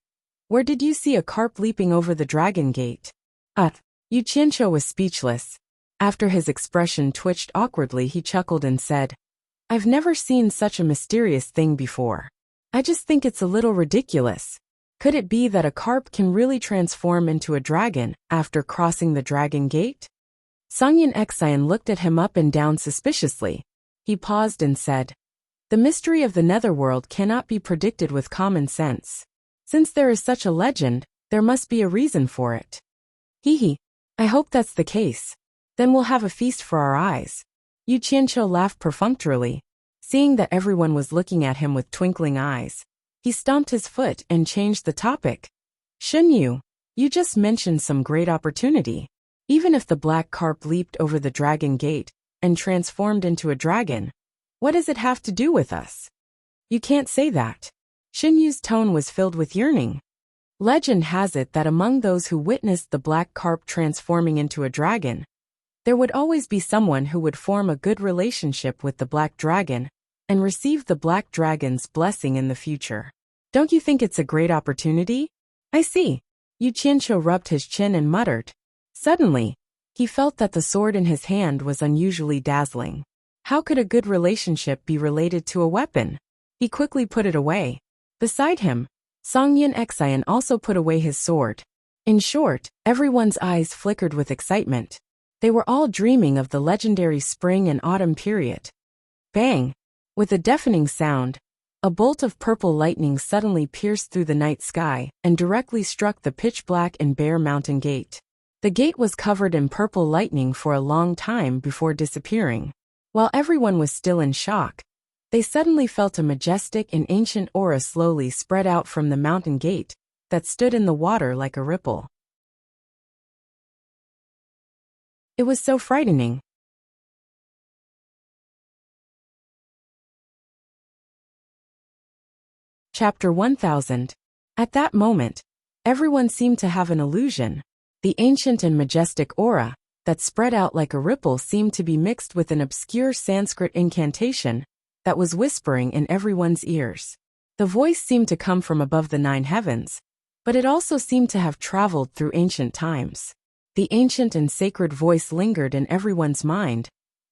Where did you see a carp leaping over the dragon gate? Yu Qianqiu was speechless. After his expression twitched awkwardly, he chuckled and said, I've never seen such a mysterious thing before. I just think it's a little ridiculous. Could it be that a carp can really transform into a dragon after crossing the dragon gate? Songyan Xian looked at him up and down suspiciously. He paused and said, The mystery of the netherworld cannot be predicted with common sense. Since there is such a legend, there must be a reason for it. Hee. I hope that's the case. Then we'll have a feast for our eyes. Yu Qianqiu laughed perfunctorily. Seeing that everyone was looking at him with twinkling eyes, he stomped his foot and changed the topic. Shenyu, you just mentioned some great opportunity. Even if the black carp leaped over the dragon gate and transformed into a dragon, what does it have to do with us? You can't say that. Shenyu's tone was filled with yearning. Legend has it that among those who witnessed the black carp transforming into a dragon, there would always be someone who would form a good relationship with the black dragon and receive the black dragon's blessing in the future. Don't you think it's a great opportunity? I see. Yu Qianqiu rubbed his chin and muttered. Suddenly, he felt that the sword in his hand was unusually dazzling. How could a good relationship be related to a weapon? He quickly put it away. Beside him, Songyan Xian also put away his sword. In short, everyone's eyes flickered with excitement. They were all dreaming of the legendary spring and autumn period. Bang! With a deafening sound, a bolt of purple lightning suddenly pierced through the night sky and directly struck the pitch-black and bare mountain gate. The gate was covered in purple lightning for a long time before disappearing. While everyone was still in shock, they suddenly felt a majestic and ancient aura slowly spread out from the mountain gate that stood in the water like a ripple. It was so frightening. Chapter 1000. At that moment, everyone seemed to have an illusion. The ancient and majestic aura that spread out like a ripple seemed to be mixed with an obscure Sanskrit incantation that was whispering in everyone's ears. The voice seemed to come from above the 9 heavens, but it also seemed to have traveled through ancient times. The ancient and sacred voice lingered in everyone's mind,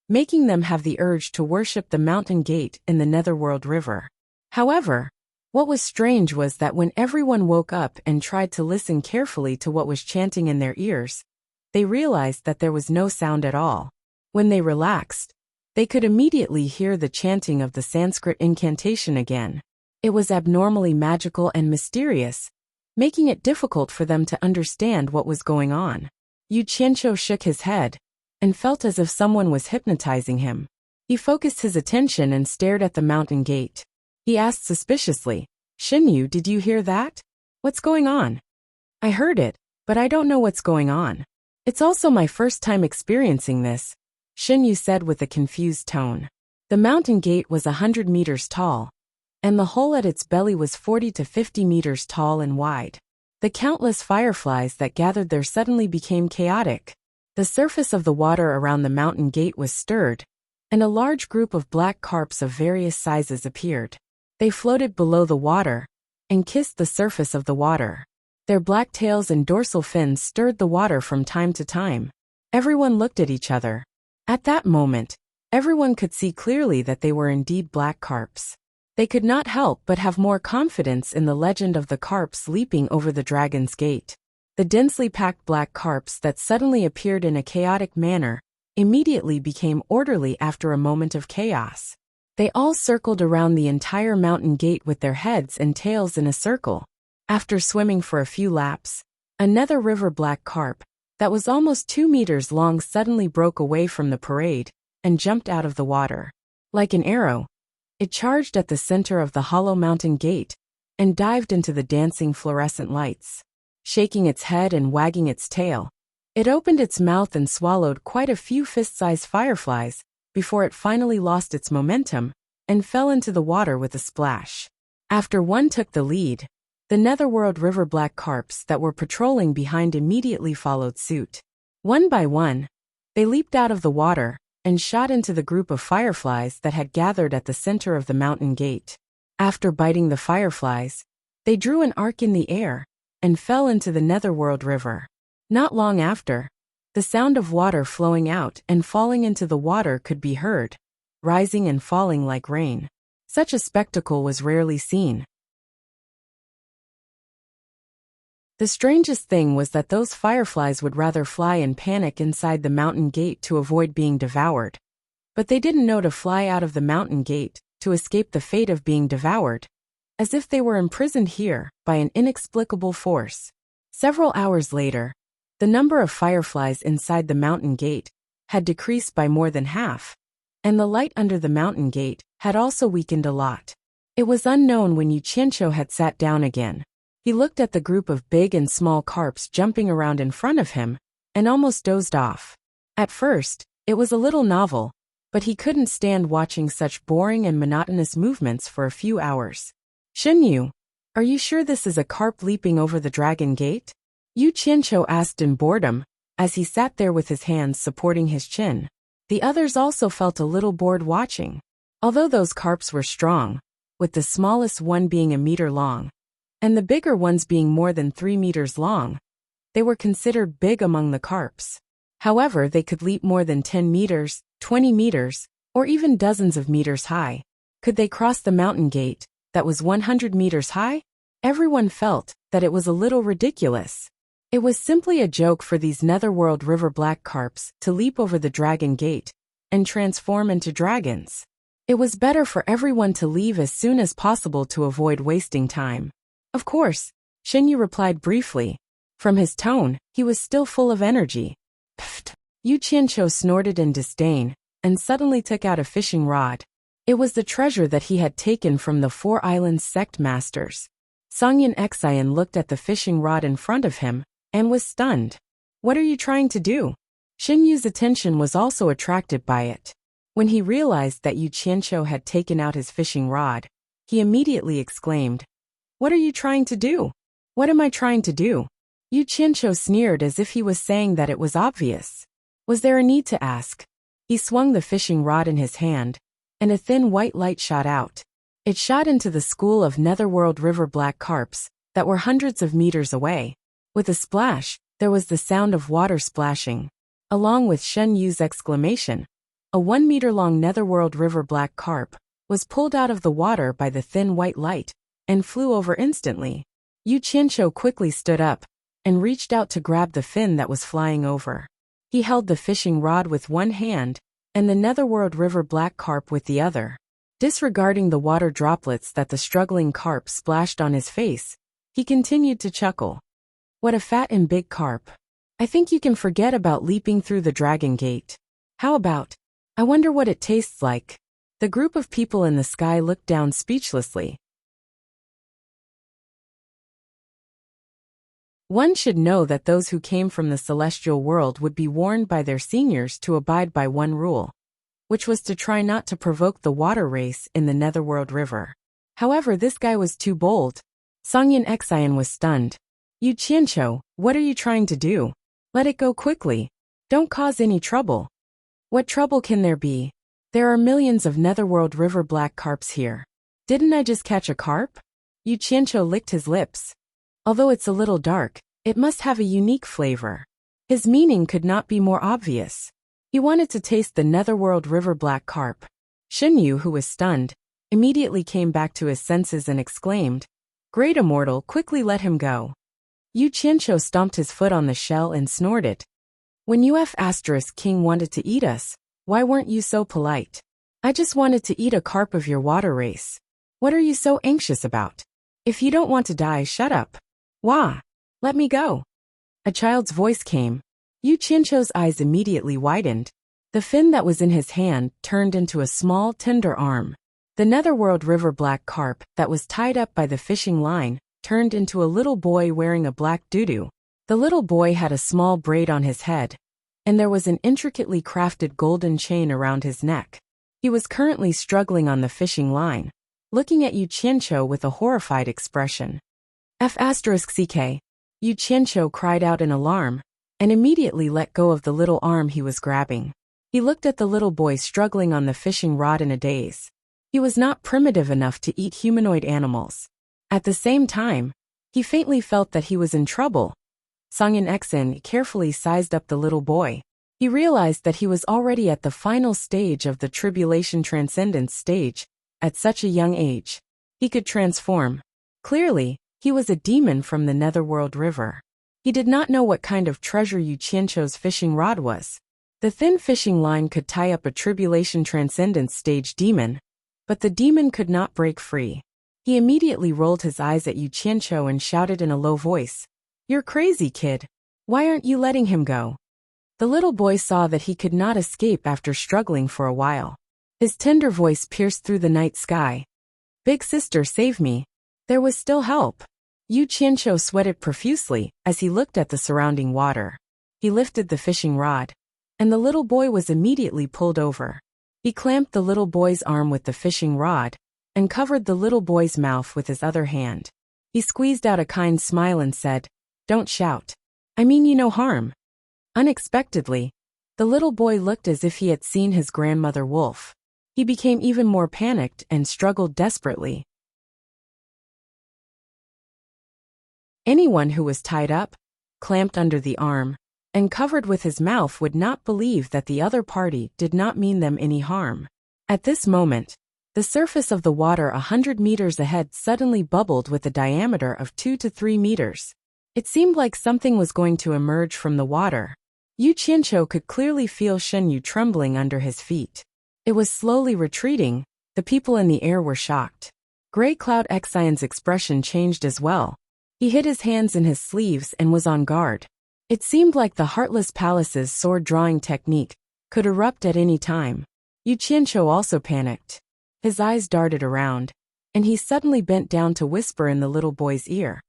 making them have the urge to worship the mountain gate in the Netherworld River. However, what was strange was that when everyone woke up and tried to listen carefully to what was chanting in their ears, they realized that there was no sound at all. When they relaxed, they could immediately hear the chanting of the Sanskrit incantation again. It was abnormally magical and mysterious, making it difficult for them to understand what was going on. Yu Qianqiu shook his head and felt as if someone was hypnotizing him. He focused his attention and stared at the mountain gate. He asked suspiciously, "Xinyu, did you hear that? What's going on?" "I heard it, but I don't know what's going on. It's also my first time experiencing this," Xinyu said with a confused tone. The mountain gate was 100 meters tall, and the hole at its belly was 40 to 50 meters tall and wide. The countless fireflies that gathered there suddenly became chaotic. The surface of the water around the mountain gate was stirred, and a large group of black carps of various sizes appeared. They floated below the water and kissed the surface of the water. Their black tails and dorsal fins stirred the water from time to time. Everyone looked at each other. At that moment, everyone could see clearly that they were indeed black carps. They could not help but have more confidence in the legend of the carps leaping over the dragon's gate. The densely packed black carps that suddenly appeared in a chaotic manner immediately became orderly after a moment of chaos. They all circled around the entire mountain gate with their heads and tails in a circle. After swimming for a few laps, another river black carp that was almost 2 meters long suddenly broke away from the parade and jumped out of the water. Like an arrow, it charged at the center of the hollow mountain gate and dived into the dancing fluorescent lights. Shaking its head and wagging its tail, it opened its mouth and swallowed quite a few fist-sized fireflies before it finally lost its momentum and fell into the water with a splash. After one took the lead, the Netherworld River black carps that were patrolling behind immediately followed suit. One by one, they leaped out of the water and shot into the group of fireflies that had gathered at the center of the mountain gate. After biting the fireflies, they drew an arc in the air and fell into the Netherworld River. Not long after, the sound of water flowing out and falling into the water could be heard, rising and falling like rain. Such a spectacle was rarely seen. The strangest thing was that those fireflies would rather fly in panic inside the mountain gate to avoid being devoured. But they didn't know to fly out of the mountain gate to escape the fate of being devoured, as if they were imprisoned here by an inexplicable force. Several hours later, the number of fireflies inside the mountain gate had decreased by more than half, and the light under the mountain gate had also weakened a lot. It was unknown when Yu Qianqiu had sat down again. He looked at the group of big and small carps jumping around in front of him and almost dozed off. At first, it was a little novel, but he couldn't stand watching such boring and monotonous movements for a few hours. "Xinyu, are you sure this is a carp leaping over the dragon gate?" Yu Qianqiu asked in boredom, as he sat there with his hands supporting his chin. The others also felt a little bored watching. Although those carps were strong, with the smallest one being a meter long, and the bigger ones being more than 3 meters long, they were considered big among the carps. However, they could leap more than 10 meters, 20 meters, or even dozens of meters high. Could they cross the mountain gate that was 100 meters high? Everyone felt that it was a little ridiculous. It was simply a joke for these Netherworld River black carps to leap over the dragon gate and transform into dragons. It was better for everyone to leave as soon as possible to avoid wasting time. "Of course," Xinyu replied briefly, From his tone, he was still full of energy. Pfft! Yu Qianqiu snorted in disdain, and suddenly took out a fishing rod. It was the treasure that he had taken from the Four Islands sect masters. Songyan Xian looked at the fishing rod in front of him, and was stunned. What are you trying to do? Xin Yu's attention was also attracted by it. When he realized that Yu Qianqiu had taken out his fishing rod, he immediately exclaimed, "What are you trying to do? What am I trying to do?" Yu Qianqiu sneered as if he was saying that it was obvious. Was there a need to ask? He swung the fishing rod in his hand, and a thin white light shot out. It shot into the school of Netherworld River black carps that were hundreds of meters away. With a splash, there was the sound of water splashing. Along with Shen Yu's exclamation, a 1-meter-long Netherworld River black carp was pulled out of the water by the thin white light and flew over instantly. Yu Qianqiu quickly stood up and reached out to grab the fin that was flying over. He held the fishing rod with one hand and the Netherworld River black carp with the other. Disregarding the water droplets that the struggling carp splashed on his face, he continued to chuckle. What a fat and big carp. I think you can forget about leaping through the dragon gate. How about, I wonder what it tastes like. The group of people in the sky looked down speechlessly. One should know that those who came from the celestial world would be warned by their seniors to abide by one rule, which was to try not to provoke the water race in the Netherworld River. However, this guy was too bold. Songyan Xian was stunned. Yu Qianqiu, what are you trying to do? Let it go quickly. Don't cause any trouble. What trouble can there be? There are millions of Netherworld River black carps here. Didn't I just catch a carp? Yu Qianqiu licked his lips. Although it's a little dark, it must have a unique flavor. His meaning could not be more obvious. He wanted to taste the Netherworld River black carp. Xin Yu, who was stunned, immediately came back to his senses and exclaimed, "Great Immortal, quickly let him go." Yu Qianqiu stomped his foot on the shell and snorted. When UF** King wanted to eat us, why weren't you so polite? I just wanted to eat a carp of your water race. What are you so anxious about? If you don't want to die, shut up. Wah! Let me go. A child's voice came. Yu Qianqiu's eyes immediately widened. The fin that was in his hand turned into a small, tender arm. The Netherworld River black carp that was tied up by the fishing line turned into a little boy wearing a black doo-doo. The little boy had a small braid on his head, and there was an intricately crafted golden chain around his neck. He was currently struggling on the fishing line, looking at Yu Qianqiu with a horrified expression. F***ck. Yu Qianqiu cried out in alarm, and immediately let go of the little arm he was grabbing. He looked at the little boy struggling on the fishing rod in a daze. He was not primitive enough to eat humanoid animals. At the same time, he faintly felt that he was in trouble. Songyan Xian carefully sized up the little boy. He realized that he was already at the final stage of the Tribulation Transcendence stage. At such a young age, he could transform. Clearly, he was a demon from the Netherworld River. He did not know what kind of treasure Yu Qianqiu's fishing rod was. The thin fishing line could tie up a Tribulation Transcendence stage demon, but the demon could not break free. He immediately rolled his eyes at Yu Qianqiu and shouted in a low voice, "You're crazy, kid. Why aren't you letting him go?" The little boy saw that he could not escape after struggling for a while. His tender voice pierced through the night sky. "Big sister, save me." There was still help. Yu Qianqiu sweated profusely as he looked at the surrounding water. He lifted the fishing rod, and the little boy was immediately pulled over. He clamped the little boy's arm with the fishing rod and covered the little boy's mouth with his other hand. He squeezed out a kind smile and said, "Don't shout. I mean you no harm." Unexpectedly, the little boy looked as if he had seen his grandmother wolf. He became even more panicked and struggled desperately. Anyone who was tied up, clamped under the arm, and covered with his mouth would not believe that the other party did not mean them any harm. At this moment, the surface of the water 100 meters ahead suddenly bubbled with a diameter of 2 to 3 meters. It seemed like something was going to emerge from the water. Yu Qianqiu could clearly feel Shen Yu trembling under his feet. It was slowly retreating. The people in the air were shocked. Grey Cloud Xian's expression changed as well. He hid his hands in his sleeves and was on guard. It seemed like the Heartless Palace's sword-drawing technique could erupt at any time. Yu Qianqiu also panicked. His eyes darted around, and he suddenly bent down to whisper in the little boy's ear.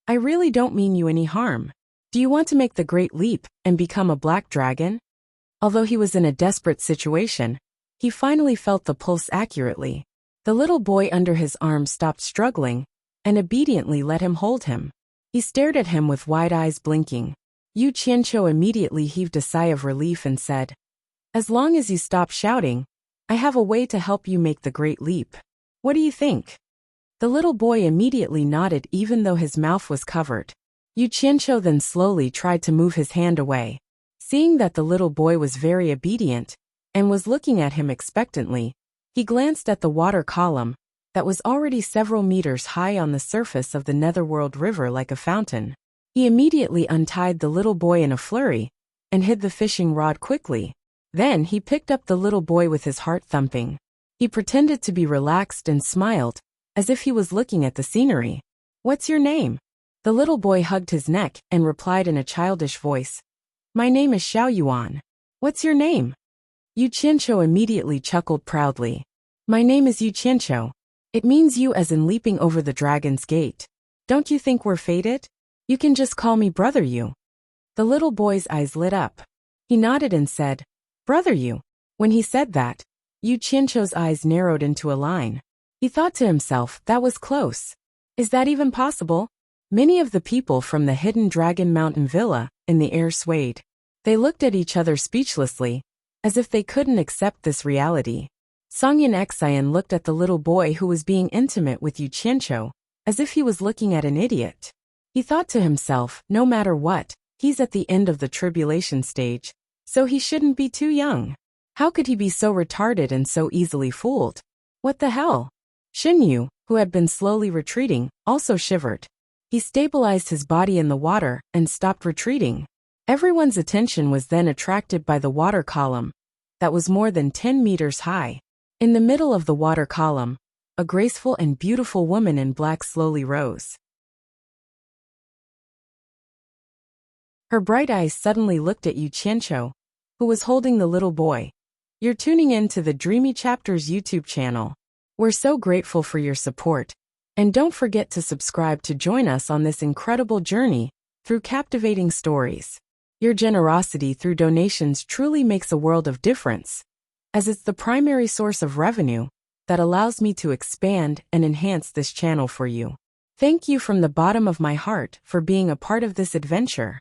I really don't mean you any harm. Do you want to make the great leap and become a black dragon? Although he was in a desperate situation, he finally felt the pulse accurately. The little boy under his arm stopped struggling and obediently let him hold him. He stared at him with wide eyes blinking. Yu Qianqiu immediately heaved a sigh of relief and said, As long as you stop shouting, I have a way to help you make the great leap. What do you think? The little boy immediately nodded even though his mouth was covered. Yu Qianqiu then slowly tried to move his hand away. Seeing that the little boy was very obedient and was looking at him expectantly, he glanced at the water column that was already several meters high on the surface of the Netherworld River like a fountain. He immediately untied the little boy in a flurry and hid the fishing rod quickly. Then he picked up the little boy with his heart thumping. He pretended to be relaxed and smiled, as if he was looking at the scenery. What's your name? The little boy hugged his neck and replied in a childish voice. My name is Xiao Yuan. What's your name? Yu Qianqiu immediately chuckled proudly. My name is Yu Qianqiu. It means you as in leaping over the dragon's gate. Don't you think we're fated? You can just call me Brother Yu. The little boy's eyes lit up. He nodded and said, Brother Yu. When he said that, Yu Qianqiu's eyes narrowed into a line. He thought to himself, that was close. Is that even possible? Many of the people from the hidden Dragon Mountain Villa in the air swayed. They looked at each other speechlessly, as if they couldn't accept this reality. Songyan Xian looked at the little boy who was being intimate with Yu Qianqiu, as if he was looking at an idiot. He thought to himself, no matter what, he's at the end of the tribulation stage, so he shouldn't be too young. How could he be so retarded and so easily fooled? What the hell? Xinyu, who had been slowly retreating, also shivered. He stabilized his body in the water and stopped retreating. Everyone's attention was then attracted by the water column that was more than 10 meters high. In the middle of the water column, a graceful and beautiful woman in black slowly rose. Her bright eyes suddenly looked at Yu Qianqiu, who was holding the little boy. You're tuning in to the Dreamy Chapters YouTube channel. We're so grateful for your support, and don't forget to subscribe to join us on this incredible journey through captivating stories. Your generosity through donations truly makes a world of difference, as it's the primary source of revenue that allows me to expand and enhance this channel for you. Thank you from the bottom of my heart for being a part of this adventure.